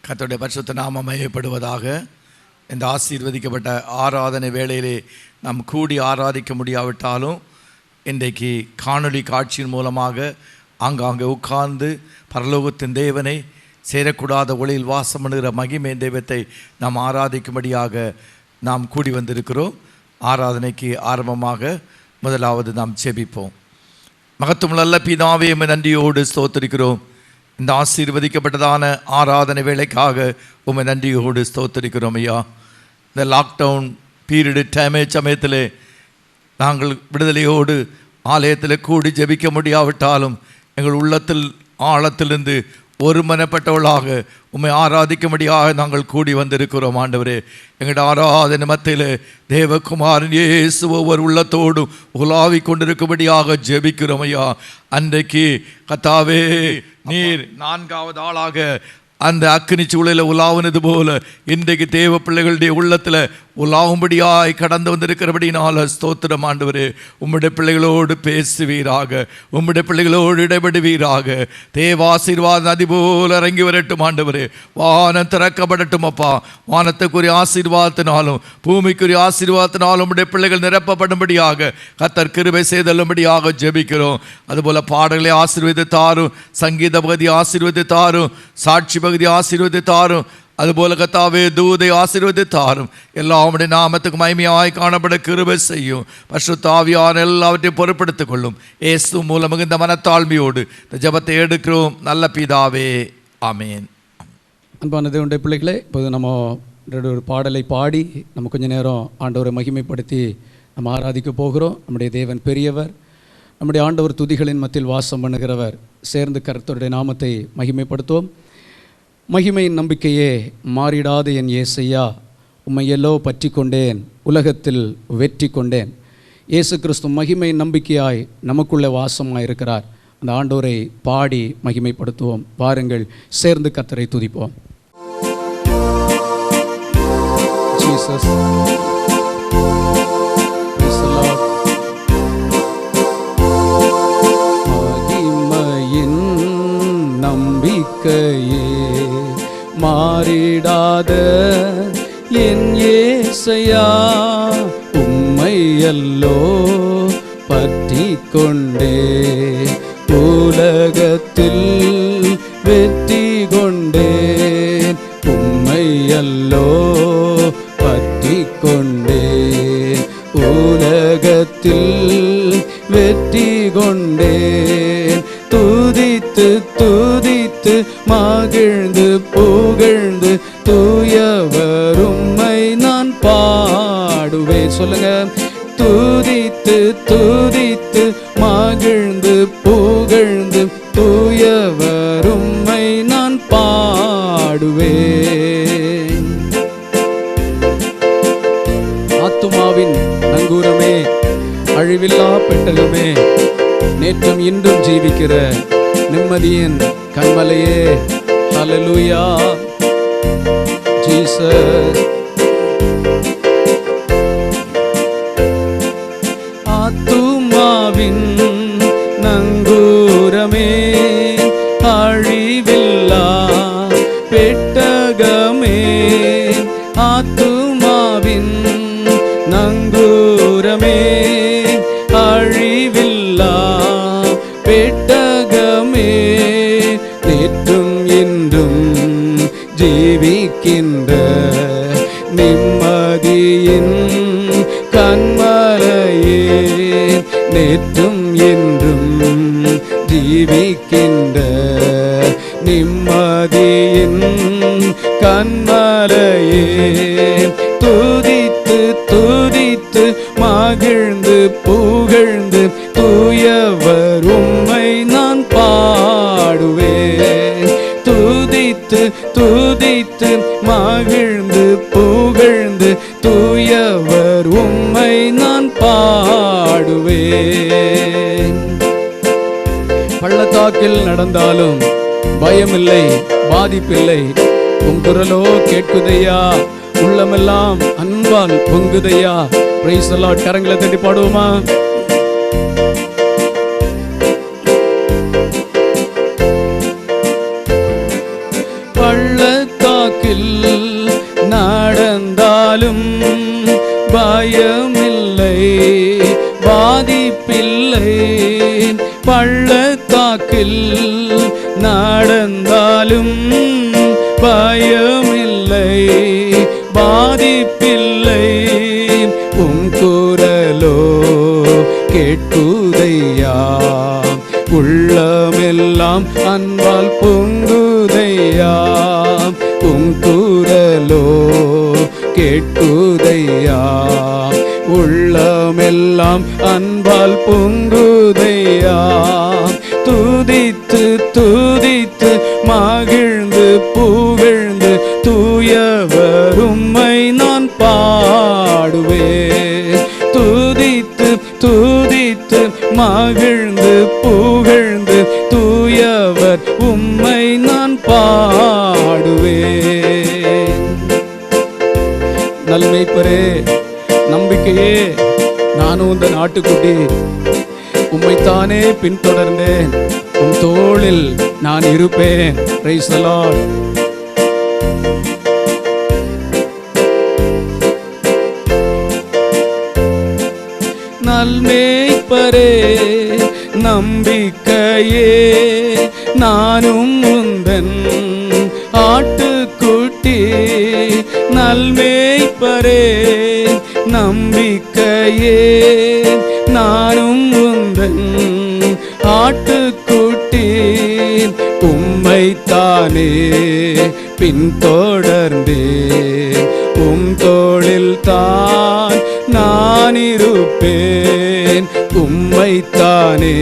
கர்த்தருடைய பரிசுத்த நாமம் மகிமைப்படுவதாக. இந்த ஆசீர்வதிக்கப்பட்ட ஆராதனை வேளையிலே நாம் கூடி ஆராதிக்க முடியாவிட்டாலும் இன்றைக்கு காணொளி காட்சியின் மூலமாக ஆங்காங்கே உட்கார்ந்து பரலோகத்தின் தேவனை சேரக்கூடாத ஒளியில் வாசம் பண்ணுகிற மகிமை தெய்வத்தை நாம் ஆராதிக்கும்படியாக நாம் கூடி வந்திருக்கிறோம். ஆராதனைக்கு ஆரம்பமாக முதலாவது நாம் ஜெபிப்போம். மகத்துவம் நல்ல பிதாவே, நன்றியோடு ஸ்தோத்திரிக்கிறோம். இந்த ஆசீர்வதிக்கப்பட்டதான ஆராதனை வேளைக்காக உம்மை நன்றியோடு ஸ்தோத்திரிக்கிறோம் ஐயா. இந்த லாக்டவுன் பீரியடு சமயத்தில் நாங்கள் விடுதலையோடு ஆலயத்தில் கூடி ஜெபிக்க முடியாவிட்டாலும் எங்கள் உள்ளத்தில் ஆழத்திலிருந்து ஒருமனப்பட்டவளாக உம்மை ஆராதிக்கும்படியாக நாங்கள் கூடி வந்திருக்கிறோம். ஆண்டவரே, எங்களுடைய ஆராதனை மத்தியில் தேவகுமாரன் இயேசு ஒவ்வொரு உள்ளத்தோடும் உலாவி கொண்டிருக்கும்படியாக ஜெபிக்கிறோம் ஐயா. அன்றைக்கு கர்த்தாவே, நீர் 4வது ஆளாக அந்த அக்கினி சூழலில் உலாவுனது போல இன்றைக்கு தேவ பிள்ளைகளுடைய உள்ளத்தில் உலாவும்படியாய் கடந்து வந்திருக்கிறபடினால ஸ்தோத்திரம். ஆண்டவரே, உம்முடைய பிள்ளைகளோடு பேசுவீராக, உம்முடைய பிள்ளைகளோடு இடைபடுவீராக. தேவாசீர்வாத நதி போல இறங்கி வரட்டும் ஆண்டவரே. வானம் திறக்கப்படட்டும் அப்பா. வானத்துக்குரிய ஆசீர்வாதத்தினாலும் பூமிக்குரிய ஆசீர்வாதத்தினாலும் உம்முடைய பிள்ளைகள் நிரப்பப்படும்படியாக கர்த்தர் கிருபை செய்தல்லும்படியாக ஜெபிக்கிறோம். அதுபோல பாடல்களை ஆசீர்வதித்தாரும், சங்கீத பகுதி ஆசீர்வதித்தாரும், சாட்சி பகுதி ஆசீர்வதித்தாரும், அதுபோல கர்த்தாவே தூதை ஆசீர்வதித்தாரும். எல்லாருடைய நாமத்துக்கு மகிமையாய் காணப்பட கிருபை செய்யும். பரிசுத்த ஆவியானவர் எல்லாவற்றையும் பொறுப்படுத்திக் கொள்ளும். இயேசு மூலம் மிகுந்த மனத்தாழ்மையோடு இந்த ஜெபத்தை எடுக்கிறோம் நல்ல பிதாவே, ஆமேன். அன்பான தேவனுடைய பிள்ளைகளே, இப்போது நம்ம ஒரு பாடலை பாடி நம்ம கொஞ்ச நேரம் ஆண்டவரை மகிமைப்படுத்தி நம்ம ஆராதிக்க போகிறோம். நம்முடைய தேவன் பெரியவர், நம்முடைய ஆண்டவர் துதிகளின் மத்தியில் வாசம் பண்ணுகிறவர். சேர்ந்து கர்த்தருடைய நாமத்தை மகிமைப்படுத்துவோம். மகிமையின் நம்பிக்கையே, மாறிடாது என் இயேசையா, உம்மையெல்லோ பற்றி கொண்டேன், உலகத்தில் வெற்றி கொண்டேன். இயேசு கிறிஸ்து மகிமையின் நம்பிக்கையாய் நமக்குள்ளே வாசமாக இருக்கிறார். அந்த ஆண்டவரை பாடி மகிமைப்படுத்துவோம். வாருங்கள், சேர்ந்து கர்த்தரை துதிப்போம். ஜீசஸ், மகிமையின் நம்பிக்கையே, மாறிடாத என் இயேசையா, உம்மையல்லோ பற்றி கொண்டே, உலகத்தில் வெற்றி கொண்டேன். உம்மையல்லோ பற்றி கொண்டேன், உலகத்தில் வெற்றி கொண்டேன். துதித்து துதித்து மகிழ்ந்து புகழ்ந்து தூயவர் உம்மை நான் பாடுவேன். சொல்லுங்க, துதித்து துதித்து மகிழ்ந்து புகழ்ந்து தூயவர் உம்மை நான் பாடுவேன். ஆத்துமாவின் நங்கூரமே, அழிவில்லா பெட்டகமே, நேற்றும் இன்றும் ஜீவிக்கிற நிம்மதியின் கண்மலையே, ஹல்லேலூயா ஜீசஸ். ஆத்துமாவின் நங்கூரமே, அழிவில்லா பெட்டகமே, ஆத்துமாவின் நங்கூரமே, அழிவில்லா பெட்டகமே, நேற்றும் இன்றும் ஜீவிக்கின்ற நிம்மதியின் கண்மலையே, நேற்றும் இன்றும் ஜீவிக்கின்ற நிம்மதியின் கண்மலையே, துதித்து துதித்து மகிழ்ந்து புகழ்ந்து தூயவர் உம்மை நான் பாடுவேன். துதித்து துதித்து மகிழ்ந்து புகழ்ந்து தூயவர் உம்மை நான் பாடுவேன். பள்ளத்தாக்கில் நடந்தாலும் பயமில்லை, பாதிப்பில்லை, உம் குரலோ கேட்குதையா, உள்ளமெல்லாம் அன்பால் பொங்குதையா. Price the Lord. கரங்களை தட்டி பாடுவோமா? பள்ளத்தாக்கில் பாதையில் நடந்தாலும் பயமில்லை, பாதிப்பில்லை. உம் குரலோ கேட்குதையா, உள்ளமெல்லாம் அன்பால் பொங்குதையா. உம் குரலோ கேட்குதையா, உள்ளமெல்லாம் அன்பால் பொங்குதையா. துதித்து துதித்து மகிழ்ந்து புகழ்ந்து தூயவர் உம்மை நான் பாடுவேன். துதித்து துதித்து மகிழ்ந்து புகழ்ந்து தூயவர் உம்மை நான் பாடுவேன். நல்மேய்ப்பரே, நம்பிக்கையே, நானும் இந்த நாட்டுக்குட்டி உம்மைத்தானே பின்தொடர்ந்தேன். உம் தோளில் நான் இருப்பேன். Price the Lord. நல்மேய்ப்பரே, நம்பிக்கையே, நானும் உந்தன் ஆட்டுக்குட்டி. நல்மேய்ப்பரே, நம்பிக்கையே, நானும் உந்தன் ஆட்டுக்குட்டி. உம்மைத்தானே பின்தொடர்ந்தேன், உம் தோளில் தான் நான் இருப்பேன். உம்மைத்தானே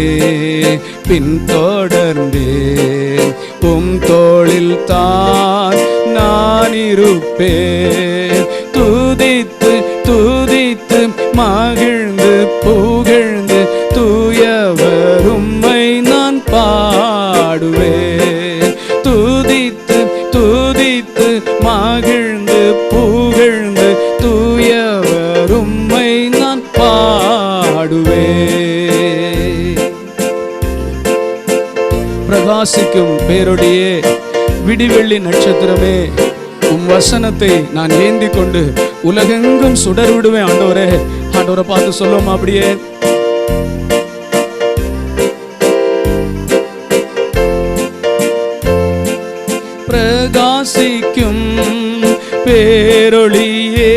பின்தொடர்ந்தேன், உம் தோளில் தான் நான் இருப்பேன். துதித்து துதித்து மகிழ்ந்து புகழ்ந்து தூயவர் உம்மை நான் பாடுவேன். துதித்து துதித்து மகிழ்ந்து புகழ்ந்து தூயவர் உம்மை நான் பாடுவேன். பிரகாசிக்கும் பேரொடியே, விடிவெள்ளி நட்சத்திரமே, உம் வசனத்தை நான் ஏந்தி கொண்டு உலகெங்கும் சுடர் விடுவேன். ஆண்டவரே, ஆண்டவரை பார்த்து சொல்லுவோம் அப்படியே. பிரகாசிக்கும் பேரொளியே,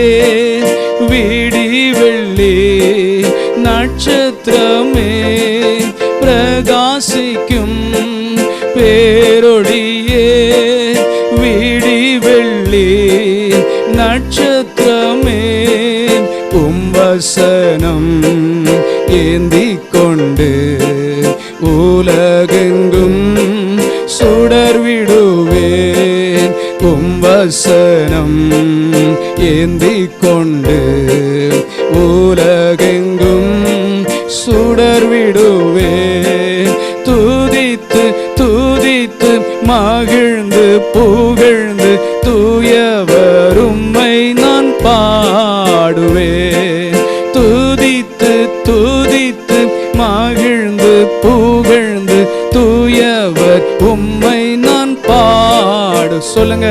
விடிவெள்ளி நட்சத்திரமே, பிரகாசிக்கும் பேரொளியே, விடிவெள்ளி நட்சத்திரமே. உம் வசனம் ஏந்தி கொண்டு உலகெங்கும் சுடர் விடுவேன். உம் வசனம் ஏந்தி கொண்டு உலகெங்கும் சுடர் விடுவேன். துதித்து துதித்து மகிழ்ந்து புகழ்ந்து தூயவர் உம்மை நான் பாடுவேன். துதித்து துதித்து மகிழ்ந்து புகழ்ந்து தூயவர் உம்மை நான் பாடு. சொல்லுங்க.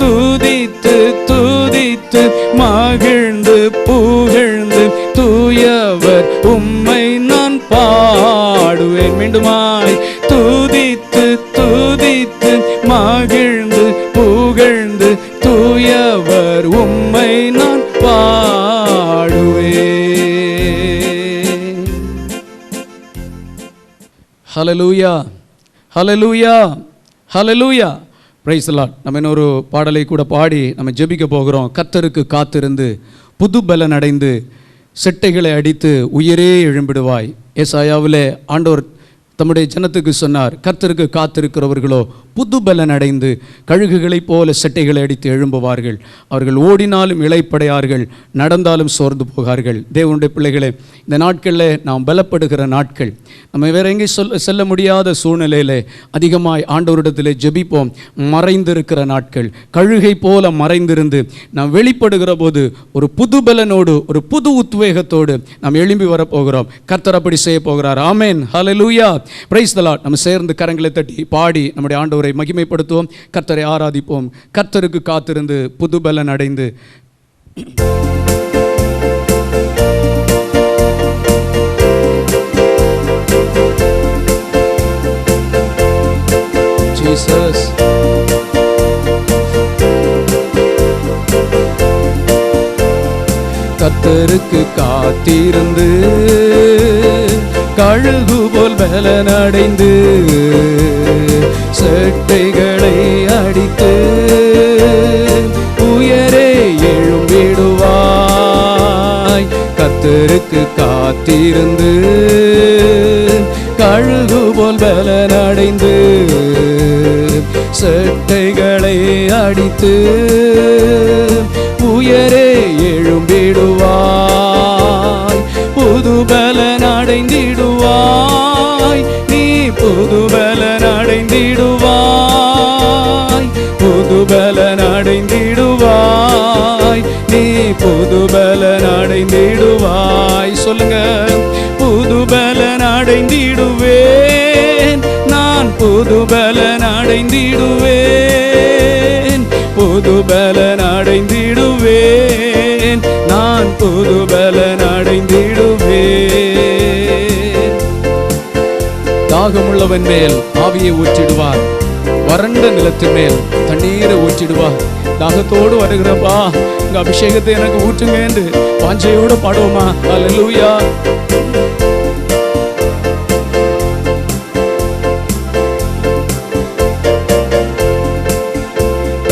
துதித்து துதித்து மகிழ்ந்து புகழ்ந்து தூயவர் உம்மை நான் பாடுவேன். மீண்டுமாய் துதித்து துதித்து மகிழ்ந்து புகழ்ந்து தூயவர் உம்மை நான் பாடுவேன். Hallelujah, hallelujah, hallelujah. Praise the lord. நம்ம இன்னொரு பாடலை கூட பாடி நம்ம ஜெபிக்க போகிறோம். கர்த்தருக்கு காத்திருந்து புது பலன் அடைந்து செட்டைகளை அடித்து உயிரே எழும்பிடுவாய். ஏசாயாவிலே ஆண்டவர் தம்முடைய ஜனத்துக்கு சொன்னார், கர்த்தருக்கு காத்திருக்கிறவர்களோ புது பலன் அடைந்து கழுகுகளைப் போல செட்டைகளை அடித்து எழும்புவார்கள். அவர்கள் ஓடினாலும் இளைப்படையார்கள், நடந்தாலும் சோர்ந்து போகார்கள். தேவனுடைய பிள்ளைகளே, இந்த நாட்களில் நாம் பலப்படுகிற நாட்கள். நம்ம வேற எங்கே செல்ல முடியாத சூழ்நிலையில் அதிகமாய் ஆண்டவரிடத்தில் ஜெபிப்போம். மறைந்திருக்கிற நாட்கள், கழுகை போல மறைந்திருந்து நாம் வெளிப்படுகிற போது ஒரு புது பலனோடு ஒரு புது உத்வேகத்தோடு நாம் எழும்பி வரப்போகிறோம். கர்த்தர் அப்படி செய்ய போகிறார். ஆமென், ஹல்லேலூயா, பிரைஸ் தி லார்ட். நம்ம சேர்ந்து கரங்களை தட்டி பாடி நம்முடைய ஆண்டவரை மகிமைப்படுத்துவோம். கர்த்தரை ஆராதிப்போம். கர்த்தருக்கு காத்திருந்து புது பலன் அடைந்து ஜீசஸ். கர்த்தருக்கு காத்திருந்து கழுகு போல் பலனடைந்து செட்டைகளை அடித்து உயரே எழும்பிடுவாய். கர்த்தருக்கு காத்திருந்து கழுகு போல் பலனடைந்து செட்டைகளை அடித்து உயரே எழும்பிடுவாய். புது பலன் அடைந்திடுவாய், நீ புது பலன் அடைந்திடுவாய். புது பலன் அடைந்திடுவாய், நீ புது பலன் அடைந்திடுவாய். சொல்லுங்க, புது பலன் அடைந்திடுவேன், நான் புது பலன் அடைந்திடுவேன். புது பலன் அடைந்திடுவேன், நான் புது பலன் அடைந்திடுவேன். தாகமுள்ளவன் மேல் ஆவியை ஊற்றிடுவார், வறண்ட நிலத்தின் மேல் தண்ணீரை ஊற்றிடுவார். தாகத்தோடு வருகிறப்பா, உங்க அபிஷேகத்தை எனக்கு ஊற்றுங்க என்று வாஞ்சையோடு பாடுவோமா? அல்லேலூயா.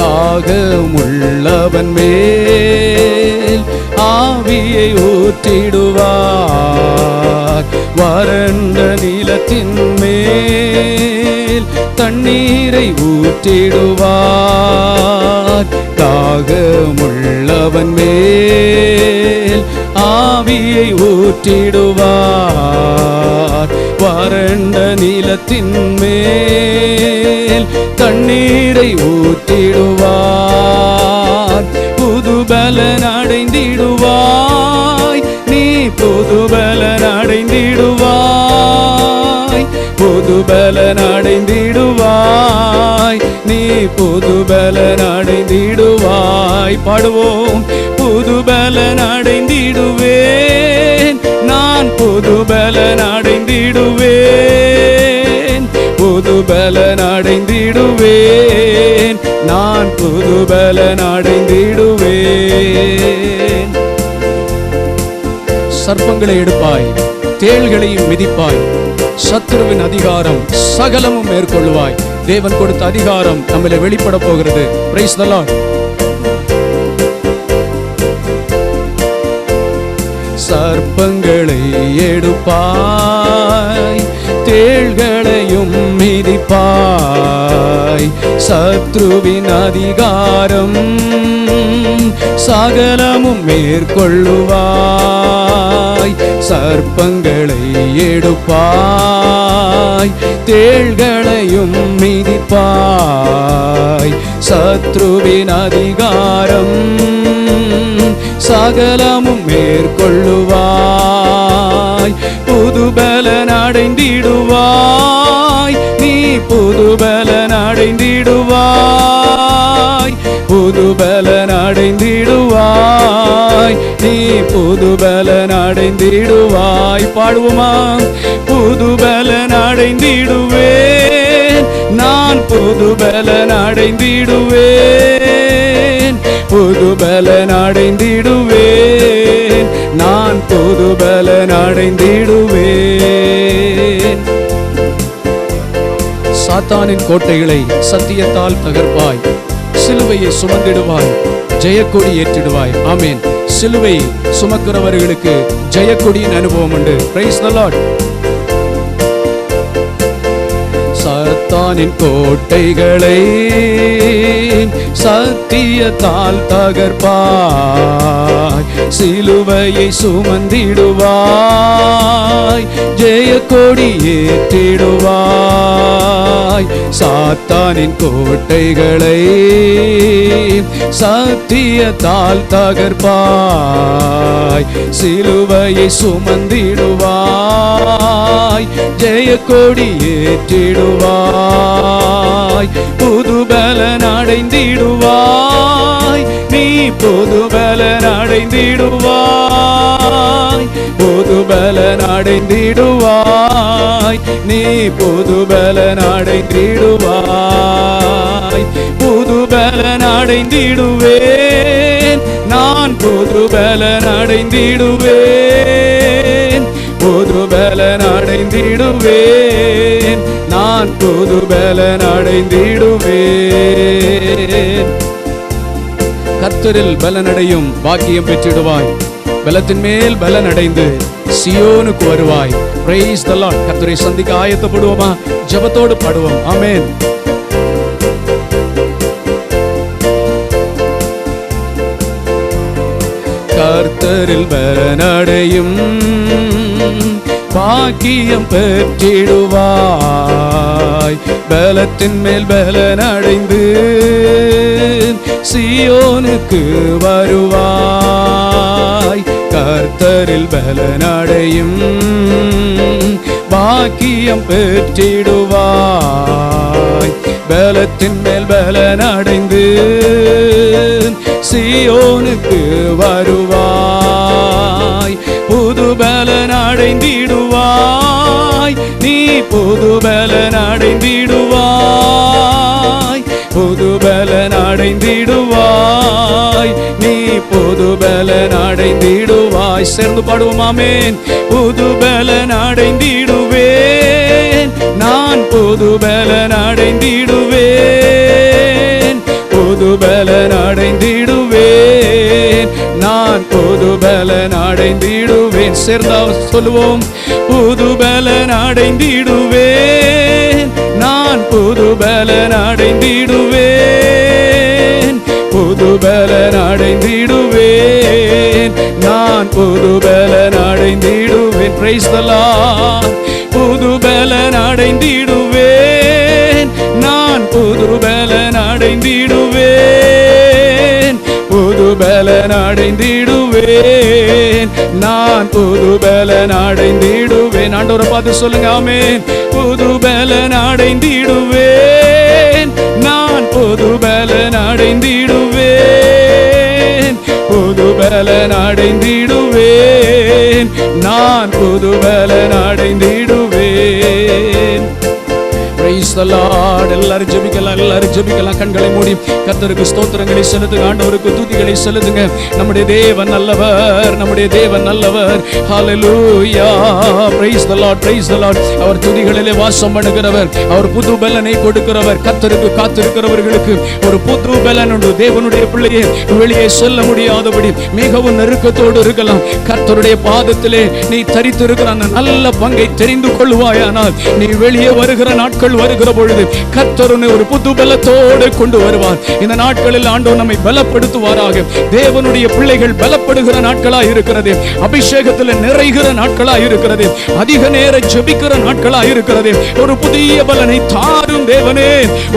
தாகமுள்ளவன் மேல் ஆவியை ஊற்றிடுவார், வறண்ட நிலத்தின் மேல் தண்ணீரை ஊற்றிடுவார். தாகமுள்ளவன் மேல் ஆவியை ஊற்றிடுவார், வறண்ட நிலத்தின் மேல் தண்ணீரை ஊற்றிடுவார். புது பலன் அடைந்திடுவாய், நீ புது பலன் அடைந்திடுவாய். புது பலன் அடைந்திடுவாய், நீ புது பலன் அடைந்திடுவாய். பாடுவோம், புது பலன் அடைந்திடுவேன், நான் புது பலன் அடைந்திடுவேன். புது பலன் அடைந்திடுவேன், நான் புது பலன் அடைந்திடுவேன். சர்ப்பங்களை எடுப்பாய், தேள்களையும் மிதிப்பாய், சத்துருவின் அதிகாரம் சகலமும் மேற்கொள்வாய். தேவன் கொடுத்த அதிகாரம் நம்மளை வெளிப்பட போகிறது. Price the Lord. சர்ப்பங்களை எடுப்பாய், தேள்களையும் மிதிப்பாய், சத்ருவின் அதிகாரம் சகலமும் மேற்கொள்ளுவாய். சர்ப்பங்களை எடுப்பாய், தேள்களையும் மிதிப்பாய், சத்ருவின் அதிகாரம் சகலமும் மேற்கொள்ளுவாய். புது பலன் அடைந்திடுவாய், நீ புது பலன் அடைந்திடுவாய். புது பலன் அடைந்திடுவாய், நீ புது பலன் அடைந்திடுவாய். பாடுவோமா? புது பலன் அடைந்திடுவேன், நான் புது பலன் அடைந்திடுவேன். புது பலன் அடைந்திடுவேன், நான் புது பலன் அடைந்திடுவேன். சாத்தானின் கோட்டைகளை சத்தியத்தால் தகர்ப்பாய், சிலுவையை சுமந்திடுவாய், ஜெயக்கொடி ஏற்றிடுவாய். ஆமேன். சிலுவை சுமக்கிறவர்களுக்கு ஜெயக்கொடியின் அனுபவம் உண்டு. Price the Lord. சாத்தானின் கோட்டைகளை சத்தியத்தால் தகர்ப்பாய், சிலுவையை சுமந்திடுவாய், ஜெயக்கொடி ஏற்றிடுவாய். சாத்தானின் கோட்டைகளை சத்தியத்தால் தகர்ப்பாய், சிலுவையை சுமந்திடுவாய், ஜெயக்கொடி ஏற்றிடுவாய். புது பலன் அடைந்திடுவாய், நீ புது பலன் அடைந்திடுவாய். புது பலன் அடைந்திடுவாய், நீ புது பலன் அடைந்திடுவாய். புது பலன் அடைந்திடுவேன், நான் புது பலன் அடைந்திடுவேன். புது பலன் அடைந்திடுவேன், நான் புது பலன் அடைந்திடுவேன். கர்த்தரில் பலனடையும் பாக்கியம் பெற்றிடுவாய். பலத்தின் மேல் பலன் அடைந்து சியோனுக்கு வருவாய். Price the Lord. கர்த்தரை சந்திக்க ஆயத்தப்படுவோமா? ஜெபத்தோடு பாடுவோம். ஆமென். கர்த்தரில் பலனடையும் பாக்கியம் பெற்றிடுவாய். பலத்தின் மேல் பலனடைந்து சியோனுக்கு வருவாய். கர்த்தரில் பலனடையும் பாக்கியம் பெற்றிடுவாய். பலத்தின் மேல் பலனடைந்து சியோனுக்கு வருவாய். புது பலன் அடைந்திடுவாய், நீ புது பலன் அடைந்திடுவாய். புது பலன் அடைந்திடுவாய், நீ புது பலன் அடைந்திடுவாய். சேர்ந்து பாடுவோம். ஆமென். புது பலன் அடைந்திடுவேன், நான் புது பலன் அடைந்திடுவேன். புது பலன் அடைந்திடுவேன், நான் புது பலன் அடைந்திடுவேன். சேர்ந்தா சொல்லுவோம். புது பலன் அடைந்திடுவேன், நான் புது பலன் அடைந்திடுவேன். புது பலன் அடைந்திடுவேன், நான் புது பலன் அடைந்திடுவேன். Price the Lord. புது பலன் அடைந்திடுவேன், நான் புது பலன் அடைந்திடுவேன். புது பலன் அடைந்திடுவேன், நான் புது பலன் அடைந்திடுவேன். ஆண்டவரை பார்த்து சொல்லுங்க. ஆமென். புது பலன் அடைந்திடுவேன், நான் புது பலன் அடைந்திடுவேன். புது பலன் அடைந்திடுவேன், நான் புது பலன் அடைந்திடுவேன். Praise the Lord. எல்லாரும் ஜெபிக்கலாம், எல்லாரும் ஜெபிக்கலாம். கண்களை மூடி கர்த்தருக்கு ஸ்தோத்திரங்களை செலுத்துங்க, ஆண்டவருக்கு துதிகளை செலுத்துங்க. நம்முடைய தேவன் நல்லவர், நம்முடைய தேவன் நல்லவர். ஹalleluya. Praise the Lord, praise the Lord. அவர் துதிகளிலே வாசம் பண்ணுகிறவர், அவர் புது பலனை கொடுக்கிறவர். கர்த்தருக்கு காத்திருக்கிறவர்களுக்கு ஒரு புது பலன் உண்டு. தேவனுடைய பிள்ளையே, வெளியே செல்ல முடியாதபடி மிகவும் நெருக்கத்தோடு இருக்கலாம். கர்த்தருடைய பாதத்திலே நீ தரித்திருக்கிற அந்த நல்ல பங்கை தெரிந்து கொள்வாயானால் நீ வெளியே வருகிற நாட்கள் வருகிற பொழுது கர்த்தர் உன்னை ஒரு புது பலத்தோடு கொண்டு வருவார். இந்த நாட்களில் ஆண்டவர் நம்மை பலப்படுத்துவாராக. தேவனுடைய பிள்ளைகள் பலப்படுகிற நாட்களா இருக்கிறது, அபிஷேகத்தில் நிறைகிற நாட்களா இருக்கிறது, அதிக நேரம் ஜெபிக்கிற நாட்களா இருக்கிறது. ஒரு புதிய பலனை தாரும் தேவனே.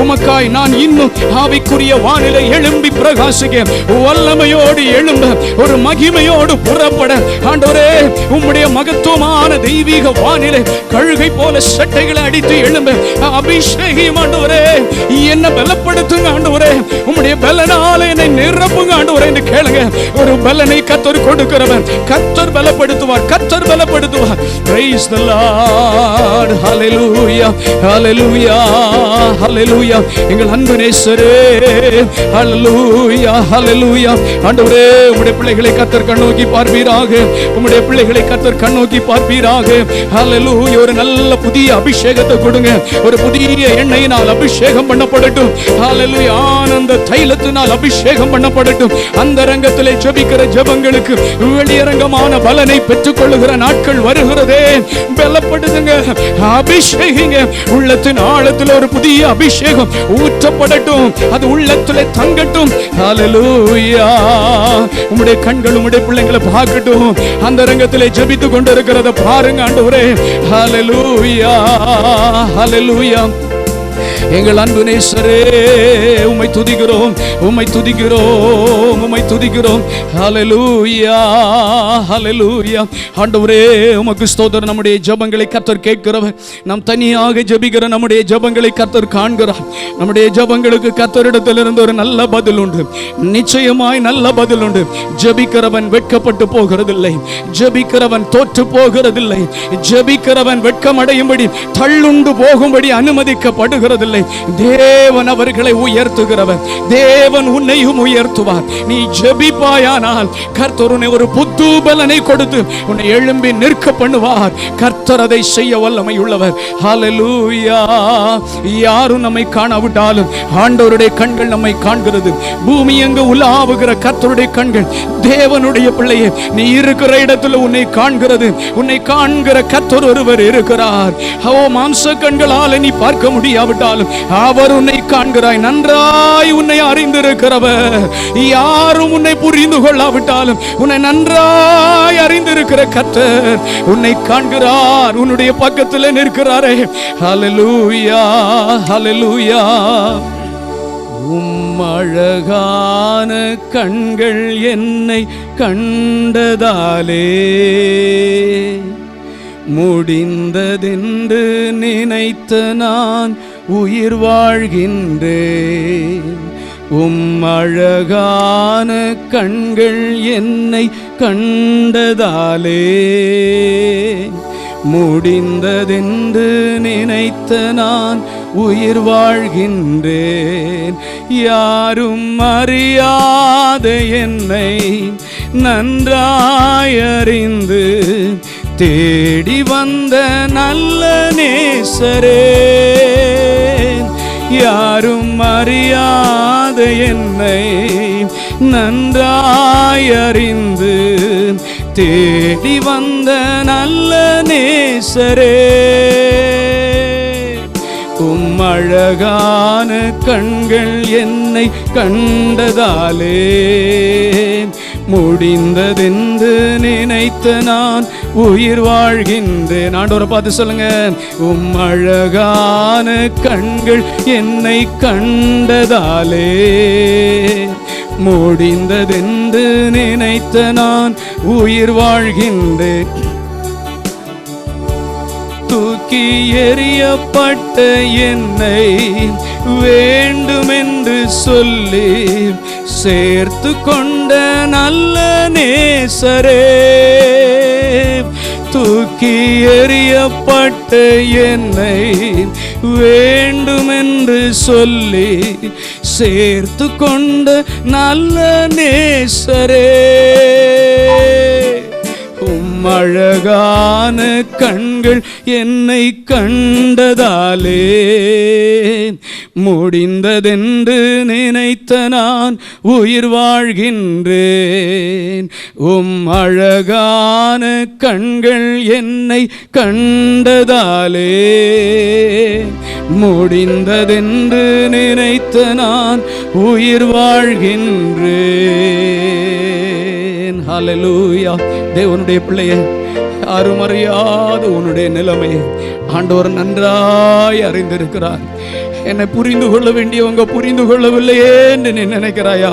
உமக்காய் நான் இன்னும் ஆவிக்குரிய வானிலை எழும்பி பிரகாசிக்க, வல்லமையோடு எழும்ப, ஒரு மகிமையோடு புறப்பட ஆண்டவரே உம்முடைய மகத்துவமான தெய்வீக வானிலை கழுகை போல சட்டைகளை அடித்து எழும்ப அபிஷேகம் ஆண்டவரே. என்ன பலப்படுத்துங்க ஆண்டவரே, உம்முடைய பலனாலே என்னை நிரப்புங்க ஆண்டவரே என்று கேளுங்க. ஒரு பலனை கர்த்தர் கொடுக்கிறவர், கர்த்தர் பலப்படுத்துவார், கர்த்தர் பலப்படுத்துவார். Praise the Lord. Hallelujah, hallelujah, hallelujah. எங்கள் அன்பு நேசரே, hallelujah, hallelujah. ஆண்டவரே உம்முடைய பிள்ளைகளை கர்த்தர் கண்ணோக்கி பார்ப்பீராக, உம்முடைய பிள்ளைகளை கர்த்தர் கண்ணோக்கி பார்ப்பீராக. ஹalleluya. ஒரு நல்ல புதிய அபிஷேகத்தை கொடுங்க, ஒரு புதிய எண்ணெயினால் அபிஷேகம் பண்ணப்படட்டும். ஹalleluya. ஆனந்த தைலத்தினால் அபிஷேகம் பண்ணப்படட்டும். அந்த ரங்கத்திலே ஜெபிக்கிற ஜெபங்களுக்கு வெளியரங்கமான பலனை பெற்றுக் கொள்ளுகிற நாட்கள் வருகிறதே. பலப்படுதுங்க, அபிஷேகிங்க. உள்ளத்தின் ஆழத்தில் ஒரு புதிய அபிஷேகம் ஊற்றப்படட்டும், அது உள்ளத்திலே தங்கட்டும். ஹalleluya. உம்முடைய கண்கள் உம்முடைய பிள்ளைகளை பார்க்கட்டும். அந்த ரங்கத்திலே ஜெபித்துக் கொண்டிருக்கிறத பாருங்க ஆண்டவரே. ஹalleluya, ஹalleluya. எங்கள் அன்பு நேசரே உம்மை துதிக்கிறோம், உம்மை துதிக்கிறோம், உம்மை துதிக்கிறோம். ஹல்லேலூயா, ஹல்லேலூயா. ஆண்டவரே உமக்கு ஸ்தோத்திரம். நம்முடைய ஜெபங்களை கர்த்தர் கேட்கிறவர். நாம் தனியாக ஜெபிக்கிற நம்முடைய ஜெபங்களை கர்த்தர் காண்கிறார். நம்முடைய ஜெபங்களுக்கு கர்த்தரிடத்திலிருந்து ஒரு நல்ல பதில் உண்டு, நிச்சயமாய் நல்ல பதில் உண்டு. ஜெபிக்கிறவன் வெட்கப்பட்டு போகிறதில்லை, ஜெபிக்கிறவன் தோற்று போகிறதில்லை, ஜெபிக்கிறவன் வெட்கமடையும்படி தள்ளுண்டு போகும்படி அனுமதிக்கப்படுகிறதில்லை. தேவன் அவர்களை உயர்த்துகிறவர். தேவன் உன்னையும் உயர்த்துவார். நீ ஜெபிப்பாயானால் கர்த்தர் உன்னை ஒரு புது பலனை கொடுத்து உன்னை எழும்பி நிற்க பண்ணுவார். கர்த்தர் அதை செய்ய வல்லமை உள்ளவர். ஹல்லேலூயா. யாரும் நம்மை காணாவிட்டாலும் ஆண்டவருடைய கண்கள் நம்மை காண்கிறது. பூமி எங்கு உலாவுகிற கர்த்தருடைய கண்கள் தேவனுடைய பிள்ளையே, நீ இருக்கிற இடத்துல உன்னை காண்கிறது. உன்னை காண்கிற கர்த்தர் ஒருவர் இருக்கிறார். மாம்ச கண்களால் நீ பார்க்க முடியாவிட்டாலும் அவர் உன்னை காண்கிறாய். நன்றாய் உன்னை அறிந்திருக்கிறவர். யாரும் உன்னை புரிந்து கொள்ளாவிட்டாலும் உன்னை நன்றாய் அறிந்திருக்கிற கர்த்தர் உன்னை காண்கிறார். உன்னுடைய பக்கத்தில் நிற்கிறாரே. ஹல்லேலூயா, ஹல்லேலூயா. அழகான கண்கள் என்னை கண்டதாலே முடிந்ததென்று நினைத்த நான் உயிர் வாழ்கின்றேன். அழகான கண்கள் என்னை கண்டதாலே முடிந்ததென்று நினைத்த நான் உயிர் வாழ்கின்றேன். யாரும் அறியாத என்னை நன்றாய் அறிந்து தேடி வந்த நல்ல நேசரே. யாரும் அறியாத என்னை நன்றாய் அறிந்து தேடி வந்த நல்ல நேசரே. அழகான கண்கள் என்னை கண்டதாலே முடிந்ததென்று நினைத்த நான் உயிர் வாழ்கின்றேன். ஆண்டவரை பார்த்து சொல்லுங்க, அழகான கண்கள் என்னை கண்டதாலே முடிந்ததென்று நினைத்த நான் உயிர் வாழ்கின்றேன். தூக்கி எறியப்பட்ட என்னை வேண்டுமென்று சொல்லி சேர்த்து கொண்ட நல்ல நேசரே. தூக்கி எறியப்பட்ட என்னை வேண்டுமென்று சொல்லி சேர்த்து கொண்ட நல்ல நேசரே. அழகான கண்கள் என்னை கண்டதாலே முடிந்ததென்று நினைத்த நான் உயிர் வாழ்கின்றேன். அழகான கண்கள் என்னை கண்டதாலே முடிந்ததென்று நினைத்த நான் உயிர் வாழ்கின்றேன். ஹல்லேலூயா. தேவனுடைய பிள்ளையே, யாரும் அறியாத உன்னுடைய நிலைமையை ஆண்டவர் நன்றாய் அறிந்திருக்கிறார். என்னை புரிந்து கொள்ள வேண்டியவங்க புரிந்து கொள்ளவில்லையே என்று நீ நினைக்கிறாயா?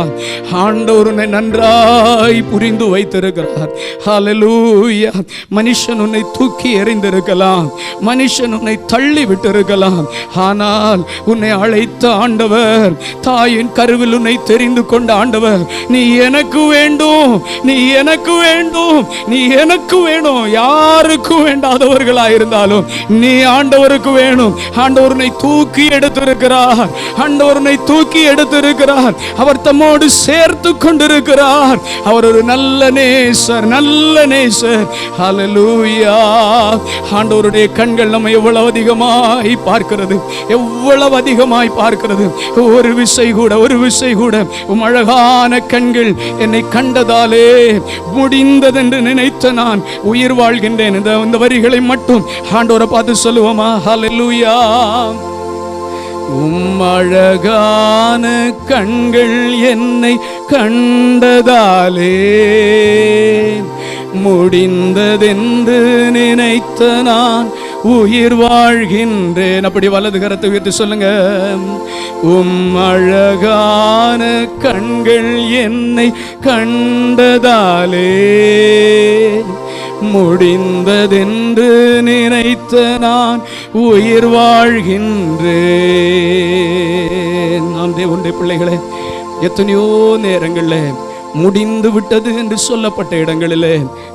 ஆண்டவர் உன்னை நன்றாய் புரிந்து வைத்திருக்கிறார். ஹல்லேலூயா. மனுஷன் உன்னை தூக்கி எறிந்திருக்கலாம், மனுஷன் உன்னை தள்ளி விட்டிருக்கலாம். ஆனால் உன்னை அழைத்த ஆண்டவர், தாயின் கருவில் உன்னை தெரிந்து கொண்ட ஆண்டவர், நீ எனக்கு வேண்டும், நீ எனக்கு வேண்டும், நீ எனக்கு வேணும். யாருக்கும் வேண்டாதவர்களாயிருந்தாலும் நீ ஆண்டவருக்கு வேணும். ஆண்டவர் உன்னை தூக்கி எடுத்திருக்கிறார். ஆண்டவர் உன்னை தூக்கி எடுத்திருக்கிறார். அவர் தம்மோடு சேர்த்து கொண்டிருக்கிறார். அவர் ஒரு நல்ல நேசர், நல்ல நேசர். ஹல்லேலூயா. ஆண்டவருடைய கண்கள் நம்ம எவ்வளவு அதிகமாய் பார்க்கிறது, எவ்வளவு அதிகமாய் பார்க்கிறது. ஒரு விசை கூட, ஒரு விசை கூட அழகான கண்கள் என்னை கண்டதாலே முடிந்ததென்று நினைத்த நான் உயிர் வாழ்கின்றேன். இந்த வரிகளை மட்டும் ஆண்டவரை பார்த்து சொல்லுவோமா? ஹல்லேலூயா. அழகான கண்கள் என்னை கண்டதாலே முடிந்ததென்று நினைத்த நான் உயிர் வாழ்கின்றேன். அப்படி வலது கரத்தை உயர்த்தி சொல்லுங்க. அழகான கண்கள் என்னை கண்டதாலே முடிந்ததென்று நினைத்த நான் உயிர் வாழ்கின்றேன். நாம் தேவனுடைய பிள்ளைகளே, எத்தனையோ நேரங்களில் முடிந்து விட்டது என்று சொல்லப்பட்ட இடங்களிலே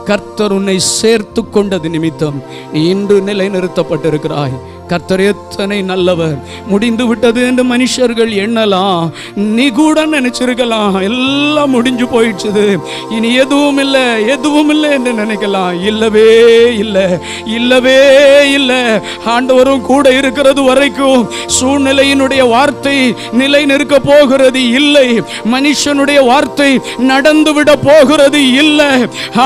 கர்த்தர் உன்னை சேர்த்து கொண்டது நிமித்தம் இன்று நிலைநிறுத்தப்பட்டிருக்கிறாய். கர்த்தர் எத்தனை நல்லவர். முடிந்து விட்டது என்று மனுஷர்கள் எண்ணலாம், நீ கூட நினைச்சிருக்கலாம் எல்லாம் முடிஞ்சு போயிடுச்சு, இனி எதுவும் இல்லை எதுவும் இல்லை என்று நினைக்கலாம். இல்லவே இல்லை, இல்லவே இல்லை. ஆண்டவரும் கூட இருக்கிறது வரைக்கும் சூழ்நிலையினுடைய வார்த்தை நிலை நிற்க போகிறது இல்லை. மனுஷனுடைய வார்த்தை நடந்துவிட போகிறது இல்லை.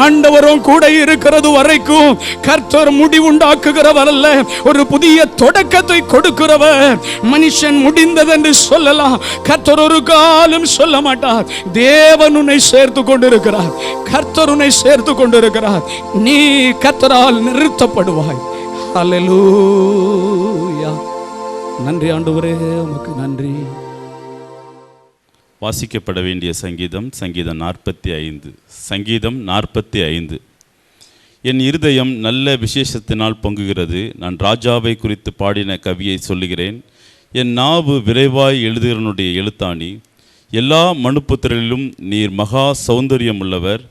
ஆண்டவரும் கூட இருக்கிறது வரைக்கும் கர்த்தர் முடிவுண்டாக்குகிறவர் அல்ல, ஒரு புதிய தொடக்கத்தை கொடுக்கிறவர். மனுஷன் முடிந்தது என்று சொல்லலாம், கர்த்தர் ஒரு காலம் சொல்ல மாட்டார். தேவன் உன்னை சேர்த்து கொண்டிருக்கிறார், கர்த்தர் உன்னை சேர்த்து கொண்டிருக்கிறார். நீ கர்த்தரால் நிறுத்தப்படுவாய். அல்லேலூயா. நன்றி ஆண்டவரே, உமக்கு நன்றி. வாசிக்கப்பட வேண்டிய சங்கீதம் சங்கீதம் 45. சங்கீதம் 45. என் இருதயம் நல்ல விசேஷத்தினால் பொங்குகிறது. நான் ராஜாவை குறித்து பாடின கவியை சொல்லுகிறேன். என் நாவு விரைவாய் எழுதுகிறனுடைய எழுத்தாணி. எல்லா மனுப்புத்திரலிலும் நீர் மகா சௌந்தரியம் உள்ளவர்.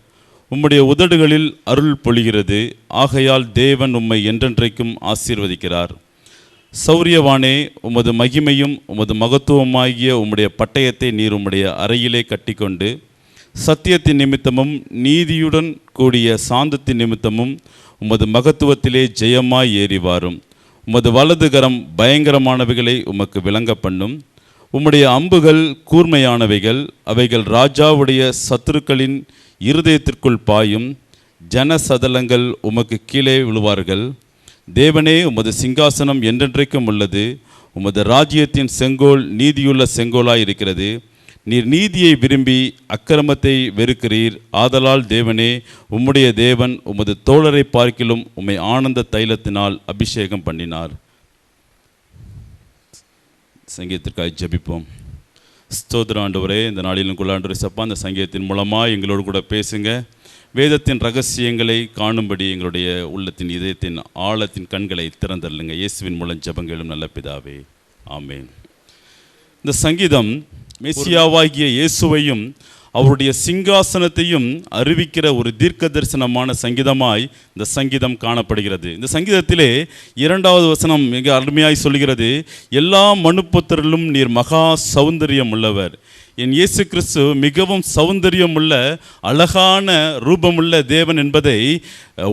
உம்முடைய உதடுகளில் அருள் பொழிகிறது. ஆகையால் தேவன் உம்மை என்றென்றைக்கும் ஆசீர்வதிக்கிறார். சௌரியவானே, உமது மகிமையும் உமது மகத்துவமாகிய உம்முடைய பட்டயத்தை நீர் உம்முடைய அறையிலே கட்டிக்கொண்டு சத்தியத்தின் நிமித்தமும் நீதியுடன் கூடிய சாந்தத்தின் நிமித்தமும் உமது மகத்துவத்திலே ஜெயமாய் ஏறி வாரும். உமது வலது கரம் பயங்கரமானவைகளை உமக்கு விளங்க பண்ணும். உம்முடைய அம்புகள் கூர்மையானவைகள், அவைகள் ராஜாவுடைய சத்துருக்களின் இருதயத்திற்குள் பாயும். ஜனசதலங்கள் உமக்கு கீழே விழுவார்கள். தேவனே, உமது சிங்காசனம் என்றென்றைக்கும் உள்ளது. உமது ராஜ்யத்தின் செங்கோல் நீதியுள்ள செங்கோலாய் இருக்கிறது. நீர் நீதியை விரும்பி அக்கிரமத்தை வெறுக்கிறீர். ஆதலால் தேவனே, உம்முடைய தேவன் உமது தோழரை பார்க்கிலும் உம்மை ஆனந்த தைலத்தினால் அபிஷேகம் பண்ணினார். சங்கீதத்திற்காக ஜெபிப்போம். ஸ்தோத்திரம் ஆண்டவரே, இந்த நாளிலும் கூட ஆண்டவரே சப்பா, அந்த சங்கீதத்தின் மூலமாக எங்களோடு கூட பேசுங்க. வேதத்தின் ரகசியங்களை காணும்படி எங்களுடைய உள்ளத்தின் இதயத்தின் ஆழத்தின் கண்களை திறந்தள்ளுங்க. இயேசுவின் மூலம் ஜெபங்களும் நல்ல பிதாவே, ஆமேன். இந்த சங்கீதம் மெசியாவாகிய இயேசுவையும் அவருடைய சிங்காசனத்தையும் அறிவிக்கிற ஒரு தீர்க்க தரிசனமான சங்கீதமாய் இந்த சங்கீதம் காணப்படுகிறது. இந்த சங்கீதத்திலே 2வது வசனம் மிக அருமையாய் சொல்கிறது, எல்லா மனுப்புத்திரலும் நீர் மகா சௌந்தரியம் உள்ளவர். என் இயேசு கிறிஸ்து மிகவும் சௌந்தரியம் உள்ள அழகான ரூபமுள்ள தேவன் என்பதை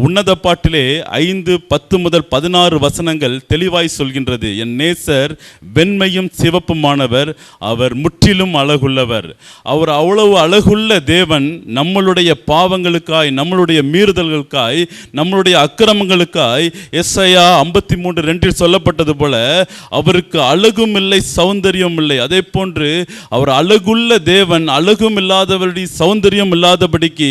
உன்னத பாட்டிலே 5, 10 முதல் 16 வசனங்கள் தெளிவாய் சொல்கின்றது. என் நேசர் வெண்மையும் சிவப்புமானவர், அவர் முற்றிலும் அழகுள்ளவர். அவர் அவ்வளவு அழகுள்ள தேவன் நம்மளுடைய பாவங்களுக்காய், நம்மளுடைய மீறுதல்களுக்காய், நம்மளுடைய அக்கிரமங்களுக்காய் எஸ்ஐயா 53:2 சொல்லப்பட்டது போல அவருக்கு அழகும் இல்லை சௌந்தரியம் இல்லை. அதே போன்று அவர் அழகுள்ள தேவன் அழகும் இல்லாதவருடைய சௌந்தரியம் இல்லாதபடிக்கு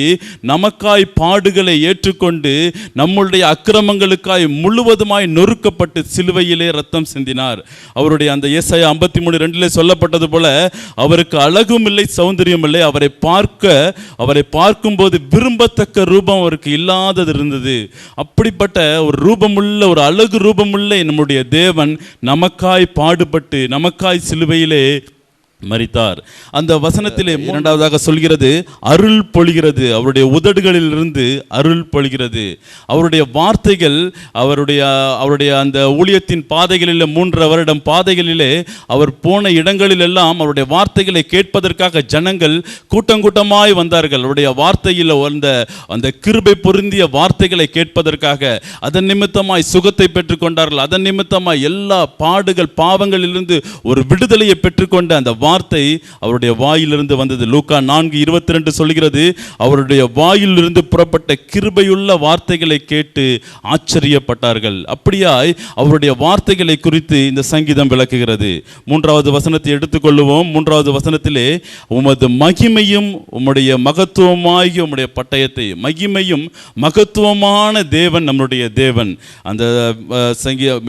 நமக்காய் பாடுகளை ஏற்றுக்கொண்டு நம்முடைய அக்கிரமங்களுக்காய் முழுவதுமாய் நொறுக்கப்பட்டு சிலுவையிலே ரத்தம் சிந்தினார். அவருடைய அந்த ஏசாயா 53:2 சொல்லப்பட்டது போல அவருக்கு அழகும் இல்லை சௌந்தரியம் இல்லை. அவரை பார்க்கும்போது விரும்பத்தக்க ரூபம் அவருக்கு இல்லாதது இருந்தது. அப்படிப்பட்ட ஒரு ரூபமுள்ள, ஒரு அழகு ரூபமுள்ள நம்முடைய தேவன் நமக்காய் பாடுபட்டு நமக்காய் சிலுவையிலே மரித்தார். அந்த வசனத்திலே 2வதாக சொல்கிறது, அருள் பொழிகிறது. அவருடைய உதடுகளிலிருந்து அருள் பொழிகிறது. அவருடைய வார்த்தைகள், அவருடைய அந்த ஊழியத்தின் பாதைகளில் 3 வருடம் பாதைகளிலே அவர் போன இடங்களிலெல்லாம் அவருடைய வார்த்தைகளை கேட்பதற்காக ஜனங்கள் கூட்டமாய் வந்தார்கள். அவருடைய வார்த்தையில் அந்த கிருபை பொருந்திய வார்த்தைகளை கேட்பதற்காக அதன் நிமித்தமாய் சுகத்தை பெற்றுக்கொண்டார்கள். அதன் நிமித்தமாய் எல்லா பாடுகள் பாவங்களிலிருந்து ஒரு விடுதலையை பெற்றுக்கொண்ட அந்த வார்த்தை அவருடைய வாயிலிருந்து வந்தது. லூக்கா 4:22 சொல்கிறது, அவருடைய வாயிலிருந்து புறப்பட்ட கிருபையுள்ள வார்த்தைகளை கேட்டு ஆச்சரியப்பட்டார்கள். அப்படியாய் அவருடைய வார்த்தைகளை குறித்து இந்த சங்கீதம் விளக்குகிறது. 3வது வசனத்தை எடுத்துக்கொள்ளுவோம். 3வது வசனத்திலே, உமது மகிமையும் உம்முடைய மகத்துவமாகிய உம்முடைய பட்டயத்தை, மகிமையும் மகத்துவமான தேவன் நம்முடைய தேவன். அந்த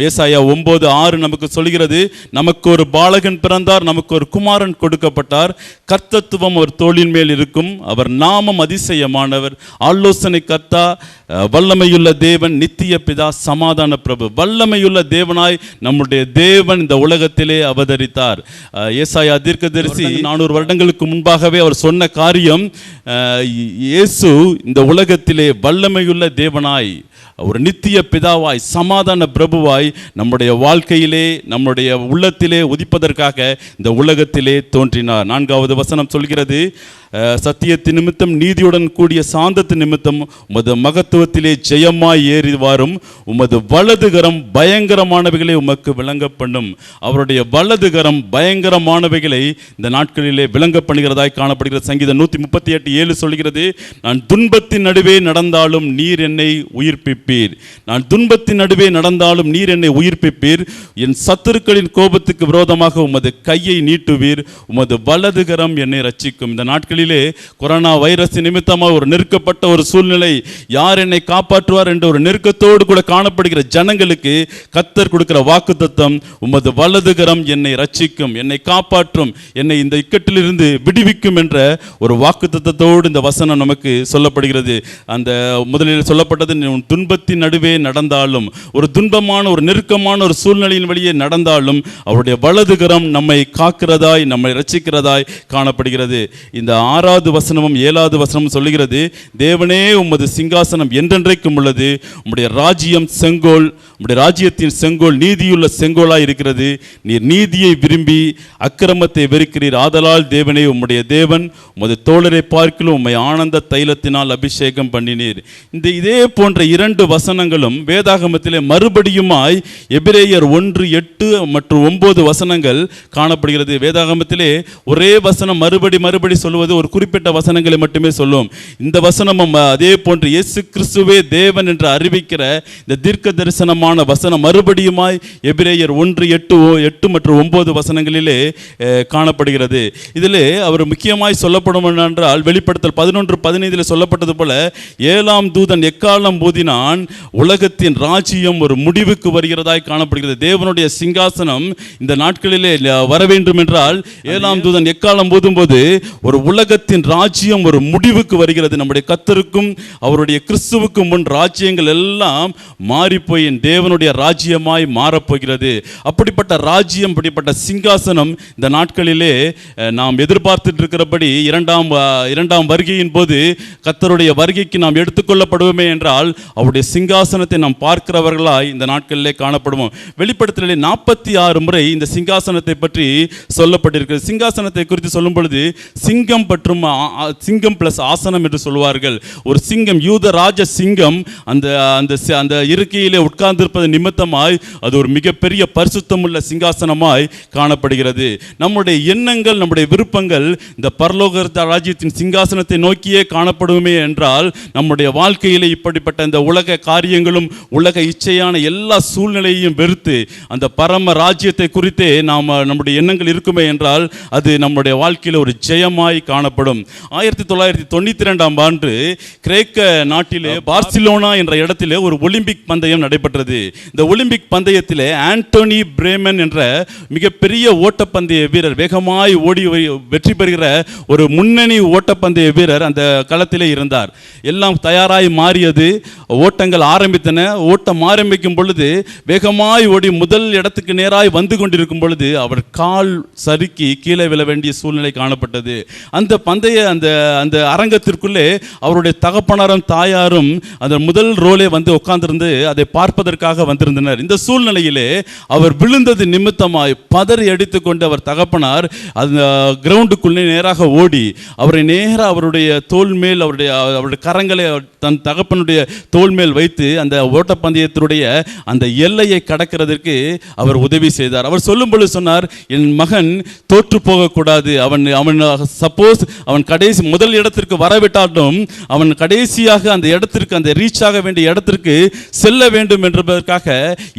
ஏசாயா 9:6 நமக்கு சொல்கிறது, நமக்கு ஒரு பாலகன் பிறந்தார், நமக்கு ஒரு குமாரன் கொடுக்கப்பட்டார், கர்த்தத்துவம் அவர் தோளின் மேல் இருக்கும், அவர் நாமம் அதிசயமானவர், ஆலோசனை கர்த்தா, வல்லமையுள்ள தேவன், நித்திய பிதா, சமாதான பிரபு. வல்லமையுள்ள தேவனாய் நம்முடைய தேவன் இந்த உலகத்திலே அவதரித்தார். ஏசாயா தீர்க்கதரிசி 400 வருடங்களுக்கு முன்பாகவே அவர் சொன்ன காரியம், இயேசு இந்த உலகத்திலே வல்லமையுள்ள தேவனாய், ஒரு நித்திய பிதாவாய், சமாதான பிரபுவாய் நம்முடைய வாழ்க்கையிலே, நம்முடைய உள்ளத்திலே உதிப்பதற்காக இந்த உலகத்திலே தோன்றினார். 4வது வசனம் சொல்கிறது, சத்தியத்தின் நிமித்தம் நீதியுடன் கூடிய சாந்தத்தின் நிமித்தம் உமது மகத்துவத்திலே ஜெயமாய் ஏறி வாரும், உமது வலதுகரம் பயங்கரமானவைகளை உமக்கு விளங்க பண்ணும். அவருடைய வலதுகரம் பயங்கரமானவைகளை இந்த நாட்களிலே விளங்க பண்ணுகிறதாய் காணப்படுகிறது. சங்கீதம் 138:7 சொல்கிறது, நான் துன்பத்தின் நடுவே நடந்தாலும் நீர் என்னை உயிர்ப்பிப்பீர். நான் துன்பத்தின் நடுவே நடந்தாலும் நீர் என்னை உயிர்ப்பிப்பீர். என் சத்துருக்களின் கோபத்துக்கு விரோதமாக உமது கையை நீட்டுவீர், உமது வலதுகரம் என்னை ரட்சிக்கும். இந்த நாட்களில் கொரோனா வைரஸ் நிமித்தமாக ஒரு நெருக்கப்பட்ட ஒரு சூழ்நிலை, யார் என்னை காப்பாற்றுவார் என்ற ஒரு நெருக்கத்தோடு கூட காணப்படுகிற ஜனங்களுக்கு கர்த்தர் கொடுக்கிற வாக்குத்தத்தம், உமது வலதுகரம் என்னை ரட்சிக்கும், என்னை காப்பாற்றும், என்னை இந்த இக்கட்டிலிருந்து விடுவிக்கும் என்ற ஒரு வாக்குத்தத்தத்தோடு இந்த வசனம் நமக்கு சொல்லப்படுகிறது. அந்த முதலில் சொல்லப்பட்டது, துன்பத்தின் நடுவே நடந்தாலும், ஒரு துன்பமான ஒரு நெருக்கமான ஒரு சூழ்நிலையின் வழியே நடந்தாலும் அவருடைய வலதுகரம் நம்மை காக்கிறதாய், நம்மை ரட்சிக்கிறதாய் காணப்படுகிறது. இந்த 6வது வசனமும் 7வது வசனமும் சொல்லுகிறது, தேவனே உமது சிங்காசனம் என்றென்றைக்கும் உள்ளது, உம்முடைய ராஜ்யம் செங்கோல், உம்முடைய ராஜ்யத்தின் செங்கோல் நீதியுள்ள செங்கோலாய் இருக்கிறது, நீர் நீதியை விரும்பி அக்கிரமத்தை வெறுக்கிறீர், ஆதலால் தேவனே உம்முடைய தேவன், உமது தோழரை பார்க்கிலும் உம்மை ஆனந்த தைலத்தினால் அபிஷேகம் பண்ணினீர். இதே போன்ற 2 வசனங்களும் வேதாகமத்திலே மறுபடியுமாய் எபிரேயர் 1:8 மற்றும் 9 வசனங்கள் காணப்படுகிறது. வேதாகமத்திலே ஒரே வசனம் மறுபடி சொல்லுவது ஒரு குறிப்பிட்ட வசனங்களை மட்டுமே சொல்லும். இந்த வசனமும் அதே போன்று இயேசு கிறிஸ்துவே தேவன் என்று அறிவிக்கிற இந்த தீர்க்க தரிசனமான வசனம் மறுபடியுமாய் எபிரேயர் 1:8 மற்றும் 9 வசனங்களிலே காணப்படுகிறது. இதிலே அவர் முக்கியமாய் சொல்லப்படும் என்றால், வெளிப்படுத்தல் 11:15 சொல்லப்பட்டது போல, 7ஆம் தூதன் எக்காலம் ஊதினான், உலகத்தின் ராஜ்யம் ஒரு முடிவுக்கு வருகிறதாய் காணப்படுகிறது. தேவனுடைய சிங்காசனம் இந்த நாட்களிலே வர வேண்டும் என்றால் 7ஆம் தூதன் எக்காலம் ஊதும்போது ஒரு உலகத்தின் ராஜ்யம் ஒரு முடிவுக்கு வருகிறது. நம்முடைய கர்த்தருக்கும் அவருடைய கிறிஸ்துவுக்கும் முன் ராஜ்யங்கள் எல்லாம் மாறிப்போய் தேவனுடைய ராஜ்யமாய் மாறப்போகிறது. அப்படிப்பட்ட ராஜ்யம், அப்படிப்பட்ட சிங்காசனம் இந்த நாட்களிலே நாம் எதிர்பார்த்துட்டு இருக்கிறபடி இரண்டாம் வருகையின் போது கர்த்தருடைய வருகைக்கு நாம் எடுத்துக்கொள்ளப்படுவோமே என்றால் அவருடைய சிங்காசனத்தை நாம் பார்க்கிறவர்களாய் இந்த நாட்களிலே காணப்படுவோம். வெளிப்படுத்தலிலே 46 முறை இந்த சிங்காசனத்தை பற்றி சொல்லப்பட்டிருக்கிறது. சிங்காசனத்தை குறித்து சொல்லும் பொழுது சிங்கம் மற்றும் சிங்கம் பிளஸ் ஆசனம் என்று சொல்வார்கள். ஒரு சிங்கம், யூத ராஜ சிங்கம் அந்த இருக்கையிலே உட்கார்ந்திருப்பது நிமித்தமாய் அது ஒரு மிகப்பெரிய பரிசுத்தமுள்ள சிங்காசனமாய் காணப்படுகிறது. நம்முடைய எண்ணங்கள், நம்முடைய விருப்பங்கள் இந்த பரலோக ராஜ்யத்தின் சிங்காசனத்தை நோக்கியே காணப்படுமே என்றால் நம்முடைய வாழ்க்கையிலே இப்படிப்பட்ட இந்த உலக காரியங்களும் உலக இச்சையான எல்லா சூழ்நிலையையும் வெறுத்து அந்த பரம ராஜ்யத்தை குறித்தே நம்முடைய எண்ணங்கள் இருக்குமே என்றால் அது நம்முடைய வாழ்க்கையில் ஒரு ஜெயமாய் காணப்படும். 1992ஆம் ஆண்டு கிரேக்க நாட்டிலே பார்சிலோனா என்ற இடத்திலே ஒரு ஒலிம்பிக் பந்தயம் நடைபெற்றது. இந்த ஒலிம்பிக் பந்தயத்திலே ஆண்டோனி பிரேமன் என்ற மிகப்பெரிய ஓட்டப்பந்தய வீரர், வேகமாய் ஓடி வெற்றி பெறுகிற ஒரு முன்னணி ஓட்டப்பந்தய வீரர் அந்த களத்திலே இருந்தார். எல்லாம் தயாராய் மாறியது, ஓட்டங்கள் ஆரம்பித்தன. ஓட்டம் ஆரம்பிக்கும் பொழுது வேகமாய் ஓடி முதல் இடத்துக்கு நேராய் வந்து கொண்டிருக்கும் பொழுது அவர் கால் சறுக்கி கீழே விழ வேண்டிய சூழ்நிலை காணப்பட்டது. அந்த பந்தய அந்த அரங்கத்திற்குள்ளே அவருடைய தகப்பனாரும் தாயாரும் அந்த முதல் ரோலே வந்து உட்கார்ந்திருந்து அதை பார்ப்பதற்காக வந்திருந்தனர். இந்த சூழ்நிலையிலே அவர் விழுந்தது நிமித்தமாய் பதறி அடித்துக்கொண்டு அவர் தகப்பனார் அந்த கிரவுண்டுக்குள்ளே நேராக ஓடி அவரை நேராக அவருடைய தோல் மேல் அவருடைய கரங்களை தன் தகப்பனுடைய தோல் மேல் வைத்து அந்த ஓட்டப்பந்தயத்தினுடைய அந்த எல்லையை கடக்கிறதற்கு அவர் உதவி செய்தார். அவர் சொல்லும் பொழுது சொன்னார், என் மகன் தோற்று போகக்கூடாது. அவன் சப்போஸ் அவன் கடைசி முதல் இடத்திற்கு வரவிட்டாலும் அவன் கடைசியாக அந்த இடத்திற்கு, அந்த ரீச் ஆக வேண்டிய இடத்திற்கு செல்ல வேண்டும் என்பதற்காக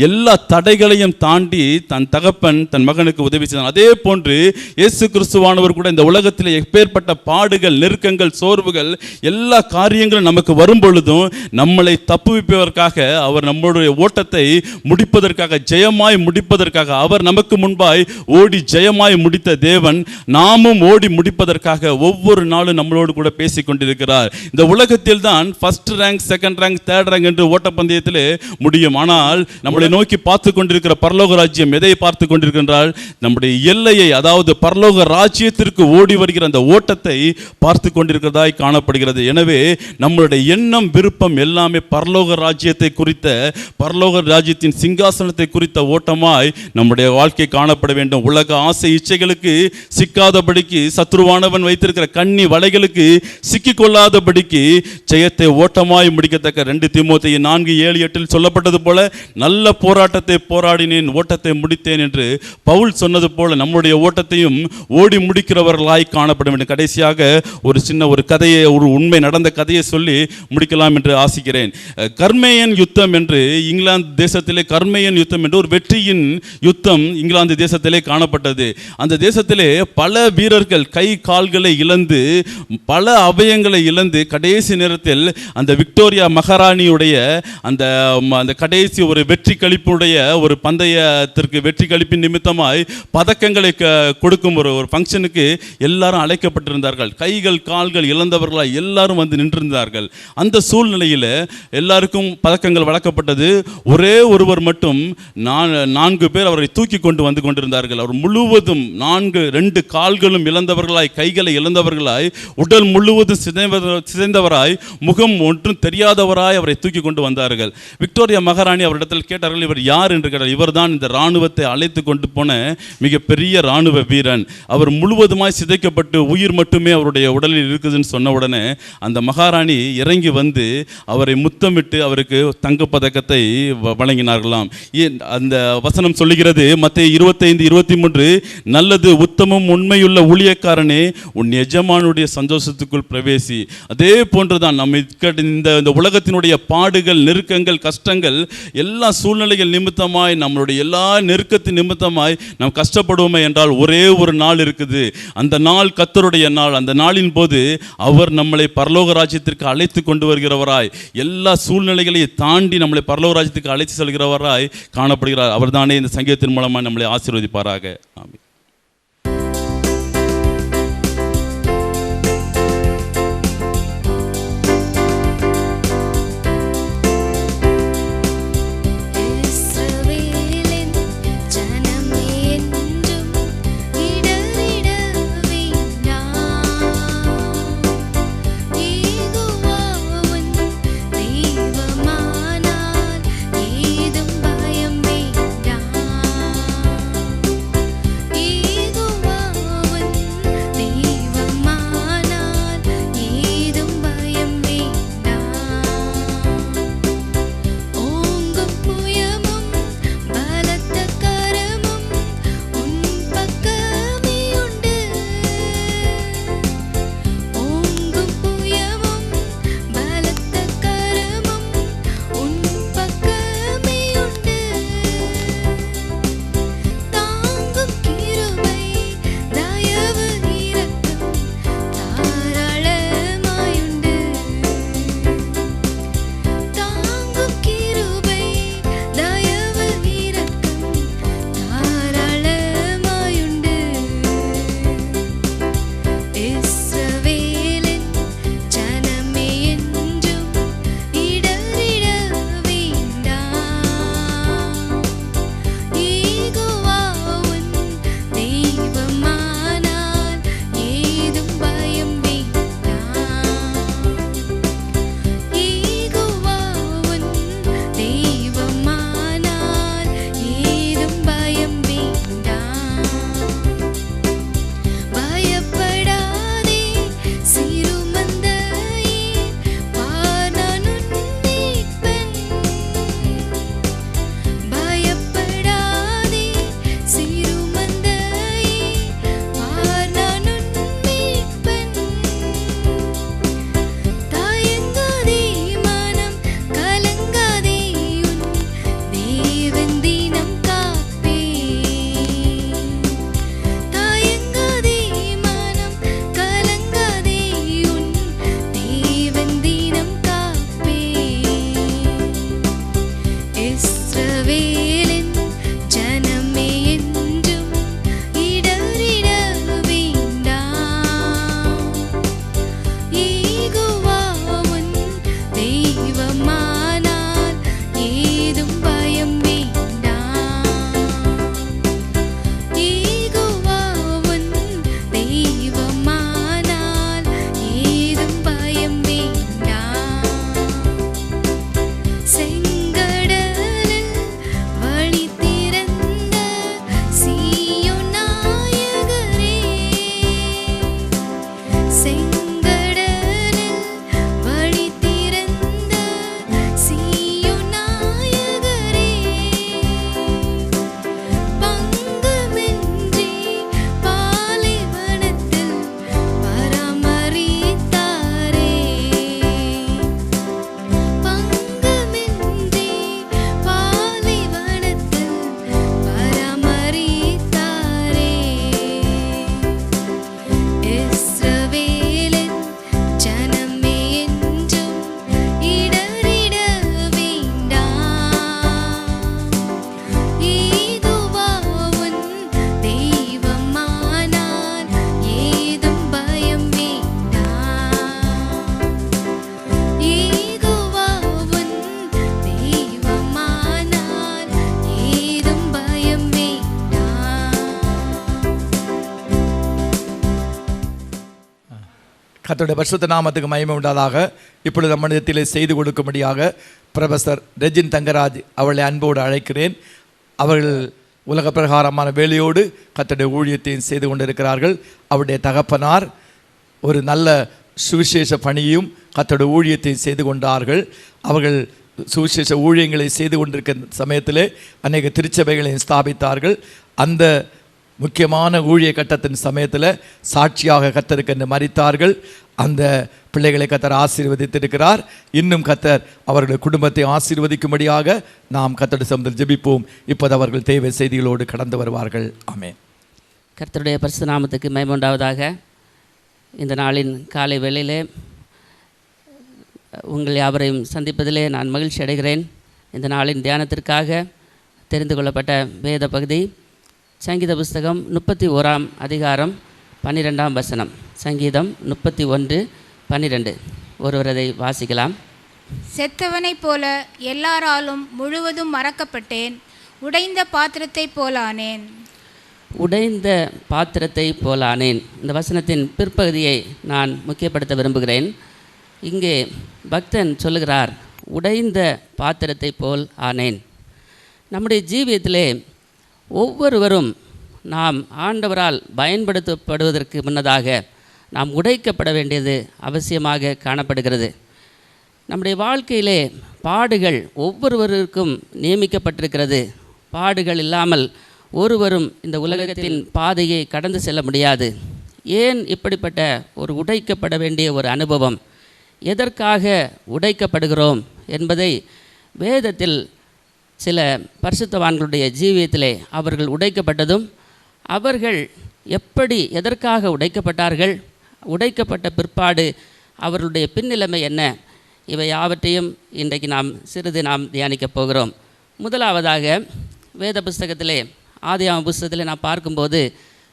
எல்லா தடைகளையும் தாண்டி தன் தகப்பன் தன் மகனுக்கு உதவி செய்தான். அதே போன்று இயேசு கிறிஸ்துவானவர் கூட இந்த உலகத்தில் எப்பேற்பட்ட பாடுகள், நெருக்கங்கள், சோர்வுகள், எல்லா காரியங்களும் நமக்கு வரும் பொழுதும் நம்மளை தப்புவிப்பதற்காக, அவர் நம்முடைய ஓட்டத்தை முடிப்பதற்காக, ஜெயமாய் முடிப்பதற்காக, அவர் நமக்கு முன்பாய் ஓடி ஜெயமாய் முடித்த தேவன் நாமும் ஓடி முடிப்பதற்காக ஒவ்வொரு நாளும் நம்மளோடு கூட பேசிக் கொண்டிருக்கிறார். இந்த உலகத்தில் தான் first rank, second rank, third rank என்று ஓட்டப்பந்தயத்தில் முடியும். ஆனால் நம்மளை நோக்கி பார்த்து கொண்டிருக்கிற பரலோக ராஜ்யம் எதை பார்த்து கொண்டிருக்கின்றால்? நம்முடைய எல்லையை, அதாவது பரலோக ராஜ்யத்திற்கு ஓடி வருகிற அந்த ஓட்டத்தை பார்த்து கொண்டிருக்கிறதாய் காணப்படுகிறது. எனவே நம்மளுடைய எண்ணம், விருப்பம் எல்லாமே பரலோக ராஜ்யத்தை குறித்த, பரலோக ராஜ்யத்தின் சிங்காசனத்தை குறித்த ஓட்டமாய் நம்முடைய வாழ்க்கை காணப்பட வேண்டும். உலக ஆசை இச்சைகளுக்கு சிக்காதபடிக்கு, சத்ருவானவன் வைத்திருக்கிற கண்ணி வலைகளுக்கு சிக்கிக் கொள்ளாதபடிக்கு ஜெயத்தை ஓட்டமாய் முடிக்கத்தக்க 2 தீமோத்தேயு 4:7-8 சொல்லப்பட்டது போல நல்ல போராட்டத்தை போராடினேன், ஓட்டத்தை முடித்தேன் என்று பவுல் சொன்னது போல நம்முடைய ஓட்டத்தையும் ஓடி முடிக்கிறவர்களாய் காணப்பட வேண்டும். கடைசியாக ஒரு சின்ன ஒரு கதையை, ஒரு உண்மை நடந்த கதையை சொல்லி முடிக்கலாம் என்று ஆசிக்கிறேன். கர்மேயன் யுத்தம் என்று இங்கிலாந்து தேசத்திலே, கர்மேயன் யுத்தம் என்று ஒரு வெற்றியின் யுத்தம் இங்கிலாந்து தேசத்திலே காணப்பட்டது. அந்த தேசத்திலே பல வீரர்கள் கை கால்களை இழந்து, பல அவயங்களை இழந்து, கடைசி நேரத்தில் அந்த விக்டோரியா மகாராணியுடைய அந்த கடைசி ஒரு வெற்றி கழிப்புடைய ஒரு பந்தயத்திற்கு, வெற்றி கழிப்பின் நிமித்தமாய் பதக்கங்களை கொடுக்கும் ஒரு ஃபங்க்ஷனுக்கு எல்லாரும் அழைக்கப்பட்டிருந்தார்கள். கைகள் கால்கள் இழந்தவர்களாய் எல்லாரும் வந்து நின்றிருந்தார்கள். அந்த சூழ்நிலையில் எல்லாருக்கும் பதக்கங்கள் வழங்கப்பட்டது. ஒரே ஒருவர் மட்டும் 4 பேர் அவரை தூக்கி கொண்டு வந்து கொண்டிருந்தார்கள். அவர் முழுவதும் 2 கால்களும் இழந்தவர்களாய், கைகளை இழந்தவர்களாய், உடல் முழுவதும் சிதைந்தவராய், முகம் ஒன்றும் தெரியாதவராய் அவரை தூக்கி கொண்டு வந்தார்கள். விக்டோரியா மகாராணி அவரிடத்தில் கேட்டார்கள், இவர் யார் என்று கேட்டார். இவர்தான் இந்த இராணுவத்தை அழைத்து கொண்டு போன மிகப்பெரிய இராணுவ வீரன். அவர் முழுவதுமாய் சிதைக்கப்பட்டு உயிர் மட்டுமே அவருடைய உடலில் இருக்குதுன்னு சொன்ன உடனே அந்த மகாராணி இறங்கி வந்து அவரை முத்தமிட்டு அவருக்கு தங்கப்பதக்கத்தை வழங்கினார்களாம். அந்த வசனம் சொல்லுகிறது, மத்தேயு 25:23, நல்லது உத்தமம் உண்மையுள்ள ஊழியக்காரனே, உன் எஜமானுடைய சந்தோஷத்துக்குள் பிரவேசி. அதே போன்றுதான் நம்ம இந்த உலகத்தினுடைய பாடுகள், நெருக்கங்கள், கஷ்டங்கள், எல்லா சூழ்நிலைகள் நிமித்தமாய், நம்மளுடைய எல்லா நெருக்கத்தின் நிமித்தமாய் நாம் கஷ்டப்படுவோமே என்றால் ஒரே ஒரு நாள் இருக்குது. அந்த நாள் கர்த்தருடைய நாள். அந்த நாளின் போது அவர் நம்மளை பரலோக ராஜ்யத்திற்கு அழைத்து கொண்டு வருகிறவராய், எல்லா சூழ்நிலைகளையும் தாண்டி நம்மளை பரலோக ராஜ்யத்துக்கு அழைத்து செல்கிறவராய் காணப்படுகிறார். அவர்தானே இந்த சங்கீதத்தின் மூலமாக நம்மளை ஆசீர்வதிப்பாராக. ஆமென். ஏதும் பயம் வேண்டாம். கர்த்தருடைய பரிசுத்த நாமத்துக்கு மகிமை உண்டாதாக. இப்பொழுது நம்மிடத்திலே செய்து கொடுக்கும்படியாக ப்ரொஃபஸர் ரெஜின் தங்கராஜ் அவளை அன்போடு அழைக்கிறேன். அவர்கள் உலக பிரகாரமான வேலையோடு கர்த்தருடைய ஊழியத்தையும் செய்து கொண்டிருக்கிறார்கள். அவருடைய தகப்பனார் ஒரு நல்ல சுவிசேஷ பணியும் கர்த்தருடைய ஊழியத்தையும் செய்து கொண்டார்கள். அவர்கள் சுவிசேஷ ஊழியங்களை செய்து கொண்டிருக்கிற சமயத்திலே அநேக திருச்சபைகளையும் ஸ்தாபித்தார்கள். அந்த முக்கியமான ஊழிய கட்டத்தின் சமயத்தில் சாட்சியாக கர்த்தருக்கு மரித்தார்கள். அந்த பிள்ளைகளை கர்த்தர் ஆசீர்வதித்திருக்கிறார். இன்னும் கர்த்தர் அவர்களுடைய குடும்பத்தை ஆசீர்வதிக்கும்படியாக நாம் கர்த்தருடைய சமூகத்தில் ஜெபிப்போம். இப்போது அவர்கள் தேவை செய்திகளோடு கடந்து வருவார்கள். ஆமென். கர்த்தருடைய பரிசுத்த நாமத்துக்கு மகிமை உண்டாவதாக. இந்த நாளின் காலை வேளையிலே உங்கள் யாவரையும் சந்திப்பதிலே நான் மகிழ்ச்சி அடைகிறேன். இந்த நாளின் தியானத்திற்காக தெரிந்து கொள்ளப்பட்ட வேத பகுதி சங்கீத புஸ்தகம் 31ஆம் அதிகாரம் 12ஆம் வசனம். சங்கீதம் 31:12. ஒருவர் அதை வாசிக்கலாம். செத்தவனைப் போல எல்லாராலும் முழுவதும் மறக்கப்பட்டேன், உடைந்த பாத்திரத்தைப் போலானேன். உடைந்த பாத்திரத்தை போலானேன். இந்த வசனத்தின் பிற்பகுதியை நான் முக்கியப்படுத்த விரும்புகிறேன். இங்கே பக்தன் சொல்லுகிறார், உடைந்த பாத்திரத்தை போல் ஆனேன். நம்முடைய ஜீவியத்திலே ஒவ்வொருவரும் நாம் ஆண்டவரால் பயன்படுத்தப்படுவதற்கு முன்னதாக நாம் உடைக்கப்பட வேண்டியது அவசியமாக காணப்படுகிறது. நம்முடைய வாழ்க்கையிலே பாடுகள் ஒவ்வொருவருக்கும் நியமிக்கப்பட்டிருக்கிறது. பாடுகள் இல்லாமல் ஒருவரும் இந்த உலகத்தின் பாதையை கடந்து செல்ல முடியாது. ஏன் இப்படிப்பட்ட ஒரு உடைக்கப்பட வேண்டிய ஒரு அனுபவம், எதற்காக உடைக்கப்படுகிறோம் என்பதை வேதத்தில் சில பரிசுத்தவான்களுடைய ஜீவியத்திலே அவர்கள் உடைக்கப்பட்டதும், அவர்கள் எப்படி எதற்காக உடைக்கப்பட்டார்கள், உடைக்கப்பட்ட பிற்பாடு அவர்களுடைய பின்னிலைமை என்ன, இவை யாவற்றையும் இன்றைக்கு சிறிது நாம் தியானிக்கப் போகிறோம். முதலாவதாக வேத புஸ்தகத்திலே ஆதியாகம புஸ்தகத்தில் நான் பார்க்கும்போது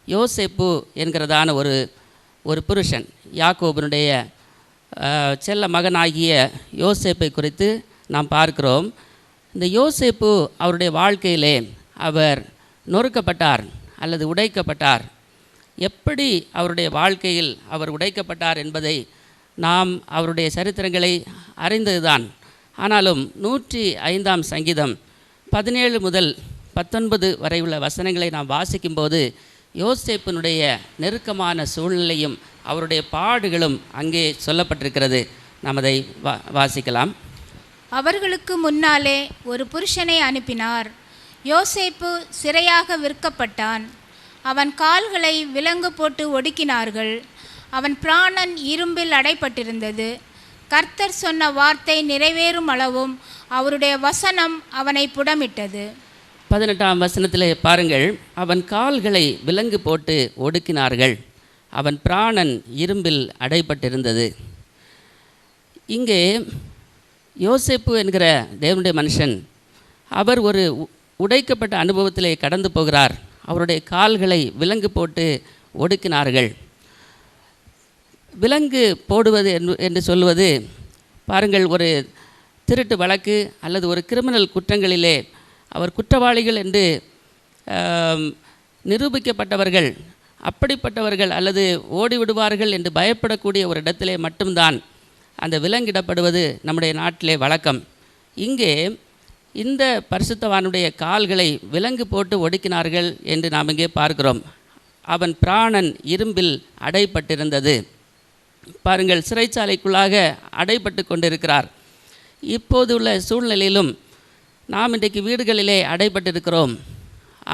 யோசேப்பு என்கிறதான ஒரு புருஷன், யாக்கோபனுடைய செல்ல மகனாகிய யோசேப்பை குறித்து நாம் பார்க்கிறோம். இந்த யோசேப்பு அவருடைய வாழ்க்கையிலே அவர் நொறுக்கப்பட்டார் அல்லது உடைக்கப்பட்டார். எப்படி அவருடைய வாழ்க்கையில் அவர் உடைக்கப்பட்டார் என்பதை நாம் அவருடைய சரித்திரங்களை அறிந்ததுதான். ஆனாலும் 105ஆம் சங்கீதம் 17 முதல் 19 வரை உள்ள வசனங்களை நாம் வாசிக்கும்போது யோசேப்பினுடைய நெருக்கமான சூழ்நிலையும் அவருடைய பாடுகளும் அங்கே சொல்லப்பட்டிருக்கிறது. நாம் அதை வாசிக்கலாம். அவர்களுக்கு முன்னாலே ஒரு புருஷனை அனுப்பினார். யோசேப்பு சிறையாக விற்கப்பட்டான். அவன் கால்களை விலங்கு போட்டு ஒடுக்கினார்கள். அவன் பிராணன் இரும்பில் அடைப்பட்டிருந்தது. கர்த்தர் சொன்ன வார்த்தை நிறைவேறும் அளவும் அவருடைய வசனம் அவனை புடமிட்டது. 18ஆம் வசனத்திலே பாருங்கள், அவன் கால்களை விலங்கு போட்டு ஒடுக்கினார்கள், அவன் பிராணன் இரும்பில் அடைப்பட்டிருந்தது. இங்கே யோசேப்பு என்கிற தேவனுடைய மனுஷன், அவர் ஒரு உடைக்கப்பட்ட அனுபவத்திலே கடந்து போகிறார். அவருடைய கால்களை விலங்கு போட்டு ஒடுக்கினார்கள். விலங்கு போடுவது என்று சொல்வது, பாருங்கள், ஒரு திருட்டு வழக்கு அல்லது ஒரு கிரிமினல் குற்றங்களிலே அவர் குற்றவாளிகள் என்று நிரூபிக்கப்பட்டவர்கள், அப்படிப்பட்டவர்கள் அல்லது ஓடிவிடுவார்கள் என்று பயப்படக்கூடிய ஒரு இடத்திலே மட்டும்தான் அந்த விலங்கிடப்படுவது நம்முடைய நாட்டிலே வழக்கம். இங்கே இந்த பரிசுத்தவானுடைய கால்களை விலங்கு போட்டு ஒடுக்கினார்கள் என்று நாம் இங்கே பார்க்கிறோம். அவன் பிராணன் இரும்பில் அடைப்பட்டிருந்தது. பாருங்கள், சிறைச்சாலைக்குள்ளாக அடைப்பட்டு கொண்டிருக்கிறார். இப்போது உள்ள சூழ்நிலையிலும் நாம் இன்றைக்கு வீடுகளிலே அடைபட்டிருக்கிறோம்.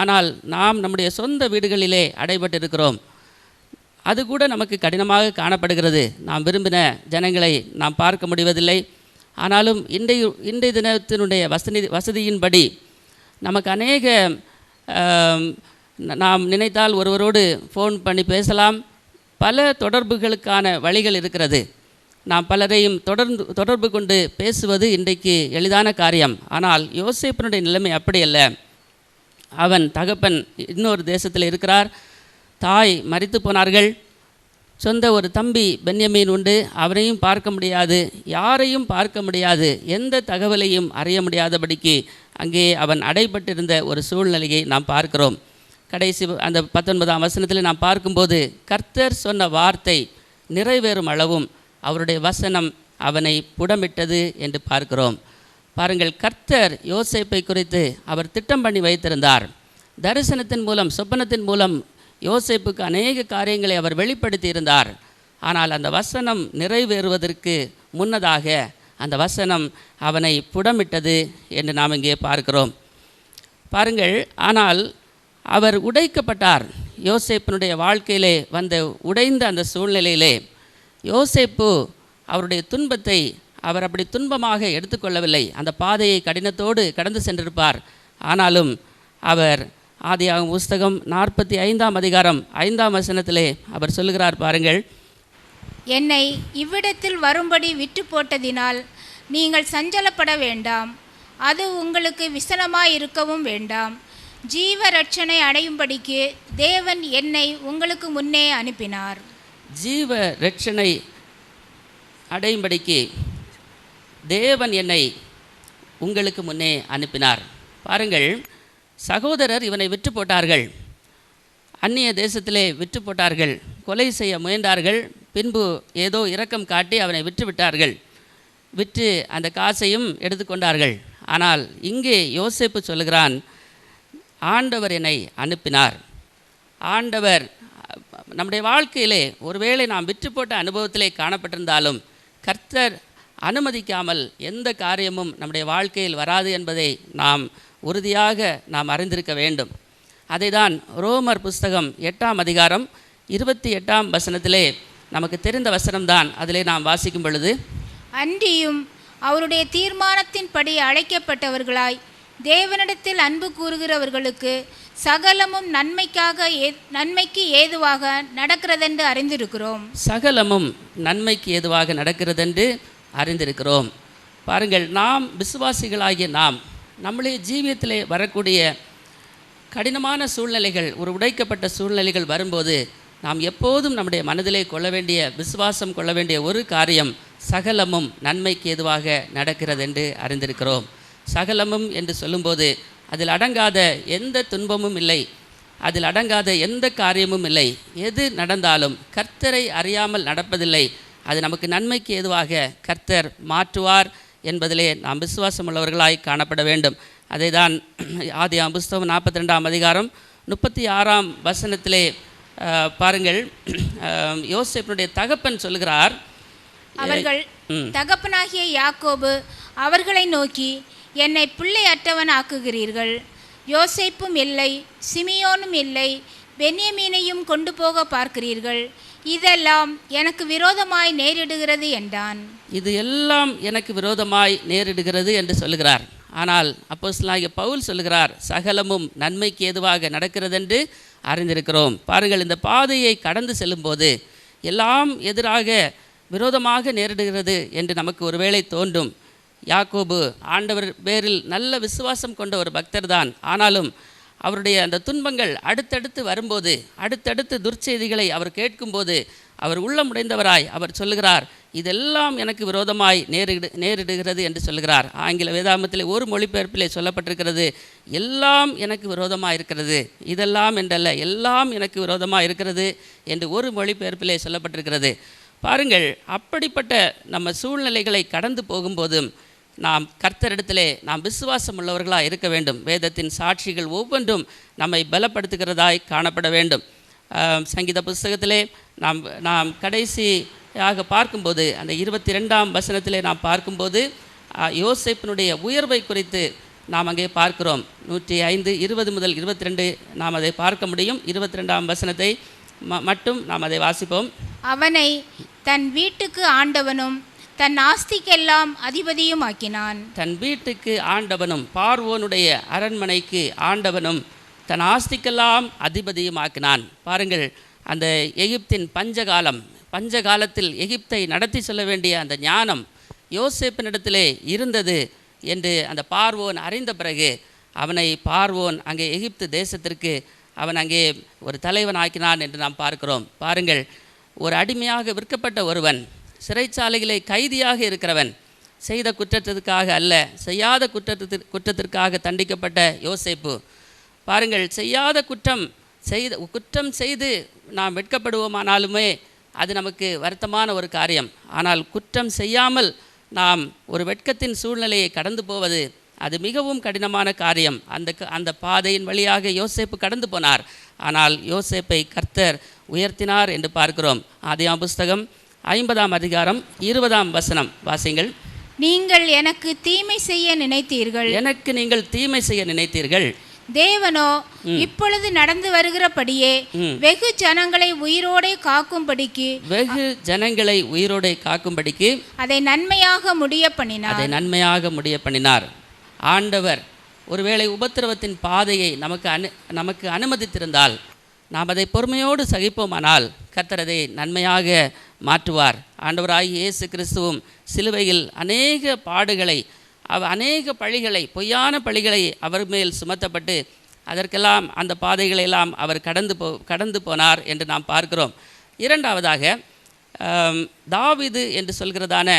ஆனால் நாம் நம்முடைய சொந்த வீடுகளிலே அடைபட்டிருக்கிறோம். அது கூட நமக்கு கடினமாக காணப்படுகிறது. நாம் விரும்பின ஜனங்களை நாம் பார்க்க முடிவதில்லை. ஆனாலும் இன்றைய தினத்தினுடைய வசதியின்படி நமக்கு அநேக நாம் நினைத்தால் ஒருவரோடு ஃபோன் பண்ணி பேசலாம். பல தொடர்புகளுக்கான வழிகள் இருக்கிறது. நாம் பலரையும் தொடர்பு கொண்டு பேசுவது இன்றைக்கு எளிதான காரியம். ஆனால் யோசேப்பினுடைய நிலைமை அப்படி அல்ல. அவன் தகப்பன் இன்னொரு தேசத்தில் இருக்கிறார், தாய் மரித்து போனார்கள், சொந்த ஒரு தம்பி பென்யமீன் உண்டு, அவனையும் பார்க்க முடியாது, யாரையும் பார்க்க முடியாது, எந்த தகவலையும் அறிய முடியாதபடிக்கு அங்கே அவன் அடைபட்டிருந்த ஒரு சூழ்நிலையை நாம் பார்க்கிறோம். கடைசி அந்த 19ஆம் வசனத்தில் நாம் பார்க்கும்போது, கர்த்தர் சொன்ன வார்த்தை நிறைவேறும் அளவும் அவருடைய வசனம் அவனை புடமிட்டது என்று பார்க்கிறோம். பாருங்கள், கர்த்தர் யோசேப்பை குறித்து அவர் திட்டம் பண்ணி வைத்திருந்தார். தரிசனத்தின் மூலம், சொப்பனத்தின் மூலம் யோசேப்புக்கு அநேக காரியங்களை அவர் வெளிப்படுத்தி இருந்தார். ஆனால் அந்த வசனம் நிறைவேறுவதற்கு முன்னதாக அந்த வசனம் அவனை புடமிட்டது என்று நாம் இங்கே பார்க்கிறோம். பாருங்கள், ஆனால் அவர் உடைக்கப்பட்டார். யோசேப்பினுடைய வாழ்க்கையிலே வந்த உடைந்த அந்த சூழ்நிலையிலே யோசேப்பு அவருடைய துன்பத்தை அவர் அப்படி துன்பமாக எடுத்துக்கொள்ளவில்லை. அந்த பாதையை கடினத்தோடு கடந்து சென்றிருப்பார். ஆனாலும் அவர் ஆதியாகமம் புஸ்தகம் 45ஆம் அதிகாரம் 5ஆம் வசனத்திலே அவர் சொல்லுகிறார், பாருங்கள், என்னை இவ்விடத்தில் வரும்படி விட்டு போட்டதினால் நீங்கள் சஞ்சலப்பட வேண்டாம், அது உங்களுக்கு விசனமாயிருக்கவும் வேண்டாம். ஜீவ ரட்சனை அடையும்படிக்கு தேவன் என்னை உங்களுக்கு முன்னே அனுப்பினார். ஜீவ ரட்சனை அடையும்படிக்கு தேவன் என்னை உங்களுக்கு முன்னே அனுப்பினார். பாருங்கள், சகோதரர் இவனை விற்று போட்டார்கள், அந்நிய தேசத்திலே விற்று போட்டார்கள், கொலை செய்ய முயன்றார்கள். பின்பு ஏதோ இரக்கம் காட்டி அவனை விற்று விட்டார்கள். விற்று அந்த காசையும் எடுத்துக்கொண்டார்கள். ஆனால் இங்கே யோசேப்பு சொல்லுகிறான், ஆண்டவர் என்னை அனுப்பினார். ஆண்டவர் நம்முடைய வாழ்க்கையிலே ஒருவேளை நாம் விற்று போட்ட அனுபவத்திலே காணப்பட்டிருந்தாலும் கர்த்தர் அனுமதிக்காமல் எந்த காரியமும் நம்முடைய வாழ்க்கையில் வராது என்பதை நாம் உறுதியாக நாம் அறிந்திருக்க வேண்டும். அதை தான் ரோமர் புஸ்தகம் 8ஆம் அதிகாரம் 28ஆம் வசனத்திலே நமக்கு தெரிந்த வசனம்தான். அதிலே நாம் வாசிக்கும் பொழுது, அன்றியும் அவருடைய தீர்மானத்தின்படி அழைக்கப்பட்டவர்களாய் தேவனிடத்தில் அன்பு கூறுகிறவர்களுக்கு சகலமும் நன்மைக்கு ஏதுவாக நடக்கிறதென்று அறிந்திருக்கிறோம். சகலமும் நன்மைக்கு ஏதுவாக நடக்கிறதென்று அறிந்திருக்கிறோம். பாருங்கள், நாம் விசுவாசிகளாகிய நாம் நம்முடைய ஜீவியத்திலே வரக்கூடிய கடினமான சூழ்நிலைகள், ஒரு உடைக்கப்பட்ட சூழ்நிலைகள் வரும்போது நாம் எப்போதும் நம்முடைய மனதிலே விசுவாசம் கொள்ள வேண்டிய ஒரு காரியம், சகலமும் நன்மைக்கு ஏதுவாக நடக்கிறது என்று அறிந்திருக்கிறோம். சகலமும் என்று சொல்லும்போது அதில் அடங்காத எந்த துன்பமும் இல்லை, அதில் அடங்காத எந்த காரியமும் இல்லை. எது நடந்தாலும் கர்த்தரை அறியாமல் நடப்பதில்லை. அது நமக்கு நன்மைக்கு ஏதுவாக கர்த்தர் மாற்றுவார் என்பதிலே நாம் விசுவாசம் உள்ளவர்களாய் காணப்பட வேண்டும். அதை தான் ஆதியாகமம் புஸ்தகம் 42ஆம் அதிகாரம் 36ஆம் வசனத்திலே பாருங்கள், யோசேப்பினுடைய தகப்பன் சொல்லுகிறார், அவர்கள் தகப்பனாகிய யாக்கோபு அவர்களை நோக்கி, என்னை பிள்ளையற்றவன் ஆக்குகிறீர்கள். யோசேப்பும் இல்லை, சிமியோனும் இல்லை, பென்யமீனையும் கொண்டு போக பார்க்கிறீர்கள். இதெல்லாம் எனக்கு விரோதமாய் நேரிடுகிறது என்றான். இது எல்லாம் எனக்கு விரோதமாய் நேரிடுகிறது என்று சொல்லுகிறார். ஆனால் அப்போஸ்தலனாகிய பவுல் சொல்லுகிறார், சகலமும் நன்மைக்கு ஏதுவாக நடக்கிறதென்று அறிந்திருக்கிறோம். பாருங்கள், இந்த பாதையை கடந்து செல்லும்போது எல்லாம் எதிராக விரோதமாக நேரிடுகிறது என்று நமக்கு ஒருவேளை தோன்றும். யாக்கோபு ஆண்டவர் பேரில் நல்ல விசுவாசம் கொண்ட ஒரு பக்தர் தான். ஆனாலும் அவருடைய அந்த துன்பங்கள் அடுத்தடுத்து வரும்போது, அடுத்தடுத்து துர்ச்செய்திகளை அவர் கேட்கும்போது அவர் உள்ளமுடைந்தவராய் அவர் சொல்லுகிறார், இதெல்லாம் எனக்கு விரோதமாய் நேரிடுகிறது என்று சொல்லுகிறார். ஆங்கில வேதாகமத்திலே ஒரு மொழிபெயர்ப்பிலே சொல்லப்பட்டிருக்கிறது, எல்லாம் எனக்கு விரோதமாக இருக்கிறது, இதெல்லாம் என்றல்ல, எல்லாம் எனக்கு விரோதமாக இருக்கிறது என்று ஒரு மொழிபெயர்ப்பிலே சொல்லப்பட்டிருக்கிறது. பாருங்கள், அப்படிப்பட்ட நம்ம சூழ்நிலைகளை கடந்து போகும்போதும் நாம் கர்த்தரிடத்திலே நாம் விசுவாசம் உள்ளவர்களாக இருக்க வேண்டும். வேதத்தின் சாட்சிகள் ஒவ்வொன்றும் நம்மை பலப்படுத்துகிறதாய் காணப்பட வேண்டும். சங்கீத புஸ்தகத்திலே நாம் கடைசியாக பார்க்கும்போது அந்த 22ஆம் வசனத்திலே நாம் பார்க்கும்போது யோசேப்பினுடைய உயர்வை குறித்து நாம் அங்கே பார்க்கிறோம். 105, 20 முதல் 22 நாம் அதை பார்க்க முடியும். 22ஆம் வசனத்தை மட்டும் நாம் அதை வாசிப்போம். அவனை தன் வீட்டுக்கு ஆண்டவனும் தன் ஆஸ்திக்கெல்லாம் அதிபதியும் ஆக்கினான். தன் வீட்டுக்கு ஆண்டவனும், பார்வோனுடைய அரண்மனைக்கு ஆண்டவனும், தன் ஆஸ்திக்கெல்லாம் அதிபதியும் ஆக்கினான். பாருங்கள், அந்த எகிப்தின் பஞ்சகாலத்தில் எகிப்தை நடத்தி சொல்ல வேண்டிய அந்த ஞானம் யோசேப்பினிடத்திலே இருந்தது என்று அந்த பார்வோன் அறிந்த பிறகு அவனை பார்வோன் அங்கே எகிப்து தேசத்திற்கு அவன் அங்கே ஒரு தலைவன் ஆக்கினான் என்று நாம் பார்க்கிறோம். பாருங்கள், ஒரு அடிமையாக விற்கப்பட்ட ஒருவன், சிறைச்சாலையிலே கைதியாக இருக்கிறவன், செய்த குற்றத்திற்காக அல்ல, செய்யாத குற்றத்திற்காக தண்டிக்கப்பட்ட யோசேப்பு. பாருங்கள், செய்யாத குற்றம் செய்து நாம் வெட்கப்படுவோமானாலுமே அது நமக்கு வருத்தமான ஒரு காரியம். ஆனால் குற்றம் செய்யாமல் நாம் ஒரு வெட்கத்தின் சூழ்நிலையை கடந்து போவது அது மிகவும் கடினமான காரியம். அந்த பாதையின் வழியாக யோசேப்பு கடந்து போனார். ஆனால் யோசேப்பை கர்த்தர் உயர்த்தினார் என்று பார்க்கிறோம். ஆதியாகமம் புஸ்தகம் 50ஆம் அதிகாரம் 20ஆம் வசனம் வாசிங்கள். நீங்கள் எனக்கு தீமை செய்ய நினைத்தீர்கள், எனக்கு நீங்கள் தீமை செய்ய நினைத்தீர்கள், தேவனோ இப்பொழுது நடந்து வருகிறபடியே வெகு ஜனங்களை உயிரோடே காக்கும்படிக்கு வெகு ஜனங்களை உயிரோடே காக்கும்படிக்கு அதை நன்மையாக முடிய பண்ணினார். அதை நன்மையாக முடிய பண்ணினார். ஆண்டவர் ஒருவேளை உபத்திரவத்தின் பாதையை நமக்கு அனுமதித்திருந்தால் நாம் அதை பொறுமையோடு சகிப்போமானால் கர்த்தர் அதை நன்மையாக மாற்றுவார். ஆண்டவராகிய இயேசு கிறிஸ்துவும் சிலுவையில் அநேக பாடுகளை அநேக பழிகளை, பொய்யான பழிகளை அவர் மேல் சுமத்தப்பட்டு அதற்கெல்லாம் அந்த பாதைகளெல்லாம் அவர் கடந்து போனார் என்று நாம் பார்க்கிறோம். இரண்டாவதாக தாவீது என்று சொல்கிறதான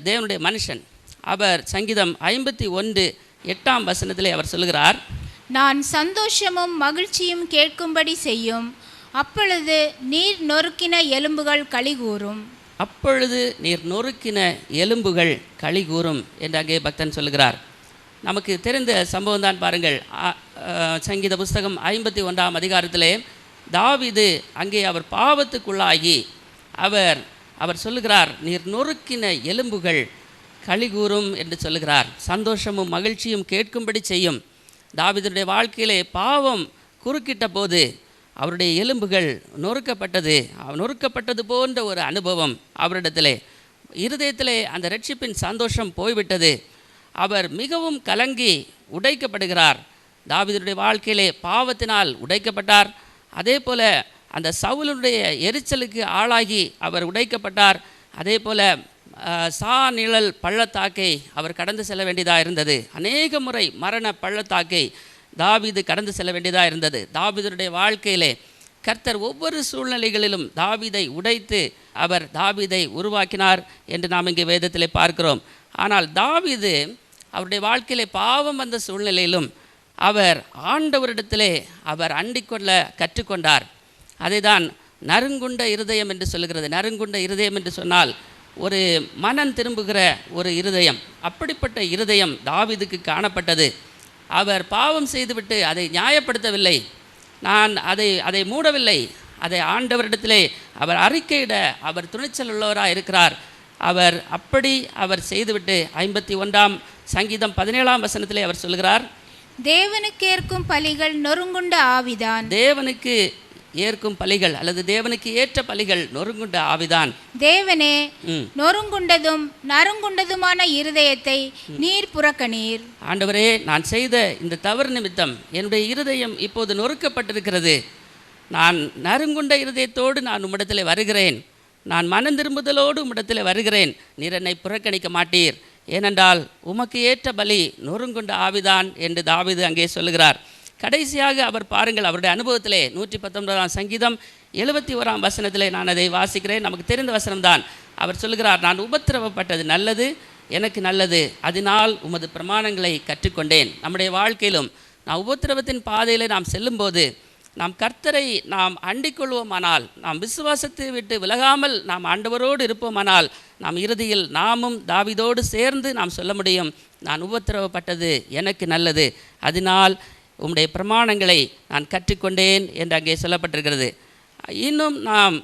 தேவனுடைய மனுஷன், அவர் சங்கீதம் 51:8ஆம் வசனத்திலே அவர் சொல்கிறார், நான் சந்தோஷமும் மகிழ்ச்சியும் கேட்கும்படி செய்யும், அப்பொழுது நீர் நொறுக்கின எலும்புகள் களிகூரும். அப்பொழுது நீர் நொறுக்கின எலும்புகள் களிகூரும் என்று அங்கே பக்தன் சொல்கிறார். நமக்கு தெரிந்த சம்பவம் தான் பாருங்கள். சங்கீத புஸ்தகம் 51ஆம் அதிகாரத்திலே தாவீது அங்கே அவர் பாவத்துக்குள்ளாகி அவர் சொல்லுகிறார், நீர் நொறுக்கின எலும்புகள் களிகூரும் என்று சொல்லுகிறார். சந்தோஷமும் மகிழ்ச்சியும் கேட்கும்படி செய்யும். தாவீதுடைய வாழ்க்கையிலே பாவம் குறுக்கிட்ட போது அவருடைய எலும்புகள் நொறுக்கப்பட்டது போன்ற ஒரு அனுபவம் அவரிடத்திலே, இருதயத்திலே அந்த இரட்சிப்பின் சந்தோஷம் போய்விட்டது. அவர் மிகவும் கலங்கி உடைக்கப்படுகிறார். தாவீதுடைய வாழ்க்கையிலே பாவத்தினால் உடைக்கப்பட்டார். அதே போல் அந்த சவுலுடைய எரிச்சலுக்கு ஆளாகி அவர் உடைக்கப்பட்டார். அதே போல் நிழல் பள்ளத்தாக்கை அவர் கடந்து செல்ல வேண்டியதாக இருந்தது. அநேக முறை மரண பள்ளத்தாக்கை தாவீது கடந்து செல்ல வேண்டியதாக இருந்தது. தாவீதுடைய வாழ்க்கையிலே கர்த்தர் ஒவ்வொரு சூழ்நிலைகளிலும் தாவீதை உடைத்து அவர் தாவீதை உருவாக்கினார் என்று நாம் இங்கே வேதத்திலே பார்க்கிறோம். ஆனால் தாவீது அவருடைய வாழ்க்கையிலே பாவம் வந்த சூழ்நிலையிலும் அவர் ஆண்டவரிடத்திலே அவர் அண்டிக்கொள்ள கற்றுக்கொண்டார். அதை தான் நறுங்குண்ட இருதயம் என்று சொல்லுகிறது. நறுங்குண்ட இருதயம் என்று சொன்னால் ஒரு மனம் திரும்புகிற ஒரு இருதயம். அப்படிப்பட்ட இருதயம் தாவீதுக்கு காணப்பட்டது. அவர் பாவம் செய்துவிட்டு அதை நியாயப்படுத்தவில்லை, நான் அதை மூடவில்லை, அதை ஆண்டவரிடத்திலே அவர் அறிக்கையிட அவர் துணிச்சல் உள்ளவராக இருக்கிறார். அவர் செய்துவிட்டு 51ஆம் சங்கீதம் 17ஆம் வசனத்திலே அவர் சொல்கிறார், தேவனுக்கு ஏற்கும் பலிகள் நொறுங்குண்ட ஆவிதான். தேவனுக்கு ஏற்கும் பலிகள் அல்லது தேவனுக்கு ஏற்ற பலிகள் நொறுங்குண்ட ஆவிதான். தேவனே, நொறுங்குண்டதும் நறுங்குண்டதுமான இருதயத்தை நீர் புறக்கணீர். ஆண்டவரே, நான் செய்த இந்த தவறு நிமித்தம் என்னுடைய இருதயம் இப்போது நொறுக்கப்பட்டிருக்கிறது. நான் நறுங்குண்ட இருதயத்தோடு நான் உம்மிடத்திலே வருகிறேன். நான் மனம் திரும்புதலோடு உம்மிடத்திலே வருகிறேன். நீர் என்னை புறக்கணிக்க மாட்டீர். ஏனென்றால் உமக்கு ஏற்ற பலி நொறுங்குண்ட ஆவிதான் என்று தாவீது அங்கே சொல்லுகிறார். கடைசியாக அவர் பாருங்கள், அவருடைய அனுபவத்திலே 119ஆம் சங்கீதம் 71ஆம் வசனத்திலே நான் அதை வாசிக்கிறேன். நமக்கு தெரிந்த வசனம்தான். அவர் சொல்லுகிறார், நான் உபத்திரவப்பட்டது நல்லது, எனக்கு நல்லது, அதனால் உமது பிரமாணங்களை கற்றுக்கொண்டேன். நம்முடைய வாழ்க்கையிலும் நாம் உபத்திரவத்தின் பாதையிலே நாம் செல்லும்போது நாம் கர்த்தரை நாம் அண்டிக்கொள்வோமானால், நாம் விசுவாசத்தை விட்டு விலகாமல் நாம் ஆண்டவரோடு இருப்போமானால், நாம் இறுதியில் நாமும் தாவீதோடு சேர்ந்து நாம் சொல்ல முடியும், நான் உபத்திரவப்பட்டது எனக்கு நல்லது, அதனால் உம்முடைய பிரமாணங்களை நான் கற்றுக்கொண்டேன் என்று அங்கே சொல்லப்பட்டிருக்கிறது. இன்னும் நாம்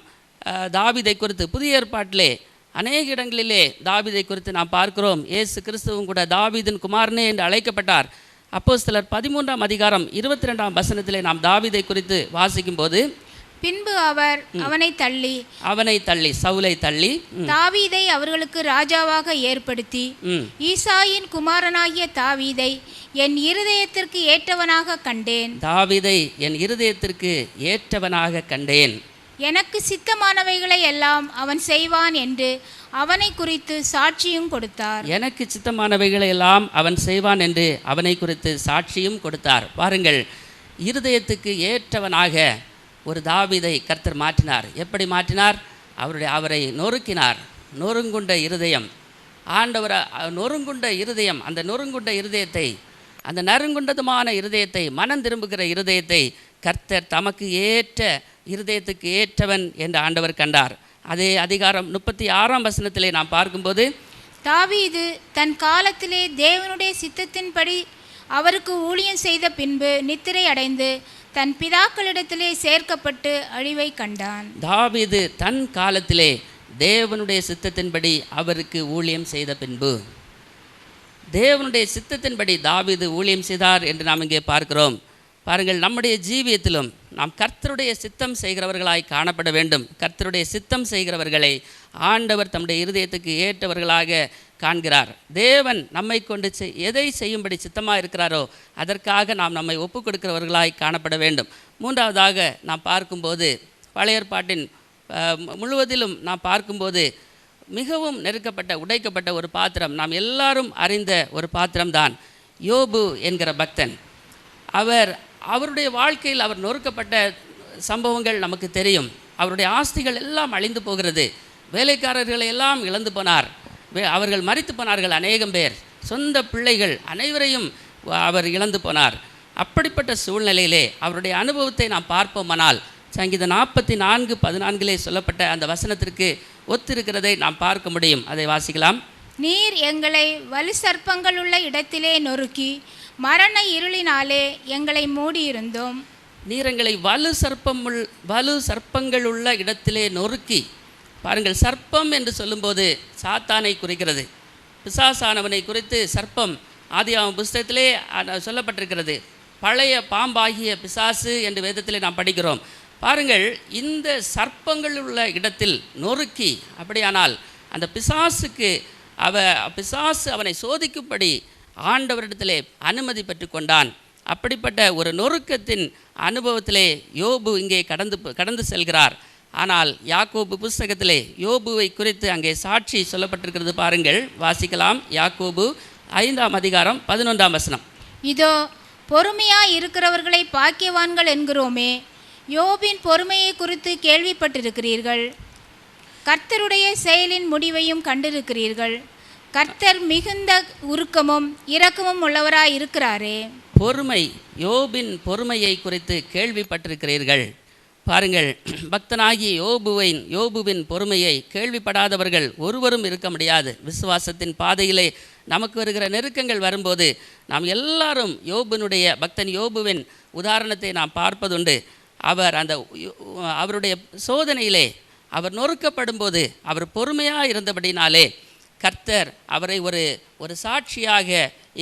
தாவீதை குறித்து புதிய ஏற்பாட்டிலே அநேக இடங்களிலே தாவீதை குறித்து நாம் பார்க்கிறோம். இயேசு கிறிஸ்துவும் கூட தாவீதின் குமாரனே என்று அழைக்கப்பட்டார். அப்போஸ்தலர் 13ஆம் அதிகாரம் 22ஆம் வசனத்திலே நாம் தாவீதை குறித்து வாசிக்கும் போது, பின்பு அவர் அவனை தள்ளி சவுலை தள்ளி தாவீதை அவர்களுக்கு ராஜாவாக ஏற்படுத்தி, ஈசாயின் குமாரனாகிய தாவீதை என் இருதயத்திற்கு ஏற்றவனாக கண்டேன். தாவீதை என் இருதயத்திற்கு ஏற்றவனாக கண்டேன். எனக்கு சித்தமானவைகளை எல்லாம் அவன் செய்வான் என்று அவனை குறித்து சாட்சியும் கொடுத்தார். எனக்கு சித்தமானவைகளை எல்லாம் அவன் செய்வான் என்று அவனை குறித்து சாட்சியும் கொடுத்தார். பாருங்கள், இருதயத்துக்கு ஏற்றவனாக ஒரு தாவீதை கர்த்தர் மாற்றினார். எப்படி மாற்றினார்? அவரை நொறுக்கினார். நொறுங்குண்ட இருதயம், ஆண்டவர் நொறுங்குண்ட இருதயம், அந்த நொறுங்குண்ட இருதயத்தை, அந்த நறுங்குண்டதுமான இருதயத்தை, மனம் திரும்புகிற இருதயத்தை கர்த்தர் தமக்கு ஏற்ற இருதயத்துக்கு ஏற்றவன் என்று ஆண்டவர் கண்டார். அதே அதிகாரம் 36ஆம் வசனத்திலே நாம் பார்க்கும்போது, தாவீது தன் காலத்திலே தேவனுடைய சித்தத்தின்படி அவருக்கு ஊழியம் செய்த பின்பு நித்திரை அடைந்து தன் பிதாக்களிடத்திலே சேர்க்கப்பட்டு அழிவை கண்டான். தாவீது தன் காலத்திலே தேவனுடைய சித்தத்தின்படி அவருக்கு ஊழியம் செய்த பின்பு, தேவனுடைய சித்தத்தின்படி தாவீது ஊழியம் செய்தார் என்று நாம் இங்கே பார்க்கிறோம். பாருங்கள், நம்முடைய ஜீவியத்திலும் நாம் கர்த்தருடைய சித்தம் செய்கிறவர்களாய் காணப்பட வேண்டும். கர்த்தருடைய சித்தம் செய்கிறவர்களை ஆண்டவர் தம்முடைய இருதயத்துக்கு ஏற்றவர்களாக காண்கிறார். தேவன் நம்மை கொண்டு எதை செய்யும்படி சித்தமாக இருக்கிறாரோ அதற்காக நாம் நம்மை ஒப்புக் கொடுக்கிறவர்களாய் காணப்பட வேண்டும். மூன்றாவதாக நாம் பார்க்கும்போது, பழைய ஏற்பாட்டின் முழுவதிலும் நாம் பார்க்கும்போது மிகவும் நெருக்கப்பட்ட உடைக்கப்பட்ட ஒரு பாத்திரம், நாம் எல்லாரும் அறிந்த ஒரு பாத்திரம்தான் யோபு என்கிற பக்தன். அவருடைய வாழ்க்கையில் அவர் நொறுக்கப்பட்ட சம்பவங்கள் நமக்கு தெரியும். அவருடைய ஆஸ்திகள் எல்லாம் அழிந்து போகிறது. வேலைக்காரர்களை எல்லாம் இழந்து போனார். அவர்கள் மரித்து போனார்கள். அநேகம் பேர், சொந்த பிள்ளைகள் அனைவரையும் அவர் இழந்து போனார். அப்படிப்பட்ட சூழ்நிலையிலே அவருடைய அனுபவத்தை நாம் பார்ப்போமானால், சங்கீதம் 44:14 சொல்லப்பட்ட அந்த வசனத்திற்கு ஒத்திருக்கிறதை நாம் பார்க்க முடியும். அதை வாசிக்கலாம். நீர் எங்களை வலு சர்ப்பங்கள் உள்ள இடத்திலே நொறுக்கி மரண இருளினாலே எங்களை மூடியிருந்தோம். நீர் எங்களை வலு சர்ப்பங்கள் உள்ள இடத்திலே நொறுக்கி. பாருங்கள், சர்ப்பம் என்று சொல்லும்போது சாத்தானை குறிக்கிறது. பிசாசானவனை குறித்து சர்ப்பம் ஆதியாகம புஸ்தகத்திலே சொல்லப்பட்டிருக்கிறது. பழைய பாம்பாகிய பிசாசு என்று வேதத்திலே நாம் படிக்கிறோம். பாருங்கள், இந்த சர்ப்பங்கள் உள்ள இடத்தில் நொறுக்கி. அப்படியானால் அந்த பிசாசு அவனை சோதிக்கும்படி ஆண்டவரிடத்திலே அனுமதி பெற்று கொண்டான். அப்படிப்பட்ட ஒரு நொறுக்கத்தின் அனுபவத்திலே யோபு இங்கே கடந்து செல்கிறார். ஆனால் யாக்கோபு புஸ்தகத்திலே யோபுவை குறித்து அங்கே சாட்சி சொல்லப்பட்டிருக்கிறது. பாருங்கள், வாசிக்கலாம். யாக்கோபு 5ஆம் அதிகாரம் 11ஆம் வசனம். இதோ பொறுமையாய் இருக்கிறவர்களை பாக்கியவான்கள் என்கிறோமே, யோபின் பொறுமையை குறித்து கேள்விப்பட்டிருக்கிறீர்கள். கர்த்தருடைய செயலின் முடிவையும் கண்டிருக்கிறீர்கள். கர்த்தர் மிகுந்த உருக்கமும் இரக்கமும் உள்ளவராய் இருக்கிறாரே. பொறுமை, யோபின் பொறுமையை குறித்து கேள்விப்பட்டிருக்கிறீர்கள். பாருங்கள், பக்தனாகிய யோபுவின் பொறுமையை கேள்விப்படாதவர்கள் ஒருவரும் இருக்க முடியாது. விசுவாசத்தின் பாதையிலே நமக்கு வருகிற நெருக்கங்கள் வரும்போது நாம் எல்லாரும் பக்தன் யோபுவின் உதாரணத்தை நாம் பார்ப்பதுண்டு. அவருடைய சோதனையிலே அவர் நொறுக்கப்படும் போது அவர் பொறுமையாக இருந்தபடினாலே கர்த்தர் அவரை ஒரு சாட்சியாக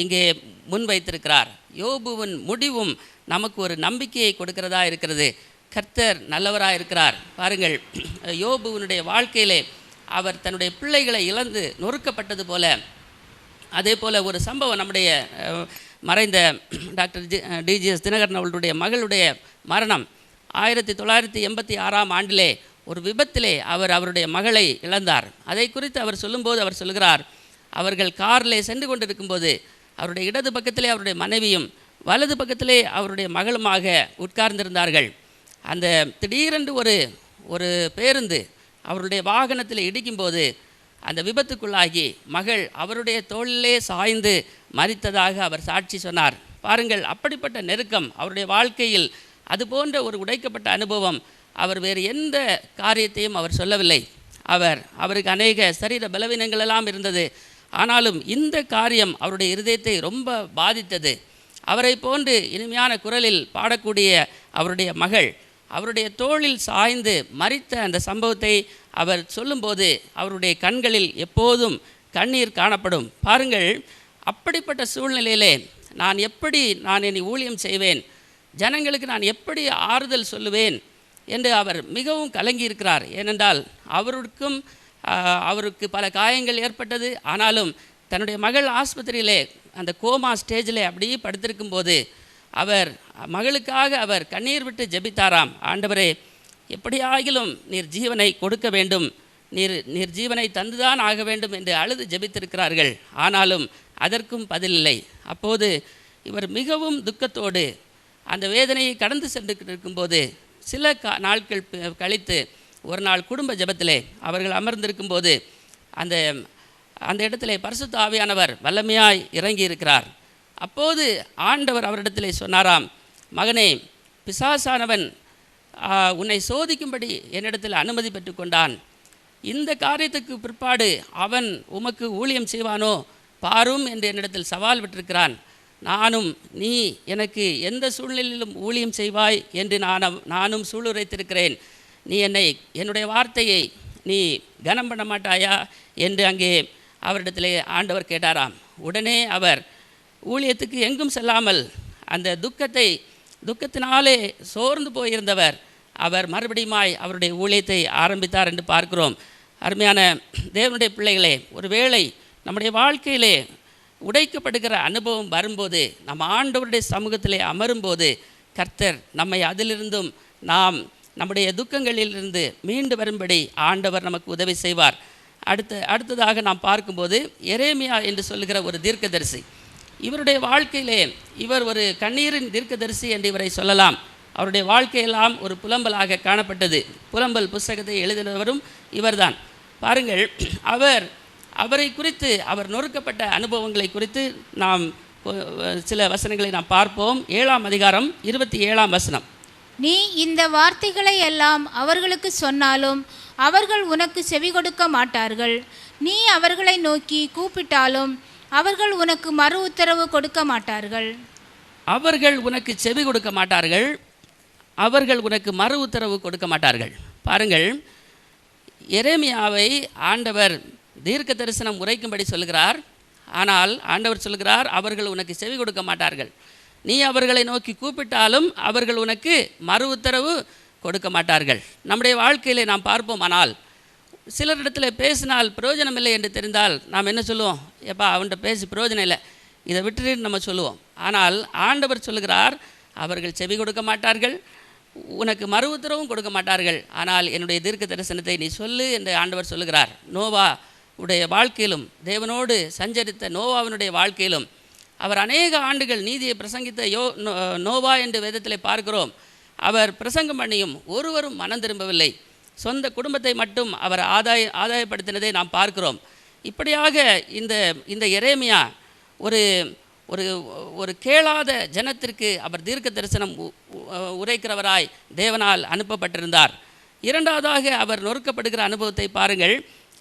இங்கே முன்வைத்திருக்கிறார். யோபுவின் முடிவும் நமக்கு ஒரு நம்பிக்கையை கொடுக்கிறதா இருக்கிறது. கர்த்தர் நல்லவராக இருக்கிறார். பாருங்கள், யோபுவினுடைய வாழ்க்கையிலே அவர் தன்னுடைய பிள்ளைகளை இழந்து நொறுக்கப்பட்டது போல, அதே போல் ஒரு சம்பவம் நம்முடைய மறைந்த டாக்டர் டிஜிஎஸ் தினகரன் அவர்களுடைய மகளுடைய மரணம் 1986ஆம் ஆண்டிலே ஒரு விபத்திலே அவருடைய மகளை இழந்தார். அதை குறித்து அவர் சொல்லும்போது அவர் சொல்கிறார், அவர்கள் காரிலே சென்று கொண்டிருக்கும்போது அவருடைய இடது பக்கத்திலே அவருடைய மனைவியும் வலது பக்கத்திலே அவருடைய மகளுமாக உட்கார்ந்திருந்தார்கள். அந்த திடீரென்று ஒரு பேருந்து அவருடைய வாகனத்தில் இடிக்கும்போது அந்த விபத்துக்குள்ளாகி மகள் அவருடைய தோளிலே சாய்ந்து மரித்ததாக அவர் சாட்சி சொன்னார். பாருங்கள், அப்படிப்பட்ட நெருக்கம் அவருடைய வாழ்க்கையில், அது போன்ற ஒரு உடைக்கப்பட்ட அனுபவம். அவர் வேறு எந்த காரியத்தையும் அவர் சொல்லவில்லை. அவருக்கு அநேக சரீர பலவீனங்களெல்லாம் இருந்தது. ஆனாலும் இந்த காரியம் அவருடைய இருதயத்தை ரொம்ப பாதித்தது. அவரை போன்று இனிமையான குரலில் பாடக்கூடிய அவருடைய மகள் அவருடைய தோளில் சாய்ந்து மரித்த அந்த சம்பவத்தை அவர் சொல்லும்போது அவருடைய கண்களில் எப்போதும் கண்ணீர் காணப்படும். பாருங்கள், அப்படிப்பட்ட சூழ்நிலையிலே நான் என்னை ஊழியம் செய்வேன், ஜனங்களுக்கு நான் எப்படி ஆறுதல் சொல்லுவேன் என்று அவர் மிகவும் கலங்கியிருக்கிறார். ஏனென்றால் அவருக்கு பல காயங்கள் ஏற்பட்டது. ஆனாலும் தன்னுடைய மகள் ஆஸ்பத்திரியிலே அந்த கோமா ஸ்டேஜில் அப்படியே படுத்திருக்கும்போது மகளுக்காக அவர் கண்ணீர் விட்டு ஜெபித்தாராம். ஆண்டவரே, எப்படியாகிலும் நீர் ஜீவனை கொடுக்க வேண்டும், நீர் ஜீவனை தந்துதான் ஆக வேண்டும் என்று அழுது ஜெபித்திருக்கிறார்கள். ஆனாலும் அதற்கும் பதிலில்லை. அப்போது இவர் மிகவும் துக்கத்தோடு அந்த வேதனையை கடந்து சென்று இருக்கும்போது சில நாட்கள் கழித்து ஒரு நாள் குடும்ப ஜெபத்திலே அவர்கள் அமர்ந்திருக்கும்போது அந்த இடத்திலே பரிசுத்த ஆவியானவர் வல்லமையாய் இறங்கி இருக்கிறார். அப்போது ஆண்டவர் அவரிடத்திலே சொன்னாராம், மகனே, பிசாசானவன் உன்னை சோதிக்கும்படி என்னிடத்தில் அனுமதி பெற்றுக்கொண்டான். இந்த காரியத்துக்கு பிற்பாடு அவன் உமக்கு ஊழியம் செய்வானோ பாரும் என்று என்னிடத்தில் சவால் விட்டிருக்கிறான். நானும் நீ எனக்கு எந்த சூழ்நிலையிலும் ஊழியம் செய்வாய் என்று நானும் சூளுரைத்திருக்கிறேன். நீ என்னுடைய வார்த்தையை நீ கனம் பண்ண மாட்டாயா என்று அங்கே அவரிடத்திலே ஆண்டவர் கேட்டாராம். உடனே அவர் ஊழியத்துக்கு எங்கும் செல்லாமல் அந்த துக்கத்தினாலே சோர்ந்து போயிருந்தவர் அவர் மறுபடியுமாய் அவருடைய ஊழியத்தை ஆரம்பித்தார் என்று பார்க்கிறோம். அருமையான தேவனுடைய பிள்ளைகளே, ஒருவேளை நம்முடைய வாழ்க்கையிலே உடைக்கப்படுகிற அனுபவம் வரும்போது, நம்ம ஆண்டவருடைய சமூகத்திலே அமரும்போது, கர்த்தர் நம்மை அதிலிருந்தும் நம்முடைய துக்கங்களிலிருந்து மீண்டு வரும்படி ஆண்டவர் நமக்கு உதவி செய்வார். அடுத்ததாக நாம் பார்க்கும்போது எரேமியா என்று சொல்லுகிற ஒரு தீர்க்கதரிசி, இவருடைய வாழ்க்கையிலே இவர் ஒரு கண்ணீரின் தீர்க்கதரிசி என்று இவரை சொல்லலாம். அவருடைய வாழ்க்கையெல்லாம் ஒரு புலம்பலாக காணப்பட்டது. புலம்பல் புஸ்தகத்தை எழுதினவரும் இவர்தான். பாருங்கள், அவரை குறித்து, அவர் நொறுக்கப்பட்ட அனுபவங்களை குறித்து நாம் சில வசனங்களை நாம் பார்ப்போம். 7ஆம் அதிகாரம் 27ஆம் வசனம். நீ இந்த வார்த்தைகளை எல்லாம் அவர்களுக்கு சொன்னாலும் அவர்கள் உனக்கு செவி கொடுக்க மாட்டார்கள். நீ அவர்களை நோக்கி கூப்பிட்டாலும் அவர்கள் உனக்கு மறு உத்தரவு கொடுக்க மாட்டார்கள். அவர்கள் உனக்கு செவி கொடுக்க மாட்டார்கள், அவர்கள் உனக்கு மறு உத்தரவு கொடுக்க மாட்டார்கள். பாருங்கள், எரேமியாவை ஆண்டவர் தீர்க்க தரிசனம் உரைக்கும்படி சொல்கிறார். ஆனால் ஆண்டவர் சொல்கிறார், அவர்கள் உனக்கு செவி கொடுக்க மாட்டார்கள். நீ அவர்களை நோக்கி கூப்பிட்டாலும் அவர்கள் உனக்கு மறு உத்தரவு கொடுக்க மாட்டார்கள். நம்முடைய வாழ்க்கையிலே நாம் பார்ப்போம். ஆனால் சிலரிடத்தில் பேசினால் பிரயோஜனம் இல்லை என்று தெரிந்தால் நாம் என்ன சொல்லுவோம்? எப்பா, அவன்கிட்ட பேசி பிரயோஜனம் இல்லை, இதை விட்டுட்டு நம்ம சொல்லுவோம். ஆனால் ஆண்டவர் சொல்லுகிறார், அவர்கள் செவி கொடுக்க மாட்டார்கள், உனக்கு மறு உத்தரவும் கொடுக்க மாட்டார்கள். ஆனால் என்னுடைய தீர்க்க தரிசனத்தை நீ சொல்லு என்று ஆண்டவர் சொல்லுகிறார். நோவா உடைய வாழ்க்கையிலும், தேவனோடு சஞ்சரித்த நோவாவினுடைய வாழ்க்கையிலும், அவர் அநேக ஆண்டுகள் நீதியை பிரசங்கித்த நோவா என்று வேதத்திலே பார்க்கிறோம். அவர் பிரசங்கம் பண்ணியும் ஒருவரும் மனம் திரும்பவில்லை. சொந்த குடும்பத்தை மட்டும் அவர் ஆதாயப்படுத்தினதை நாம் பார்க்கிறோம். இப்படியாக இந்த எரேமியா ஒரு ஒரு ஒரு கேளாத ஜனத்திற்கு அவர் தீர்க்க தரிசனம் உரைக்கிறவராய் தேவனால் அனுப்பப்பட்டிருந்தார். இரண்டாவதாக அவர் நொறுக்கப்படுகிற அனுபவத்தை பாருங்கள்.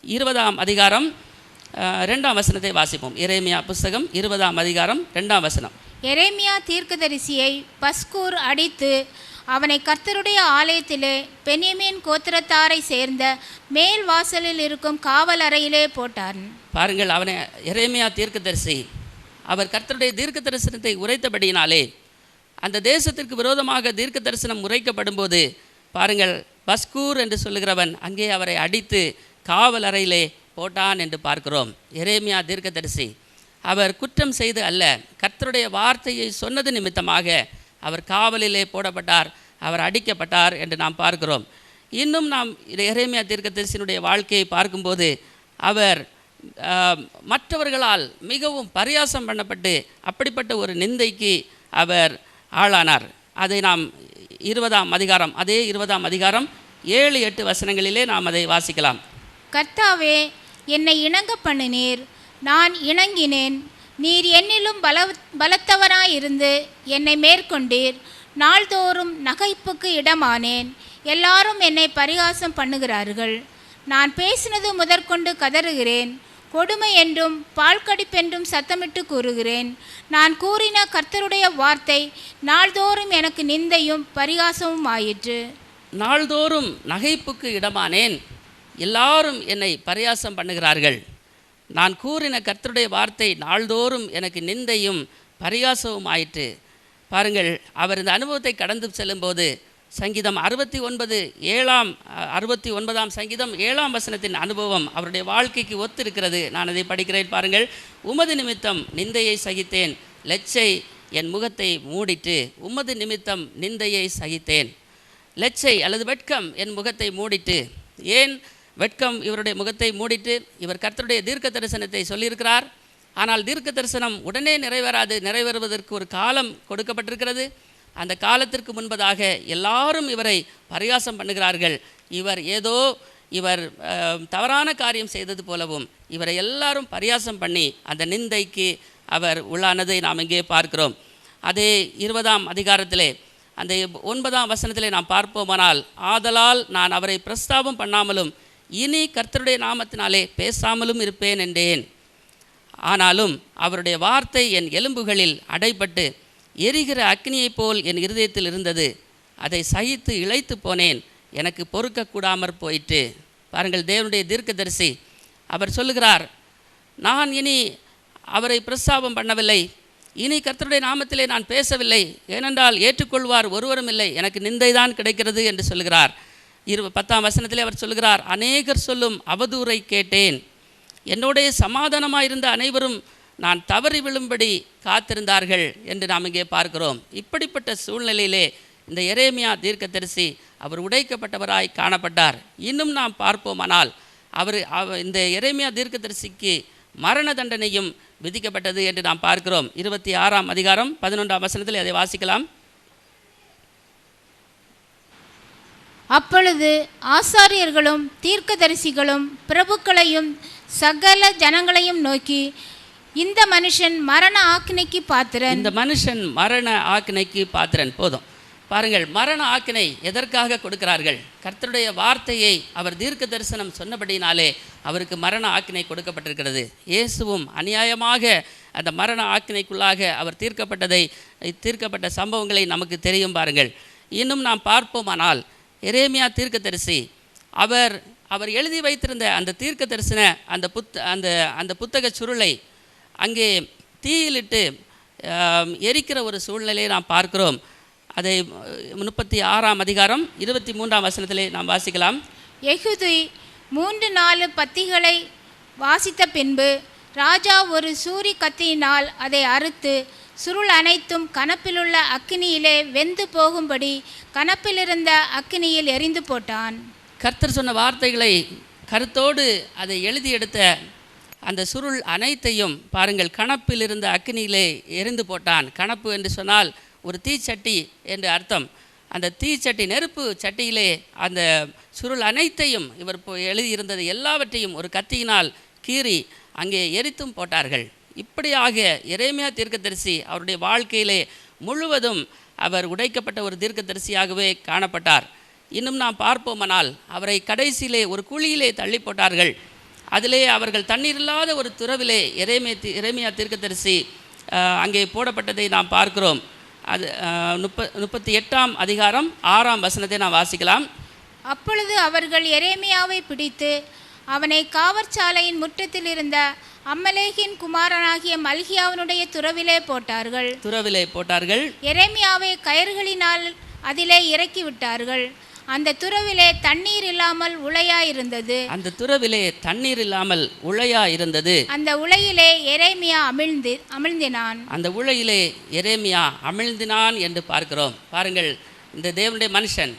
20ஆம் அதிகாரம் 2ஆம் வசனத்தை வாசிப்போம். எரேமியா புஸ்தகம் 20ஆம் அதிகாரம் 2ஆம் வசனம். எரேமியா தீர்க்கதரிசியை பஸ்கூர் அடித்து அவனை கர்த்தருடைய ஆலயத்திலே பென்யமீன் கோத்திரத்தாரை சேர்ந்த மேல் வாசலில் இருக்கும் காவல் அறையிலே போட்டார். பாருங்கள், அவனை எரேமியா தீர்க்கதரிசி அவர் கர்த்தருடைய தீர்க்க தரிசனத்தை உரைத்தபடியினாலே அந்த தேசத்திற்கு விரோதமாக தீர்க்க தரிசனம் உரைக்கப்படும் போது பாருங்கள், பஸ்கூர் என்று சொல்லுகிறவன் அங்கே அவரை அடித்து காவல் அறையிலே போட்டான் என்று பார்க்கிறோம். எரேமியா தீர்க்கதரிசி அவர் குற்றம் செய்து அல்ல, கர்த்தருடைய வார்த்தையை சொன்னது நிமித்தமாக அவர் காவலிலே போடப்பட்டார், அவர் அடிக்கப்பட்டார் என்று நாம் பார்க்கிறோம். இன்னும் நாம் எரேமியா தீர்க்கதரிசியினுடைய வாழ்க்கையை பார்க்கும்போது அவர் மற்றவர்களால் மிகவும் பரியாசம் பண்ணப்பட்டு அப்படிப்பட்ட ஒரு நிந்தைக்கு அவர் ஆளானார். அதை நாம் 20ஆம் அதிகாரம், அதே 20ஆம் அதிகாரம் 7-8 வசனங்களிலே நாம் அதை வாசிக்கலாம். கர்த்தாவே, என்னை இணங்க பண்ணினீர், நான் இணங்கினேன். நீர் என்னிலும் பலத்தவராயிருந்து என்னை மேற்கொண்டீர். நாள்தோறும் நகைப்புக்கு இடமானேன். எல்லாரும் என்னை பரிகாசம் பண்ணுகிறார்கள். நான் பேசினது முதற்கொண்டு கதறுகிறேன். கொடுமை என்றும் பால்கடிப்பென்றும் சத்தமிட்டு கூறுகிறேன். நான் கூறின கர்த்தருடைய வார்த்தை நாள்தோறும் எனக்கு நிந்தையும் பரிகாசமும் ஆயிற்று. நாள்தோறும் நகைப்புக்கு இடமானேன், எல்லாரும் என்னை பரியாசம் பண்ணுகிறார்கள். நான் கூறின கர்த்தருடைய வார்த்தை நாள்தோறும் எனக்கு நிந்தையும் பரிகாசமும் ஆயிற்று. பாருங்கள், அவர் இந்த அனுபவத்தை கடந்து செல்லும்போது சங்கீதம் 69ஆம் சங்கீதம் 7ஆம் வசனத்தின் அனுபவம் அவருடைய வாழ்க்கைக்கு ஒத்திருக்கிறது. நான் அதை படிக்கிறேன். பாருங்கள், உமது நிமித்தம் நிந்தையை சகித்தேன், லெச்சை என் முகத்தை மூடிட்டு. உமது நிமித்தம் நிந்தையை சகித்தேன், லெச்சை அல்லது வெட்கம் என் முகத்தை மூடிட்டு. ஏன் வெட்கம் இவருடைய முகத்தை மூடிட்டு? இவர் கர்த்தருடைய தீர்க்க தரிசனத்தை சொல்லியிருக்கிறார். ஆனால் தீர்க்க தரிசனம் உடனே நிறைவேறுவதற்கு ஒரு காலம் கொடுக்கப்பட்டிருக்கிறது. அந்த காலத்திற்கு முன்பதாக எல்லாரும் இவரை பரிகாசம் பண்ணுகிறார்கள். இவர் தவறான காரியம் செய்தது போலவும் இவரை எல்லாரும் பரியாசம் பண்ணி அந்த நிந்தைக்கு அவர் உள்ளானதை நாம் இங்கே பார்க்கிறோம். அதே 20ஆம் அதிகாரத்திலே அந்த 9ஆம் வசனத்திலே நாம் பார்ப்போமானால், ஆதலால் நான் அவரை பிரஸ்தாபம் பண்ணாமலும் இனி கர்த்தருடைய நாமத்தினாலே பேசாமலும் இருப்பேன் என்றேன். ஆனாலும் அவருடைய வார்த்தை என் எலும்புகளில் அடைபட்டு எரிகிற அக்னியைப் போல் என் இருதயத்தில் இருந்தது. அதை சகித்து இளைத்து போனேன், எனக்கு பொறுக்கக்கூடாமற் போயிற்று. பாருங்கள், தேவனுடைய தீர்க்கதரிசி அவர் சொல்லுகிறார், நான் இனி அவரை பிரஸ்தாபம் பண்ணவில்லை, இனி கர்த்தருடைய நாமத்திலே நான் பேசவில்லை, ஏனென்றால் ஏற்றுக்கொள்வார் ஒருவரும் இல்லை, எனக்கு நிந்தை தான் கிடைக்கிறது என்று சொல்கிறார். 10ஆம் வசனத்திலே அவர் சொல்கிறார், அநேகர் சொல்லும் அவதூறை கேட்டேன், என்னுடைய சமாதானமாக இருந்த அனைவரும் நான் தவறி விழும்படி காத்திருந்தார்கள் என்று நாம் இங்கே பார்க்கிறோம். இப்படிப்பட்ட சூழ்நிலையிலே இந்த எரேமியா தீர்க்கதரிசி அவர் உடைக்கப்பட்டவராய் காணப்பட்டார். இன்னும் நாம் பார்ப்போமானால் இந்த எரேமியா தீர்க்கதரிசிக்கு மரண தண்டனையும் விதிக்கப்பட்டது என்று நாம் பார்க்கிறோம். 26ஆம் அதிகாரம் 11ஆம் வசனத்தில் அதை வாசிக்கலாம். அப்பொழுது ஆசாரியர்களும் தீர்க்கதரிசிகளும் பிரபுக்களையும் சகல ஜனங்களையும் நோக்கி, இந்த மனுஷன் மரண ஆக்கினைக்கு பாத்திரன். இந்த மனுஷன் மரண ஆக்கினைக்கு பாத்திரன். போதும் பாருங்கள், மரண ஆக்கினை எதற்காக கொடுக்கிறார்கள்? கர்த்தருடைய வார்த்தையை அவர் தீர்க்க தரிசனம் சொன்னபடினாலே அவருக்கு மரண ஆக்கினை கொடுக்கப்பட்டிருக்கிறது. இயேசுவும் அநியாயமாக அந்த மரண ஆக்கினைக்குள்ளாக அவர் தீர்க்கப்பட்ட சம்பவங்களை நமக்கு தெரியும். பாருங்கள், இன்னும் நாம் பார்ப்போமானால் எரேமியா தீர்க்கதரிசி அவர் எழுதி வைத்திருந்த அந்த தீர்க்க தரிசன அந்த புத்தக சுருளை அங்கே தீயிலிட்டு எரிக்கிற ஒரு சூழ்நிலையை நாம் பார்க்கிறோம். அதை 36ஆம் அதிகாரம் 23ஆம் வசனத்திலே நாம் வாசிக்கலாம். யெகூதி 3-4 பத்திகளை வாசித்த பின்பு ராஜா ஒரு சூரி கத்தியினால் அதை அறுத்து சுருள் அனைத்தும் கனப்பிலுள்ள அக்கினியிலே வெந்து போகும்படி கனப்பிலிருந்த அக்கினியில் எரிந்து போட்டான். கர்த்தர் சொன்ன வார்த்தைகளை கருத்தோடு அதை எழுதி எடுத்த அந்த சுருள் அனைத்தையும் பாருங்கள், கணப்பில் இருந்த அக்கினியிலே எரிந்து போட்டான். கணப்பு என்று சொன்னால் ஒரு தீச்சட்டி என்று அர்த்தம். அந்த தீச்சட்டி, நெருப்பு சட்டியிலே அந்த சுருள் அனைத்தையும் இவர் எழுதியிருந்தது எல்லாவற்றையும் ஒரு கத்தியினால் கீறி அங்கே எரித்தும் போட்டார்கள். இப்படியாக எரேமியா தீர்க்கதரிசி அவருடைய வாழ்க்கையிலே முழுவதும் அவர் உடைக்கப்பட்ட ஒரு தீர்க்கதரிசியாகவே காணப்பட்டார். இன்னும் நாம் பார்ப்போமானால் அவரை கடைசியிலே ஒரு குழியிலே தள்ளி போட்டார்கள். அதிலே அவர்கள் தண்ணீர் இல்லாத ஒரு துறவிலே எரேமியா தீர்க்கதரிசி அங்கே போடப்பட்டதை நாம் பார்க்கிறோம். அது 38ஆம் அதிகாரம் 6ஆம் வசனத்தை நாம் வாசிக்கலாம். அப்பொழுது அவர்கள் எரேமியாவை பிடித்து அவனை காவற்சாலையின் முற்றத்தில் இருந்த அம்மலேகின் குமாரனாகிய மல்கியாவினுடைய துறவிலே போட்டார்கள். எரேமியாவை கயிறுகளினால் அதிலே இறக்கி விட்டார்கள். அந்த துறவிலே தண்ணீர் இல்லாமல் உளையாயிருந்தது. அந்த உளையிலே எரேமியா அமிழ்ந்தினான் என்று பார்க்கிறோம். பாருங்கள், இந்த தேவனுடைய மனுஷன்,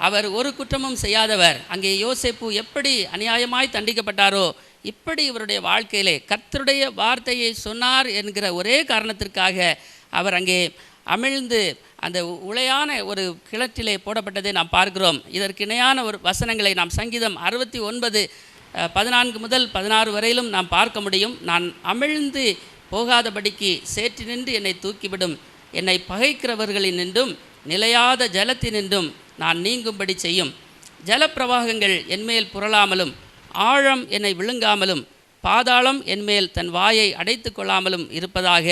அவர் ஒரு குற்றமும் செய்யாதவர். அங்கே யோசேப்பு எப்படி அநியாயமாய் தண்டிக்கப்பட்டாரோ இப்படி இவருடைய வாழ்க்கையிலே கர்த்தருடைய வார்த்தையை சொன்னார் என்கிற ஒரே காரணத்திற்காக அவர் அங்கே அமிழ்ந்து அந்த உளையான ஒரு கிணற்றிலே போடப்பட்டதை நாம் பார்க்கிறோம். இதற்கு இணையான ஒரு வசனங்களை நாம் சங்கீதம் 69:14 முதல் 16 வரையிலும் நாம் பார்க்க முடியும். நான் அமிழ்ந்து போகாதபடிக்கு சேற்றி நின்று என்னை தூக்கிவிடும், என்னை பகைக்கிறவர்களினின்றும் நிலையாத ஜலத்தினின்றும் நான் நீங்கும்படி செய்யும். ஜலப்பிரவாகங்கள் என்மேல் புரளாமலும் ஆழம் என்னை விழுங்காமலும் பாதாளம் என்மேல் தன் வாயை அடைத்து கொள்ளாமலும் இருப்பதாக.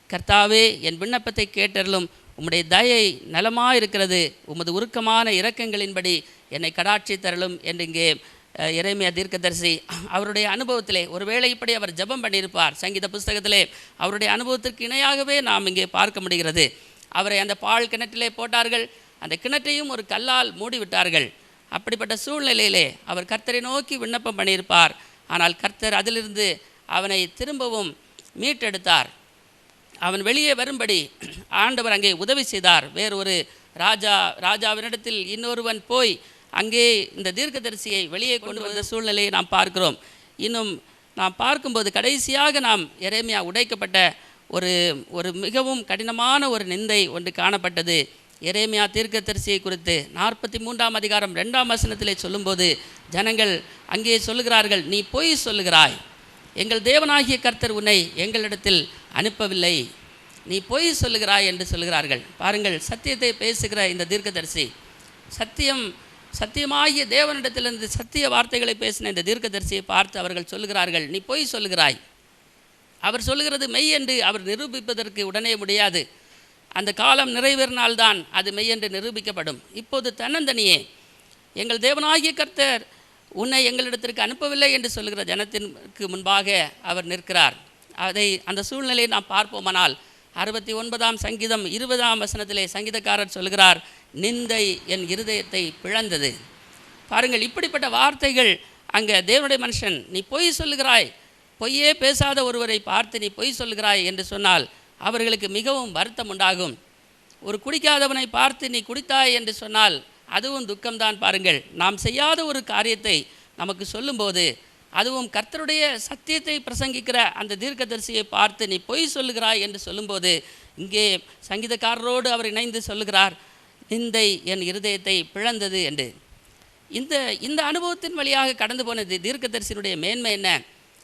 கர்த்தாவே, என் விண்ணப்பத்தை கேட்டருளும், உம்முடைய தயை நலமாயிருக்கிறது, உமது உருக்கமான இரக்கங்களின்படி என்னை கடாட்சி தரலும் என்று இங்கே எரேமியா தீர்க்கதரிசி அவருடைய அனுபவத்திலே ஒருவேளை இப்படி அவர் ஜெபம் பண்ணியிருப்பார். சங்கீத புஸ்தகத்திலே அவருடைய அனுபவத்திற்கு இணையாகவே நாம் இங்கே பார்க்க முடிகிறது. அவரை அந்த பால் கிணற்றிலே போட்டார்கள், அந்த கிணற்றையும் ஒரு கல்லால் மூடிவிட்டார்கள். அப்படிப்பட்ட சூழ்நிலையிலே அவர் கர்த்தரை நோக்கி விண்ணப்பம் பண்ணியிருப்பார். ஆனால் கர்த்தர் அதிலிருந்து அவனை திரும்பவும் மீட்டெடுத்தார். அவன் வெளியே வரும்படி ஆண்டவர் அங்கே உதவி செய்தார். வேறு ஒரு ராஜாவினிடத்தில் இன்னொருவன் போய் அங்கே இந்த தீர்க்கதரிசியை வெளியே கொண்டு வந்த சூழ்நிலையை நாம் பார்க்கிறோம். இன்னும் நாம் பார்க்கும்போது கடைசியாக நாம் எரேமியா உடைக்கப்பட்ட ஒரு மிகவும் கடினமான ஒரு நிந்தை ஒன்று காணப்பட்டது. எரேமியா தீர்க்கதரிசியை குறித்து 43ஆம் அதிகாரம் 2ஆம் வசனத்திலே சொல்லும்போது ஜனங்கள் அங்கே சொல்லுகிறார்கள், நீ பொய் சொல்லுகிறாய், எங்கள் தேவனாகிய கர்த்தர் உன்னை எங்களிடத்தில் அனுப்பவில்லை. நீ பொய் சொல்லுகிறாய் என்று சொல்கிறார்கள். பாருங்கள், சத்தியத்தை பேசுகிற இந்த தீர்க்கதரிசி, சத்தியமாகிய தேவனிடத்திலிருந்து சத்திய வார்த்தைகளை பேசின இந்த தீர்க்கதரிசியை பார்த்து அவர்கள் சொல்லுகிறார்கள், நீ பொய் சொல்லுகிறாய். அவர் சொல்லுகிறது மெய் என்று அவர் நிரூபிப்பதற்கு உடனே முடியாது. அந்த காலம் நிறைவேறினால்தான் அது மெய் என்று நிரூபிக்கப்படும். இப்போது தன்னந்தனியே எங்கள் தேவனாகிய கர்த்தர் உன்னை எங்களிடத்திற்கு அனுப்பவில்லை என்று சொல்லுகிற ஜனத்திற்கு முன்பாக அவர் நிற்கிறார். அந்த சூழ்நிலையை நாம் பார்ப்போமானால் 69ஆம் சங்கீதம் 20ஆம் வசனத்திலே சங்கீதக்காரர் சொல்கிறார், நிந்தை என் இருதயத்தை பிளந்தது. பாருங்கள், இப்படிப்பட்ட வார்த்தைகள் அங்கே தேவனுடைய மனுஷன், நீ பொய் சொல்லுகிறாய், பொய்யே பேசாத ஒருவரை பார்த்து நீ பொய் சொல்லுகிறாய் என்று சொன்னால் அவர்களுக்கு மிகவும் வருத்தம் உண்டாகும். ஒரு குடிக்காதவனை பார்த்து நீ குடித்தாய் என்று சொன்னால் அதுவும் துக்கம்தான். பாருங்கள், நாம் செய்யாத ஒரு காரியத்தை நமக்கு சொல்லும்போது, அதுவும் கர்த்தருடைய சத்தியத்தை பிரசங்கிக்கிற அந்த தீர்க்கதரிசியை பார்த்து நீ பொய் சொல்லுகிறாய் என்று சொல்லும்போது, இங்கே சங்கீதக்காரரோடு அவர் இணைந்து சொல்லுகிறார், நிந்தை என் இருதயத்தை பிளந்தது என்று. இந்த அனுபவத்தின் வழியாக கடந்து போன தீர்க்கதரிசியினுடைய மேன்மை என்ன?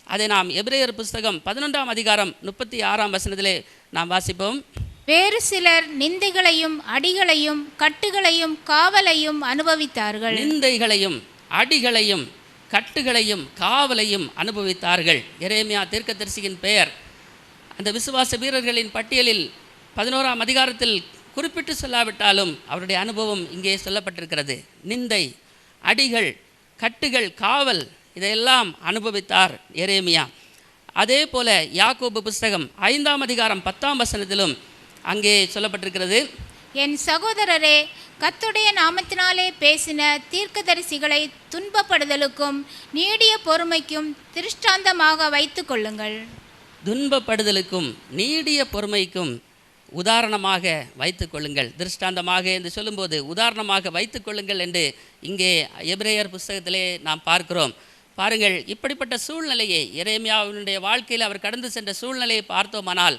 அதை நாம் எபிரேயர் புஸ்தகம் 11ஆம் அதிகாரம் 36ஆம் வசனத்திலே நாம் வாசிப்போம். வேறு சிலர் நிந்தைகளையும் அடிகளையும் கட்டுகளையும் காவலையும் அனுபவித்தார்கள். நிந்தைகளையும் அடிகளையும் கட்டுகளையும் காவலையும் அனுபவித்தார்கள். எரேமியா தீர்க்கதரிசியின் பெயர் அந்த விசுவாச வீரர்களின் பட்டியலில் 11ஆம் அதிகாரத்தில் குறிப்பிட்டு சொல்லாவிட்டாலும் அவருடைய அனுபவம் இங்கே சொல்லப்பட்டிருக்கிறது. நிந்தை, அடிகள், கட்டுகள், காவல், இதையெல்லாம் அனுபவித்தார் எரேமியா. அதே போல யாக்கோபு புஸ்தகம் 5ஆம் அதிகாரம் 10ஆம் வசனத்திலும் அங்கே சொல்லப்பட்டிருக்கிறது, என் சகோதரரே, கர்த்தருடைய நாமத்தினாலே பேசின தீர்க்கதரிசிகளை துன்பப்படுதலுக்கும் நீடிய பொறுமைக்கும் திருஷ்டாந்தமாக வைத்து கொள்ளுங்கள். துன்பப்படுதலுக்கும் நீடிய பொறுமைக்கும் உதாரணமாக வைத்து கொள்ளுங்கள். திருஷ்டாந்தமாக என்று சொல்லும்போது உதாரணமாக வைத்து கொள்ளுங்கள் என்று இங்கே எபிரேயர் புஸ்தகத்திலே நாம் பார்க்கிறோம். பாருங்கள், இப்படிப்பட்ட சூழ்நிலையை எரேமியாவினுடைய வாழ்க்கையில் அவர் கடந்து சென்ற சூழ்நிலையை பார்த்தோமானால்,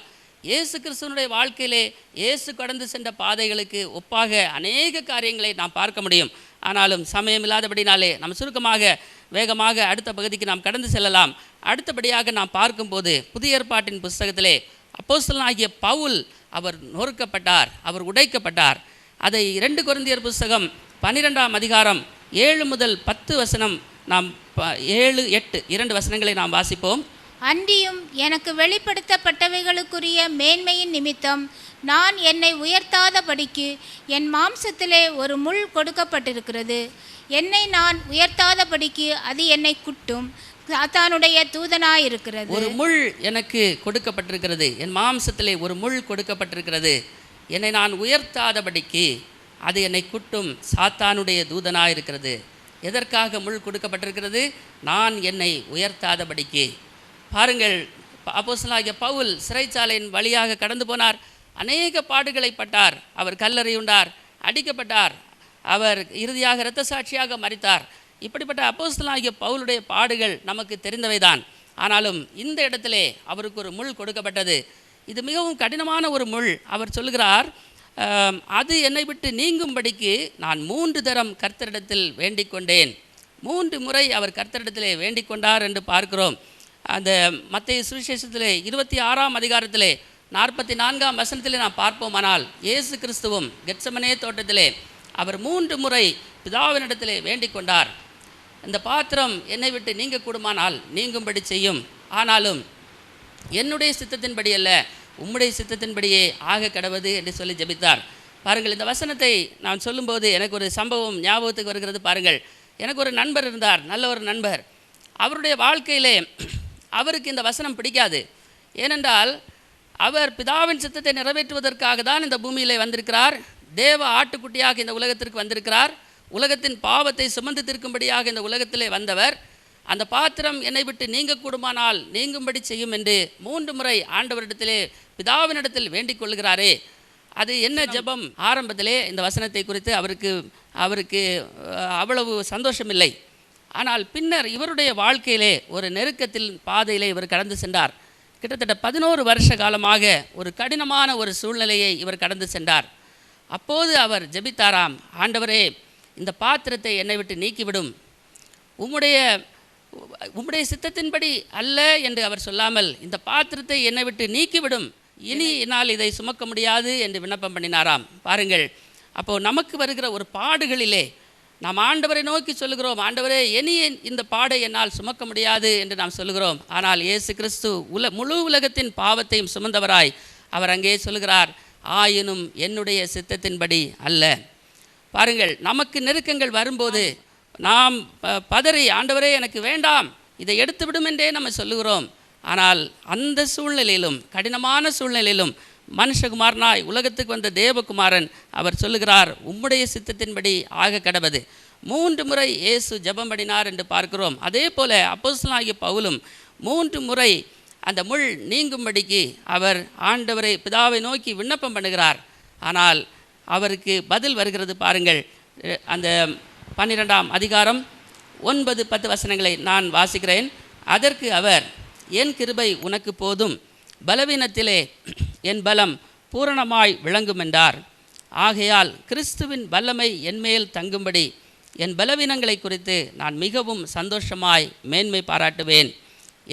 இயேசு கிறிஸ்துவனுடைய வாழ்க்கையிலே இயேசு கடந்து சென்ற பாதைகளுக்கு ஒப்பாக அநேக காரியங்களை நாம் பார்க்க முடியும். ஆனாலும் சமயம் இல்லாதபடினாலே நாம் சுருக்கமாக வேகமாக அடுத்த பகுதிக்கு நாம் கடந்து செல்லலாம். அடுத்தபடியாக நாம் பார்க்கும்போது புதிய ஏற்பாட்டின் புஸ்தகத்திலே அப்போஸ்தலனாகிய பவுல் அவர் நொறுக்கப்பட்டார், அவர் உடைக்கப்பட்டார். அதை 2 கொரிந்தியர் புஸ்தகம் 12ஆம் அதிகாரம் 7 முதல் 10 வசனம் நாம் 7, 8 2 வசனங்களை நாம் வாசிப்போம். அன்றியும் எனக்கு வெளிப்படுத்தப்பட்டவைகளுக்குரிய மேன்மையின் நிமித்தம் நான் என்னை உயர்த்தாதபடிக்கு என் மாம்சத்திலே ஒரு முள் கொடுக்கப்பட்டிருக்கிறது. என்னை நான் உயர்த்தாதபடிக்கு அது என்னை குட்டும் சாத்தானுடைய தூதனாயிருக்கிறது. ஒரு முள் எனக்கு கொடுக்கப்பட்டிருக்கிறது, என் மாம்சத்திலே ஒரு முள் கொடுக்கப்பட்டிருக்கிறது. என்னை நான் உயர்த்தாதபடிக்கு அது என்னை குட்டும் சாத்தானுடைய தூதனாயிருக்கிறது. எதற்காக முள் கொடுக்கப்பட்டிருக்கிறது? நான் என்னை உயர்த்தாதபடிக்கு. பாருங்கள், அப்போஸ்தலனாகிய பவுல் சிறைச்சாலையின் வழியாக கடந்து போனார். அநேக பாடுகளை பட்டார். அவர் கல்லறையுண்டார், அடிக்கப்பட்டார், அவர் இறுதியாக இரத்த சாட்சியாக மரித்தார். இப்படிப்பட்ட அப்போஸ்தலனாகிய பவுலுடைய பாடுகள் நமக்கு தெரிந்தவைதான். ஆனாலும் இந்த இடத்திலே அவருக்கு ஒரு முள் கொடுக்கப்பட்டது. இது மிகவும் கடினமான ஒரு முள். அவர் சொல்கிறார், அது என்னை விட்டு நீங்கும்படிக்கு நான் 3 தரம் கர்த்தரிடத்தில் வேண்டிக் கொண்டேன். 3 முறை அவர் கர்த்தரிடத்திலே வேண்டிக் கொண்டார் என்று பார்க்கிறோம். அந்த மத்தேயு சுவிசேஷத்திலே 26ஆம் அதிகாரத்திலே 44ஆம் வசனத்திலே நாம் பார்ப்போமானால், இயேசு கிறிஸ்துவும் கெத்சமனே தோட்டத்திலே அவர் 3 முறை பிதாவினிடத்திலே வேண்டிக் கொண்டார். இந்த பாத்திரம் என்னை விட்டு நீங்க கூடுமானால் நீங்கும்படி செய்யும், ஆனாலும் என்னுடைய சித்தத்தின்படி அல்ல, உம்முடைய சித்தத்தின்படியே ஆக கடவது என்று சொல்லி ஜெபித்தார். பாருங்கள், இந்த வசனத்தை நான் சொல்லும்போது எனக்கு ஒரு சம்பவம் ஞாபகத்துக்கு வருகிறது. பாருங்கள், எனக்கு ஒரு நண்பர் இருந்தார், நல்ல ஒரு நண்பர். அவருடைய வாழ்க்கையிலே அவருக்கு இந்த வசனம் பிடிக்காது. ஏனென்றால் அவர் பிதாவின் சித்தத்தை நிறைவேற்றுவதற்காக தான் இந்த பூமியிலே வந்திருக்கிறார். தேவ ஆட்டுக்குட்டியாக இந்த உலகத்திற்கு வந்திருக்கிறார். உலகத்தின் பாவத்தை சுமந்து தீர்க்கும்படியாக இந்த உலகத்திலே வந்தவர். அந்த பாத்திரம் என்னை விட்டு நீங்க கூடுமானால் நீங்கும்படி செய்யும் என்று 3 முறை ஆண்டவரிடத்திலே பிதாவினிடத்தில் வேண்டிக் கொள்கிறாரே, அது என்ன ஜெபம்? ஆரம்பத்திலே இந்த வசனத்தை குறித்து அவருக்கு அவ்வளவு சந்தோஷமில்லை. ஆனால் பின்னர் இவருடைய வாழ்க்கையிலே ஒரு நெருக்கத்தில் பாதையிலே இவர் கடந்து சென்றார். கிட்டத்தட்ட 11 வருஷ காலமாக ஒரு கடினமான ஒரு சூழ்நிலையை இவர் கடந்து சென்றார். அப்போது அவர் ஜெபித்தாராம், ஆண்டவரே, இந்த பாத்திரத்தை என்னை விட்டு நீக்கிவிடும், உம்முடைய சித்தத்தின்படி அல்ல என்று அவர் சொல்லாமல், இந்த பாத்திரத்தை என்னை விட்டு நீக்கிவிடும், இனி என்னால் இதை சுமக்க முடியாது என்று விண்ணப்பம் பண்ணினாராம். பாருங்கள், அப்போது நமக்கு வருகிற ஒரு பாடுகளிலே நாம் ஆண்டவரை நோக்கி சொல்லுகிறோம், ஆண்டவரே இனி இந்த பாடை என்னால் சுமக்க முடியாது என்று நாம் சொல்லுகிறோம். ஆனால் இயேசு கிறிஸ்து முழு உலகத்தின் பாவத்தையும் சுமந்தவராய் அவர் அங்கே சொல்லுகிறார், ஆயினும் என்னுடைய சித்தத்தின்படி அல்ல. பாருங்கள், நமக்கு நெருக்கங்கள் வரும்போது நாம் பதறி, ஆண்டவரே எனக்கு வேண்டாம், இதை எடுத்து விடும் என்றே நம்ம சொல்லுகிறோம். ஆனால் அந்த சூழ்நிலையிலும், கடினமான சூழ்நிலையிலும் மனுஷகுமாரனாய் உலகத்துக்கு வந்த தேவகுமாரன் அவர் சொல்லுகிறார், உம்முடைய சித்தத்தின்படி ஆக கடவது. 3 முறை இயேசு ஜெபம் பண்ணினார் என்று பார்க்கிறோம். அதே போல அப்போஸ்தலனாகிய பவுலும் 3 முறை அந்த முள் நீங்கும்படிக்கு அவர் ஆண்டவரை பிதாவை நோக்கி விண்ணப்பம் பண்ணுகிறார். ஆனால் அவருக்கு பதில் வருகிறது. பாருங்கள், அந்த 12ஆம் அதிகாரம் 9-10 வசனங்களை நான் வாசிக்கிறேன். அதற்கு அவர், என் கிருபை உனக்கு போதும், பலவீனத்திலே என் பலம் பூரணமாய் விளங்கும் என்றார். ஆகையால் கிறிஸ்துவின் வல்லமை என்மேல் தங்கும்படி என் பலவீனங்களை குறித்து நான் மிகவும் சந்தோஷமாய் மேன்மை பாராட்டுவேன்.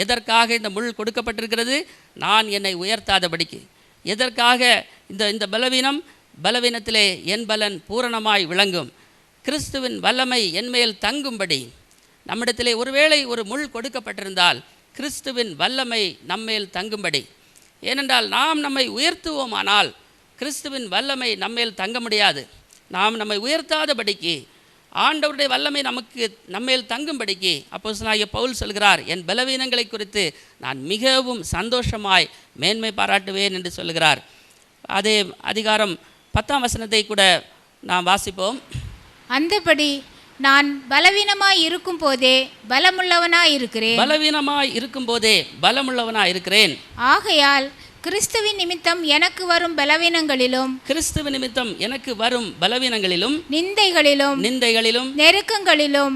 எதற்காக இந்த முள் கொடுக்கப்பட்டிருக்கிறது? நான் என்னை உயர்த்தாதபடிக்கு. எதற்காக இந்த பலவீனத்திலே என் பலன் பூரணமாய் விளங்கும், கிறிஸ்துவின் வல்லமை என்மேல் தங்கும்படி. நம்மிடத்திலே ஒருவேளை ஒரு முள் கொடுக்கப்பட்டிருந்தால் கிறிஸ்துவின் வல்லமை நம்மேல் தங்கும்படி. ஏனென்றால் நாம் நம்மை உயர்த்துவோமானால் கிறிஸ்துவின் வல்லமை நம்மேல் தங்க முடியாது. நாம் நம்மை உயர்த்தாதபடிக்கு ஆண்டவருடைய வல்லமை நம்மேல் தங்கும்படிக்கு அப்போஸ்தலனாகிய பவுல் சொல்கிறார், என் பலவீனங்களை குறித்து நான் மிகவும் சந்தோஷமாய் மேன்மை பாராட்டுவேன் என்று சொல்கிறார். அதே அதிகாரம் 10ஆம் வசனத்தை கூட நாம் வாசிப்போம். அந்தபடி நான் பலவீனமாய் இருக்கும் போதே பலமுள்ளவனாய் இருக்கிறேன். ஆகையால் கிறிஸ்துவின் நிமித்தம் எனக்கு வரும் பலவீனங்களிலும் நிந்தைகளிலும் நெருக்கங்களிலும்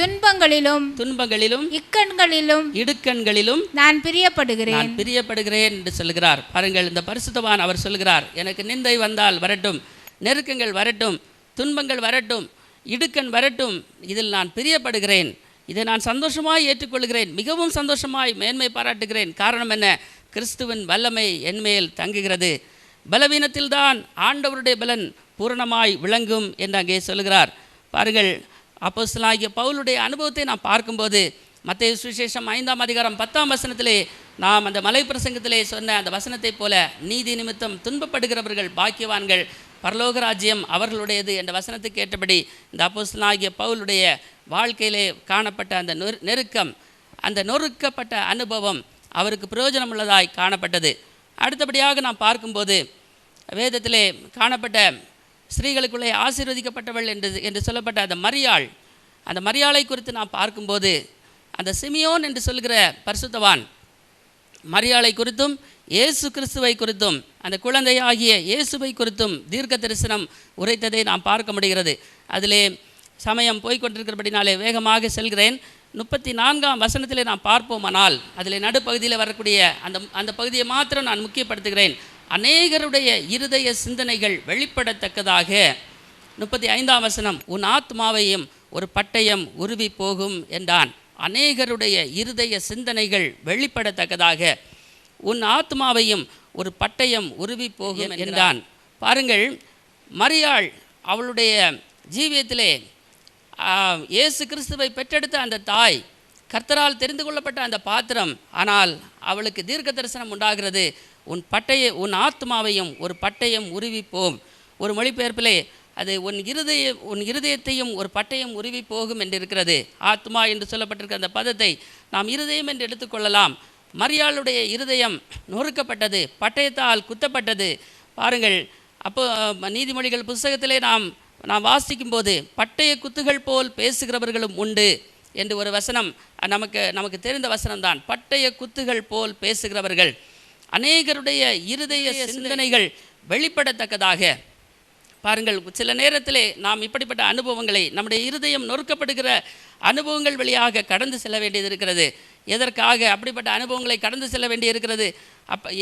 துன்பங்களிலும் இடுக்கண்களிலும் நான் பிரியப்படுகிறேன் என்று சொல்கிறார். பாருங்கள், இந்த பரிசுத்தவான் அவர் சொல்கிறார், எனக்கு நிந்தை வந்தால் வரட்டும், நெருக்கங்கள் வரட்டும், துன்பங்கள் வரட்டும், இடுக்கண் வரட்டும், இதில் நான் பிரியப்படுகிறேன், இதை நான் சந்தோஷமாய் ஏற்றுக்கொள்கிறேன், மிகவும் சந்தோஷமாய் மேன்மை பாராட்டுகிறேன். காரணம் என்ன? கிறிஸ்துவின் வல்லமை என்மேல் தங்குகிறது. பலவீனத்தில்தான் ஆண்டவருடைய பலன் பூரணமாய் விளங்கும் என்று அங்கே சொல்கிறார். பாருங்கள், அப்போஸ்தலனாகிய பவுலுடைய அனுபவத்தை நாம் பார்க்கும்போது மத்தேயு சுவிசேஷம் 5ஆம் அதிகாரம் 10ஆம் வசனத்திலே நாம் அந்த மலை பிரசங்கத்திலே சொன்ன அந்த வசனத்தை போல, நீதி நிமித்தம் துன்பப்படுகிறவர்கள் பாக்கியவான்கள், பரலோக ராஜ்யம் அவர்களுடையது என்ற வசனத்துக்கு ஏற்றபடி இந்த அப்போஸ்தலனாகிய பவுலுடைய வாழ்க்கையிலே காணப்பட்ட அந்த நெருக்கம், அந்த நொறுக்கப்பட்ட அனுபவம் அவருக்கு பிரயோஜனம் உள்ளதாய் காணப்பட்டது. அடுத்தபடியாக நாம் பார்க்கும்போது வேதத்திலே காணப்பட்ட ஸ்திரீகளுக்குள்ளே ஆசீர்வதிக்கப்பட்டவள் என்று சொல்லப்பட்ட அந்த மரியாளை குறித்து நாம் பார்க்கும்போது, அந்த சிமியோன் என்று சொல்கிற பரிசுத்தவான் மரியாளை குறித்தும் இயேசு கிறிஸ்துவை குறித்தும் அந்த குழந்தையாகிய இயேசுவை குறித்தும் தீர்க்க தரிசனம் உரைத்ததை நாம் பார்க்க முடிகிறது. அதிலே சமயம் போய்கொண்டிருக்கிறபடினாலே வேகமாக செல்கிறேன். 34ஆம் வசனத்திலே நாம் பார்ப்போமானால் அதில் நடுப்பகுதியில் வரக்கூடிய அந்த பகுதியை மாத்திரம் நான் முக்கியப்படுத்துகிறேன். அநேகருடைய இருதய சிந்தனைகள் வெளிப்படத்தக்கதாக 35ஆம் வசனம், உன் ஆத்மாவையும் ஒரு பட்டயம் உருவி போகும் என்றான். அநேகருடைய இருதய சிந்தனைகள் வெளிப்படத்தக்கதாக உன் ஆத்மாவையும் ஒரு பட்டயம் உருவி போகும் என்றான். பாருங்கள், மரியாள் அவளுடைய ஜீவியத்திலே இயேசு கிறிஸ்துவை பெற்றெடுத்த அந்த தாய், கர்த்தரால் தெரிந்து கொள்ளப்பட்ட அந்த பாத்திரம். ஆனால் அவளுக்கு தீர்க்க தரிசனம் உண்டாகிறது, உன் ஆத்மாவையும் ஒரு பட்டயம் உருவி போம். ஒரு மொழிபெயர்ப்பிலே அது உன் இருதயத்தையும் ஒரு பட்டயம் உருவி போகும் என்று இருக்கிறது. ஆத்மா என்று சொல்லப்பட்டிருக்கிற அந்த பதத்தை நாம் இருதயம் என்று எடுத்துக்கொள்ளலாம். மரியாளுடைய இருதயம் நொறுக்கப்பட்டது, பட்டயத்தால் குத்தப்பட்டது. பாருங்கள், அப்போ நீதிமொழிகள் புஸ்தகத்திலே நாம் வாசிக்கும்போது பட்டய குத்துகள் போல் பேசுகிறவர்களும் உண்டு என்று ஒரு வசனம் நமக்கு தெரிந்த வசனம்தான். பட்டய குத்துகள் போல் பேசுகிறவர்கள், அநேகருடைய இருதய சிந்தனைகள் வெளிப்படத்தக்கதாக. பாருங்கள், சில நேரத்திலே நாம் இப்படிப்பட்ட அனுபவங்களை, நம்முடைய இருதயம் நொறுக்கப்படுகிற அனுபவங்கள் வழியாக கடந்து செல்ல வேண்டியது இருக்கிறது. எதற்காக அப்படிப்பட்ட அனுபவங்களை கடந்து செல்ல வேண்டியிருக்கிறது?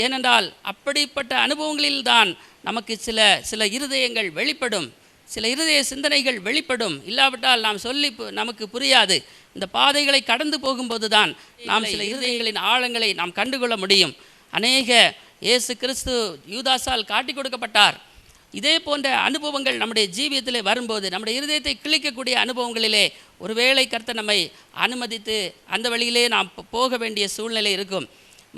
ஏனென்றால் அப்படிப்பட்ட அனுபவங்களில்தான் நமக்கு சில இருதயங்கள் வெளிப்படும், சில இருதய சிந்தனைகள் வெளிப்படும். இல்லாவிட்டால் நாம் சொல்லி நமக்கு புரியாது. இந்த பாதைகளை கடந்து போகும்போது தான் நாம் சில இருதயங்களின் ஆழங்களை நாம் கண்டுகொள்ள முடியும். அநேக இயேசு கிறிஸ்து யூதாஸால் காட்டி கொடுக்கப்பட்டார். இதே போன்ற அனுபவங்கள் நம்முடைய ஜீவியத்திலே வரும்போது, நம்முடைய இருதயத்தை கிழிக்கக்கூடிய அனுபவங்களிலே ஒருவேளை கர்த்தர் நம்மை அனுமதித்து அந்த வழியிலே நாம் போக வேண்டிய சூழ்நிலை இருக்கும்.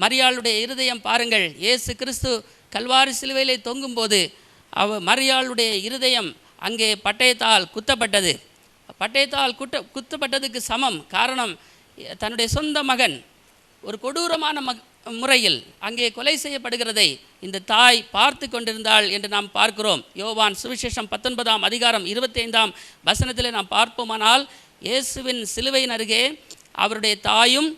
மரியாளுடைய இருதயம் பாருங்கள், இயேசு கிறிஸ்து கல்வாரி சிலுவையிலே தொங்கும்போது மரியாளுடைய இருதயம் அங்கே பட்டயத்தால் குத்தப்பட்டது. பட்டயத்தால் குத்தப்பட்டதுக்கு சமம். காரணம், தன்னுடைய சொந்த மகன் ஒரு கொடூரமான முறையில் அங்கே கொலை செய்யப்படுகிறதை இந்த தாய் பார்த்து கொண்டிருந்தாள் என்று நாம் பார்க்கிறோம். யோவான் சுவிசேஷம் 19ஆம் அதிகாரம் 25ஆம் வசனத்தில் நாம் பார்ப்போமானால், இயேசுவின் சிலுவையின் அருகே அவருடைய தாயும்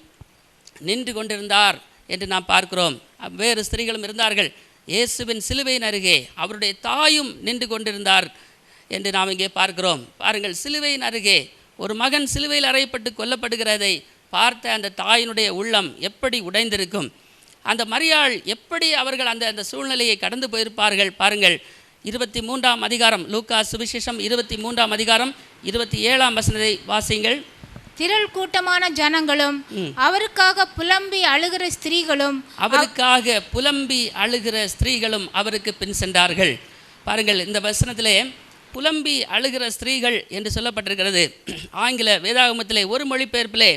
நின்று கொண்டிருந்தார் என்று நாம் பார்க்கிறோம். வேறு ஸ்திரீகளும் இருந்தார்கள். இயேசுவின் சிலுவையின் அருகே அவருடைய தாயும் நின்று கொண்டிருந்தார் என்று நாம் இங்கே பார்க்கிறோம். பாருங்கள், சிலுவையின் அருகே ஒரு மகன் சிலுவையில் அறையப்பட்டு கொல்லப்படுகிறதை பார்த்த அந்த தாயினுடைய உள்ளம் எப்படி உடைந்திருக்கும். அந்த மரியாள் எப்படி அவர்கள் அந்த சூழ்நிலையை கடந்து போயிருப்பார்கள். பாருங்கள், 23ஆம் அதிகாரம், லூக்கா சுவிசேஷம் 23ஆம் அதிகாரம் 27ஆம் வசனத்தை வாசியுங்கள். திரள் கூட்டமான ஜனங்களும் அவருக்காக புலம்பி அழுகிற ஸ்திரீகளும் அவருக்கு பின் சென்றார்கள். பாருங்கள், இந்த வசனத்திலே புலம்பி அழுகிற ஸ்திரீகள் என்று சொல்லப்பட்டிருக்கிறது. ஆங்கில வேதாகமத்திலே ஒரு மொழிபெயர்ப்பிலே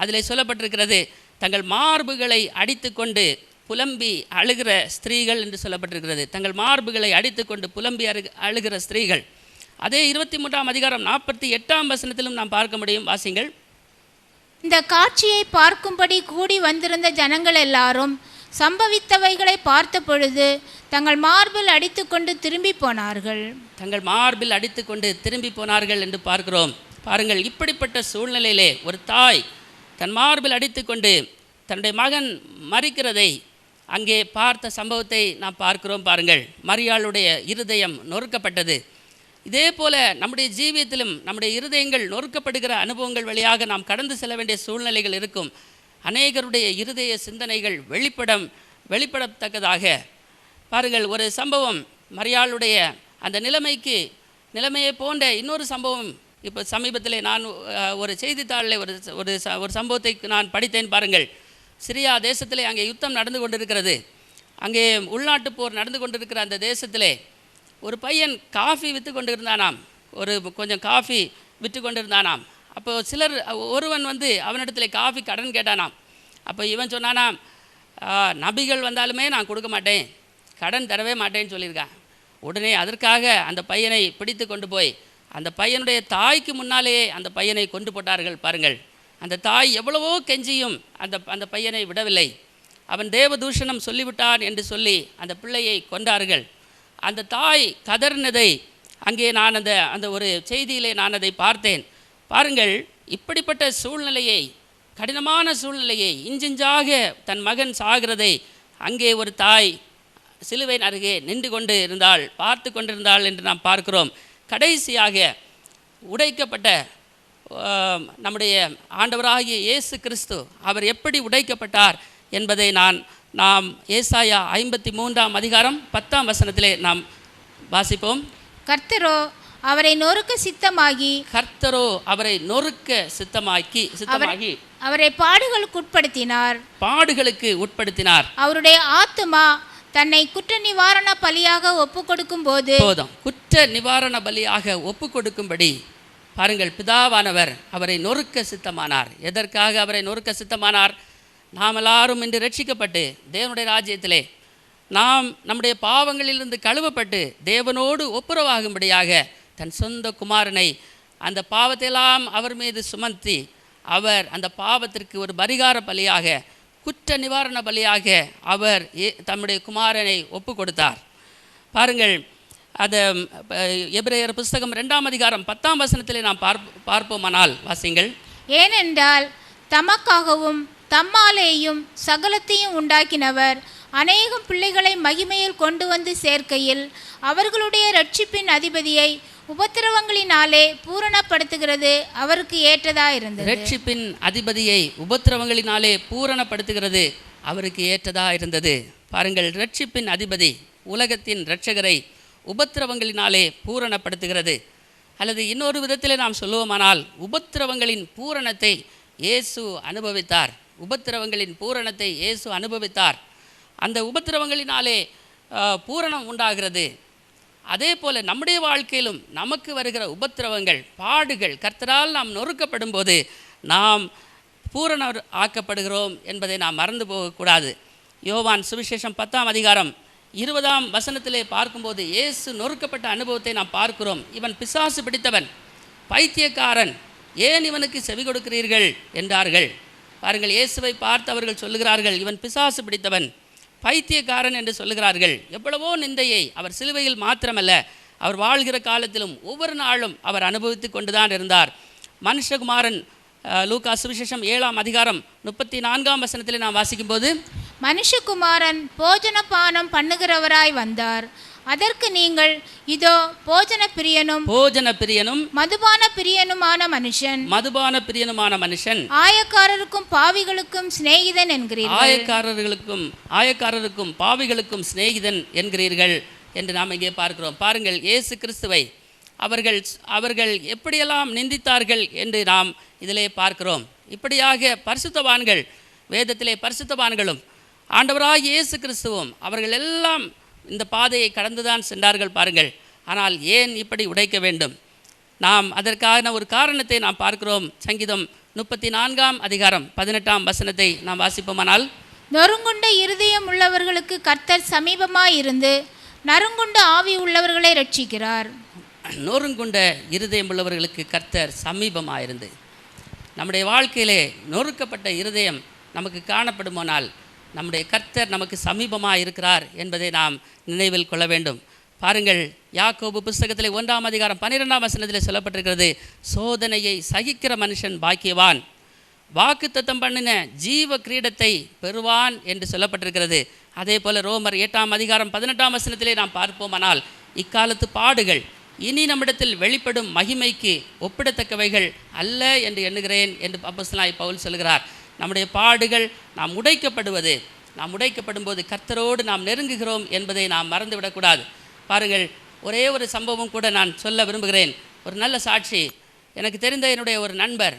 அதிலே சொல்லப்பட்டிருக்கிறது, தங்கள் மார்புகளை அடித்து கொண்டு புலம்பி அழுகிற ஸ்திரீகள் என்று சொல்லப்பட்டிருக்கிறது. தங்கள் மார்புகளை அடித்து கொண்டு புலம்பி அழுகிற ஸ்திரீகள். அதே 23ஆம் அதிகாரம் 48ஆம் வசனத்திலும் நாம் பார்க்க முடியும். வாசிங்கள். இந்த காட்சியை பார்க்கும்படி கூடி வந்திருந்த ஜனங்கள் எல்லாரும் சம்பவித்தவைகளை பார்த்த பொழுது தங்கள் மார்பில் அடித்து கொண்டு திரும்பி போனார்கள். தங்கள் மார்பில் அடித்து கொண்டு திரும்பி போனார்கள் என்று பார்க்கிறோம். பாருங்கள், இப்படிப்பட்ட சூழ்நிலையிலே ஒரு தாய் தன் மார்பில் அடித்து கொண்டு தன்னுடைய மகன் மரிக்கிறதை அங்கே பார்த்த சம்பவத்தை நாம் பார்க்கிறோம். பாருங்கள், மரியாளுடைய இருதயம் நொறுக்கப்பட்டது. இதே போல நம்முடைய ஜீவியத்திலும் நம்முடைய இருதயங்கள் நொறுக்கப்படுகிற அனுபவங்கள் வழியாக நாம் கடந்து செல்ல வேண்டிய சூழ்நிலைகள் இருக்கும். அநேகருடைய இருதய சிந்தனைகள் வெளிப்படத்தக்கதாக பாருங்கள், ஒரு சம்பவம் மரியாளுடைய அந்த நிலைமையை போன்ற இன்னொரு சம்பவம் இப்போ சமீபத்தில் நான் ஒரு செய்தித்தாளில் ஒரு சம்பவத்தை நான் படித்தேன். பாருங்கள், சிரியா தேசத்திலே அங்கே யுத்தம் நடந்து கொண்டிருக்கிறது. அங்கே உள்நாட்டு போர் நடந்து கொண்டிருக்கிற அந்த தேசத்திலே ஒரு பையன் காஃபி விற்று கொண்டு இருந்தானாம். கொஞ்சம் காஃபி விற்று கொண்டு இருந்தானாம். அப்போ ஒருவன் வந்து அவனிடத்தில் காஃபி கடன் கேட்டானாம். அப்போ இவன் சொன்னானாம், நபிகள் வந்தாலுமே நான் கொடுக்க மாட்டேன், கடன் தரவே மாட்டேன்னு சொல்லியிருக்கான். உடனே அதற்காக அந்த பையனை பிடித்து கொண்டு போய் அந்த பையனுடைய தாய்க்கு முன்னாலேயே அந்த பையனை கொண்டு போட்டார்கள். பாருங்கள், அந்த தாய் எவ்வளவோ கெஞ்சியும் அந்த பையனை விடவில்லை. அவன் தேவதூஷணம் சொல்லிவிட்டான் என்று சொல்லி அந்த பிள்ளையை கொண்டார்கள். அந்த தாய் கதறினதை அங்கே நான் அந்த ஒரு செய்தியிலே நான் அதை பார்த்தேன். பாருங்கள், இப்படிப்பட்ட சூழ்நிலையை, கடினமான சூழ்நிலையை, இஞ்சிஞ்சாக தன் மகன் சாகிறதை அங்கே ஒரு தாய் சிலுவையின் அருகே நின்று கொண்டு இருந்தாள், பார்த்து கொண்டிருந்தாள் என்று நாம் பார்க்கிறோம். கடைசியாக உடைக்கப்பட்ட நம்முடைய ஆண்டவராகிய இயேசு கிறிஸ்து அவர் எப்படி உடைக்கப்பட்டார் என்பதை நாம் ஏசாயா 53ஆம் அதிகாரம் 10ஆம் வசனத்திலே நாம் வாசிப்போம். கர்த்தரோ அவரை நொறுக்க சித்தமாகி அவரை பாடுகளுக்கு உட்படுத்தினார். அவருடைய ஆத்துமா தன்னை குற்ற நிவாரண பலியாக ஒப்பு கொடுக்கும் போது குற்ற நிவாரண பலியாக ஒப்பு கொடுக்கும்படி பாருங்கள், பிதாவானவர் அவரை நொறுக்க சித்தமானார். எதற்காக அவரை நொறுக்க சித்தமானார்? நாம் எல்லாரும் இன்று ரட்சிக்கப்பட்டு தேவனுடைய ராஜ்யத்திலே நாம் நம்முடைய பாவங்களிலிருந்து கழுவப்பட்டு தேவனோடு ஒப்புரவாகும்படியாக தன் சொந்த குமாரனை அந்த பாவத்தையெல்லாம் அவர் மீது சுமத்தி அவர் அந்த பாவத்திற்கு ஒரு பரிகார பலியாக, குற்ற நிவாரண பலியாக அவர் தம்முடைய குமாரனை ஒப்பு கொடுத்தார். பாருங்கள், அது எபிரேயர் புஸ்தகம் 2ஆம் அதிகாரம் 10ஆம் வசனத்திலே நாம் பார்ப்போமானால் வாசிங்கள். ஏனென்றால் தமக்காகவும் தம்மாலேயும் சகலத்தையும் உண்டாக்கினவர் அநேகம் பிள்ளைகளை மகிமையில் கொண்டு வந்து சேர்க்கையில் அவர்களுடைய இரட்சிப்பின் அதிபதியை உபத்திரவங்களினாலே பூரணப்படுத்துகிறது அவருக்கு ஏற்றதாயிருந்தது. இரட்சிப்பின் அதிபதியை உபத்திரவங்களினாலே பூரணப்படுத்துகிறது அவருக்கு ஏற்றதாயிருந்தது. பாருங்கள், இரட்சிப்பின் அதிபதி உலகத்தின் இரட்சகரை உபத்திரவங்களினாலே பூரணப்படுத்துகிறது. அல்லது இன்னொரு விதத்தில் நாம் சொல்லுவோமானால், உபத்திரவங்களின் பூரணத்தை இயேசு அனுபவித்தார். உபத்திரவங்களின் பூரணத்தை இயேசு அனுபவித்தார். அந்த உபத்திரவங்களினாலே பூரணம் உண்டாகிறது. அதே போல் நம்முடைய வாழ்க்கையிலும் நமக்கு வருகிற உபத்திரவங்கள், பாடுகள், கர்த்தரால் நாம் நொறுக்கப்படும் போது நாம் பூரணர் ஆக்கப்படுகிறோம் என்பதை நாம் மறந்து போகக்கூடாது. யோவான் சுவிசேஷம் 10ஆம் அதிகாரம் 20ஆம் வசனத்திலே பார்க்கும்போது இயேசு நொறுக்கப்பட்ட அனுபவத்தை நாம் பார்க்கிறோம். இவன் பிசாசு பிடித்தவன், பைத்தியக்காரன், ஏன் இவனுக்கு செவி கொடுக்கிறீர்கள் என்றார்கள். பாருங்கள், இயேசுவை பார்த்து அவர்கள் சொல்லுகிறார்கள், இவன் பிசாசு பிடித்தவன், பைத்தியக்காரன் என்று சொல்லுகிறார்கள். எவ்வளவோ நிந்தையை அவர் சிலுவையில் மாத்திரமல்ல, அவர் வாழ்கிற காலத்திலும் ஒவ்வொரு நாளும் அவர் அனுபவித்து கொண்டுதான் இருந்தார். மனுஷகுமாரன் லூக்கா சுவிசேஷம் 7ஆம் அதிகாரம் 34ஆம் வசனத்தில் நாம் வாசிக்கும்போது, மனுஷகுமாரன் போஜன பானம் பண்ணுகிறவராய் வந்தார், அதற்கு நீங்கள் இதோ போஜன பிரியனும் மதுபான பிரியனுமான மனுஷன் ஆயக்காரருக்கும் பாவிகளுக்கும் சிநேகிதன் என்கிறீர்கள். ஆயக்காரருக்கும் பாவிகளுக்கும் சிநேகிதன் என்கிறீர்கள் என்று நாம் இங்கே பார்க்கிறோம். பாருங்கள், இயேசு கிறிஸ்துவை அவர்கள் எப்படியெல்லாம் நிந்தித்தார்கள் என்று நாம் இதிலே பார்க்கிறோம். இப்படியாக பரிசுத்தவான்கள், வேதத்திலே பரிசுத்தவான்களும் ஆண்டவராகிய இயேசு கிறிஸ்துவும் அவர்கள் எல்லாம் இந்த பாதையை கடந்துதான் சென்றார்கள். பாருங்கள், ஆனால் ஏன் இப்படி உடைக்க வேண்டும்? நாம் அதற்கான ஒரு காரணத்தை நாம் பார்க்கிறோம். சங்கீதம் 34ஆம் அதிகாரம் 18ஆம் வசனத்தை நாம் வாசிப்போமானால், நொறுங்குண்ட இருதயம் உள்ளவர்களுக்கு கர்த்தர் சமீபமாயிருந்து நறுங்குண்ட ஆவி உள்ளவர்களை ரட்சிக்கிறார். நொறுங்குண்ட இருதயம் உள்ளவர்களுக்கு கர்த்தர் சமீபமாயிருந்து. நம்முடைய வாழ்க்கையிலே நொறுக்கப்பட்ட இருதயம் நமக்கு காணப்படுமானால் நம்முடைய கர்த்தர் நமக்கு சமீபமாக இருக்கிறார் என்பதை நாம் நினைவில் கொள்ள வேண்டும். பாருங்கள், யாக்கோபு புஸ்தகத்திலே 1ஆம் அதிகாரம் 12ஆம் வசனத்திலே சொல்லப்பட்டிருக்கிறது, சோதனையை சகிக்கிற மனுஷன் பாக்கியவான், வாக்குத்தத்தம் பண்ணின ஜீவ கிரீடத்தை பெறுவான் என்று சொல்லப்பட்டிருக்கிறது. அதே போல் ரோமர் 8ஆம் அதிகாரம் 18ஆம் வசனத்திலே நாம் பார்ப்போமானால், இக்காலத்து பாடுகள் இனி நம்மிடத்தில் வெளிப்படும் மகிமைக்கு ஒப்பிடத்தக்கவைகள் அல்ல என்று எண்ணுகிறேன் என்று அப்போஸ்தலனாகிய பவுல் சொல்கிறார். நம்முடைய பாடுகள் நாம் உடைக்கப்படும் போது கர்த்தரோடு நாம் நெருங்குகிறோம் என்பதை நாம் மறந்துவிடக்கூடாது. பாருங்கள், ஒரே ஒரு சம்பவம் கூட நான் சொல்ல விரும்புகிறேன். ஒரு நல்ல சாட்சி. எனக்கு தெரிந்த என்னுடைய ஒரு நண்பர்,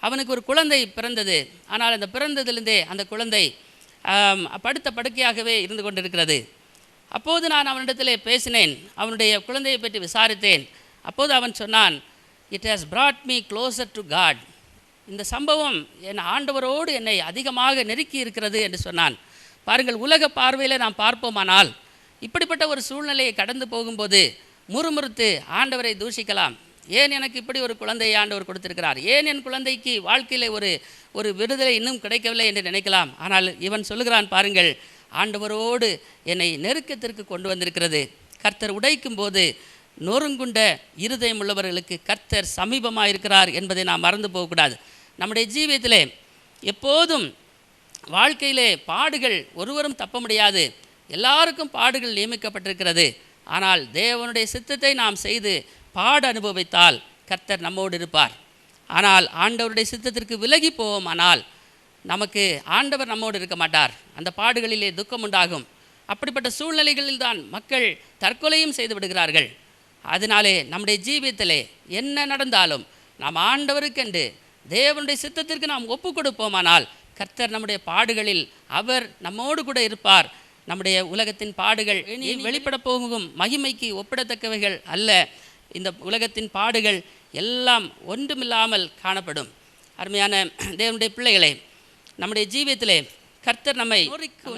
அவனுக்கு ஒரு குழந்தை பிறந்தது. ஆனால் அந்த பிறந்ததிலிருந்தே அந்த குழந்தை படுத்த படுக்கையாகவே இருந்து கொண்டிருக்கிறது. அப்போது நான் அவனிடத்திலே பேசினேன், அவனுடைய குழந்தையை பற்றி விசாரித்தேன். அப்போது அவன் சொன்னான், it has brought me closer to God. இந்த சம்பவம் என் ஆண்டவரோடு என்னை அதிகமாக நெருக்கி இருக்கிறது என்று சொன்னான். பாருங்கள், உலக பார்வையில் நாம் பார்ப்போமானால் இப்படிப்பட்ட ஒரு சூழ்நிலையை கடந்து போகும்போது முறுமுறுத்து ஆண்டவரை தூஷிக்கலாம். ஏன் எனக்கு இப்படி ஒரு குழந்தையை ஆண்டவர் கொடுத்திருக்கிறார், ஏன் என் குழந்தைக்கு வாழ்க்கையில் ஒரு விடுதலை இன்னும் கிடைக்கவில்லை என்று நினைக்கலாம். ஆனால் இவன் சொல்லுகிறான், பாருங்கள், ஆண்டவரோடு என்னை நெருக்கத்திற்கு கொண்டு வந்திருக்கிறது. கர்த்தர் உடைக்கும் போது நொறுங்குண்ட இருதயம் உள்ளவர்களுக்கு கர்த்தர் சமீபமாக இருக்கிறார் என்பதை நாம் மறந்து போகக்கூடாது. நம்முடைய ஜீவியத்திலே எப்போதும் வாழ்க்கையிலே பாடுகள் ஒருவரும் தப்ப முடியாது. எல்லாருக்கும் பாடுகள் நியமிக்கப்பட்டிருக்கிறது. ஆனால் தேவனுடைய சித்தத்தை நாம் செய்து பாடு அனுபவித்தால் கர்த்தர் நம்மோடு இருப்பார். ஆனால் ஆண்டவருடைய சித்தத்திற்கு விலகி போவோமானால் நமக்கு ஆண்டவர் நம்மோடு இருக்க மாட்டார். அந்த பாடுகளிலே துக்கம் உண்டாகும். அப்படிப்பட்ட சூழ்நிலைகளில் தான் மக்கள் தற்கொலையும் செய்து விடுகிறார்கள். அதனாலே நம்முடைய ஜீவியத்திலே என்ன நடந்தாலும் நாம் ஆண்டவருக்கென்று தேவனுடைய சித்தத்திற்கு நாம் ஒப்பு கொடுப்போமானால் கர்த்தர் நம்முடைய பாடுகளில் அவர் நம்மோடு கூட இருப்பார். நம்முடைய உலகத்தின் பாடுகள் வெளிப்பட போகும் மகிமைக்கு ஒப்பிடத்தக்கவைகள் அல்ல. இந்த உலகத்தின் பாடுகள் எல்லாம் ஒன்றுமில்லாமல் காணப்படும். அருமையான தேவனுடைய பிள்ளைகளே, நம்முடைய ஜீவியத்திலே கர்த்தர் நம்மை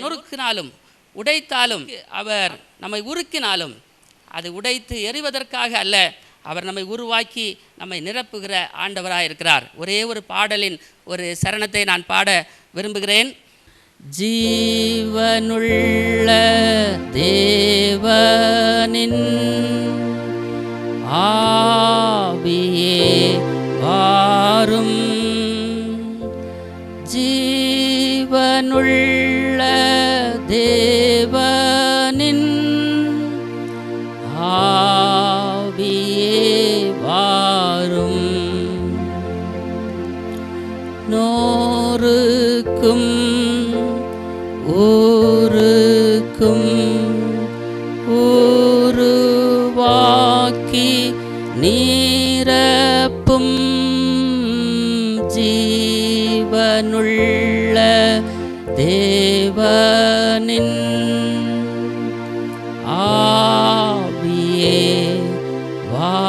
நொறுக்கினாலும் உடைத்தாலும், அவர் நம்மை உருக்கினாலும் அது உடைத்து எறிவதற்காக அல்ல, அவர் நம்மை உருவாக்கி நம்மை நிரப்புகிற ஆண்டவராக இருக்கிறார். ஒரே ஒரு பாடலின் ஒரு சரணத்தை நான் பாட விரும்புகிறேன். ஜீவனுள்ள தேவனின் ஆவியே வாரும், ஜீவனுள்ள தேவனின் ஆவியே வாரும், நோருக்கும் ஊருக்கும் உருவாக்கி நீரப்பும், ஜீவனுள்ள தேவனின் ஆவியே வாரும்.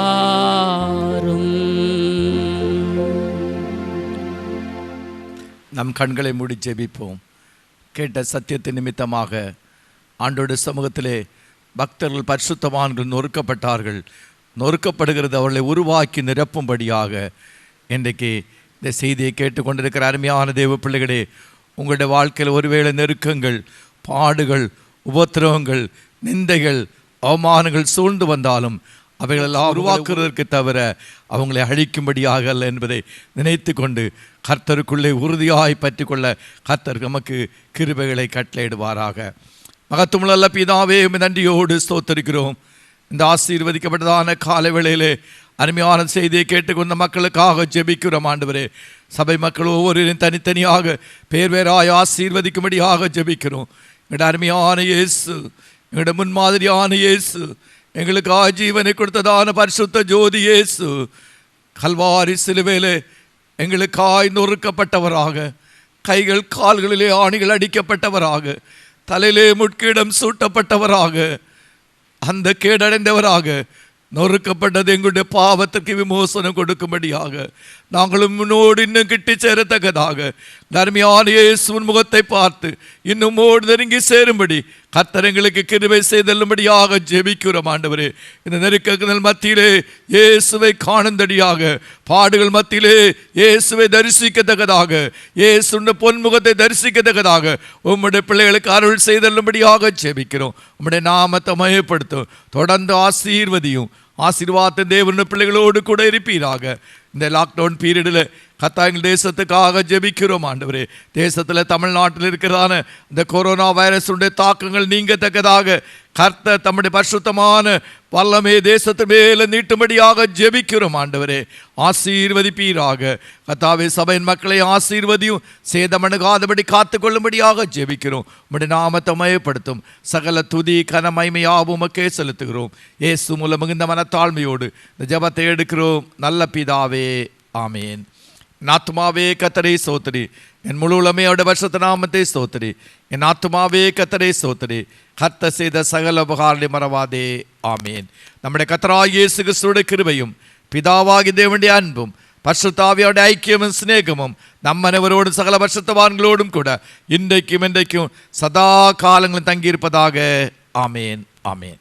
நம் கண்களை மூடி ஜெபிப்போம். கேட்ட சத்தியத்தின் நிமித்தமாக ஆண்டோட சமூகத்திலே பக்தர்கள் பரிசுத்தவான்கள் நொறுக்கப்பட்டார்கள். நொறுக்கப்படுகிறது அவர்களை உருவாக்கி நிரப்பும்படியாக இன்றைக்கு இந்த செய்தியை கேட்டுக்கொண்டிருக்கிற அருமையான தேவ பிள்ளைகளே, உங்களுடைய வாழ்க்கையில் ஒருவேளை நெருக்கங்கள், பாடுகள், உபத்திரவங்கள், நிந்தைகள், அவமானங்கள் சூழ்ந்து வந்தாலும் அவைகளெல்லாம் உருவாக்குவதற்கு தவிர அவங்களை அழிக்கும்படியாக அல்ல என்பதை நினைத்து கொண்டு கர்த்தருக்குள்ளே உறுதியாய் பற்றி கொள்ள கர்த்தர் நமக்கு கிருபைகளை கட்டளையிடுவாராக. மகத்துவமுள்ள பிதாவே, நன்றியோடு ஸ்தோத்தரிக்கிறோம். இந்த ஆசீர்வதிக்கப்பட்டதான காலை வேளையிலே அருமையான செய்தியை கேட்டுக்கொண்ட மக்களுக்காக ஜெபிக்கிறோம். ஆண்டவரே, சபை மக்கள் ஒவ்வொருவரையும் தனித்தனியாக பேர் பேராய் ஆசீர்வதிக்கும்படியாக ஜெபிக்கிறோம். எங்களுடைய அருமையான இயேசு, எங்களுடைய முன்மாதிரியான இயேசு, எங்களுக்காக ஜீவனை கொடுத்ததான பரிசுத்த ஜோதி இயேசு கல்வாரி சிலுவையிலே எங்களுக்காய் நொறுக்கப்பட்டவராக, கைகள் கால்களிலே ஆணிகள் அடிக்கப்பட்டவராக, தலையிலே முட்கிடம் சூட்டப்பட்டவராக, அந்த கேடடைந்தவராக நொறுக்கப்பட்டது எங்களுடைய பாவத்திற்கு விமோசனம் கொடுக்கும்படியாக நாங்களும் முன்னோடு இன்னும் கிட்டி சேரத்தக்கதாக தர்மியான இயேசுவின் முகத்தை பார்த்து இன்னும் மோடு நெருங்கி சேரும்படி கர்த்தர் எங்களுக்கு கிருபை செய்தல்லும்படியாக ஜெபிக்கிறோம். ஆண்டவரே, இந்த நெருக்கங்கள் மத்தியிலே இயேசுவை காணும்படியாக, பாடுகள் மத்தியிலே இயேசுவை தரிசிக்கத்தக்கதாக, இயேசுடைய பொன்முகத்தை தரிசிக்கத்தக்கதாக உம்முடைய பிள்ளைகளுக்கு அருள் செய்தல்லும்படியாக ஜெபிக்கிறோம். உம்முடைய நாமத்தை மயப்படுத்தும், தொடர்ந்து ஆசீர்வதியும். ஆசீர்வாதத்தின் தேவனுடைய பிள்ளைகளோடு கூட இருப்பீராக. இந்த லாக்டவுன் பீரியடில் எங்கள் தேசத்துக்காக ஜெபிக்கிறோம். ஆண்டவரே, தேசத்தில் தமிழ்நாட்டில் இருக்கிறதான இந்த கொரோனா வைரஸுடைய தாக்கங்கள் நீங்கத்தக்கதாக கர்த்தர் தம்முடைய பரிசுத்தமான வல்லமே தேசத்து மேலே நீட்டும்படியாக ஜெபிக்கிறோம். ஆண்டவரே, ஆசீர்வதிப்பீராக. கர்த்தாவே, சபையின் மக்களை ஆசீர்வதியும், சேதமணுகாதபடி காத்து கொள்ளும்படியாக ஜெபிக்கிறோம். உம்முடைய நாமத்தை மயப்படுத்தும். சகல துதி கனமகிமையாவும் உமக்கே செலுத்துகிறோம். இயேசு மூலம் மிகுந்த மனத்தாழ்மையோடு இந்த ஜெபத்தை எடுக்கிறோம். நல்ல பிதாவே, ஆமேன். என் ஆத்துமாவே கர்த்தரை ஸ்தோத்திரி, என் முழு உளமே அவருடைய பரிசுத்த நாமத்தை ஸ்தோத்திரி. என் ஆத்துமாவே கர்த்தரை ஸ்தோத்திரி, கர்த்தர் செய்த சகல உபகாரங்களை மறவாதே. ஆமேன். நம்முடைய கர்த்தராகிய இயேசு கிறிஸ்துவின் கிருபையும் பிதாவாகிய தேவனுடைய அன்பும் பரிசுத்த ஆவியோட ஐக்கியமும் சிநேகமும் நம் அனைவரோடும் சகல பரிசுத்தவான்களோடும் கூட இன்றைக்கும் என்றைக்கும் சதா காலங்களும் தங்கியிருப்பதாக. ஆமேன், ஆமேன்.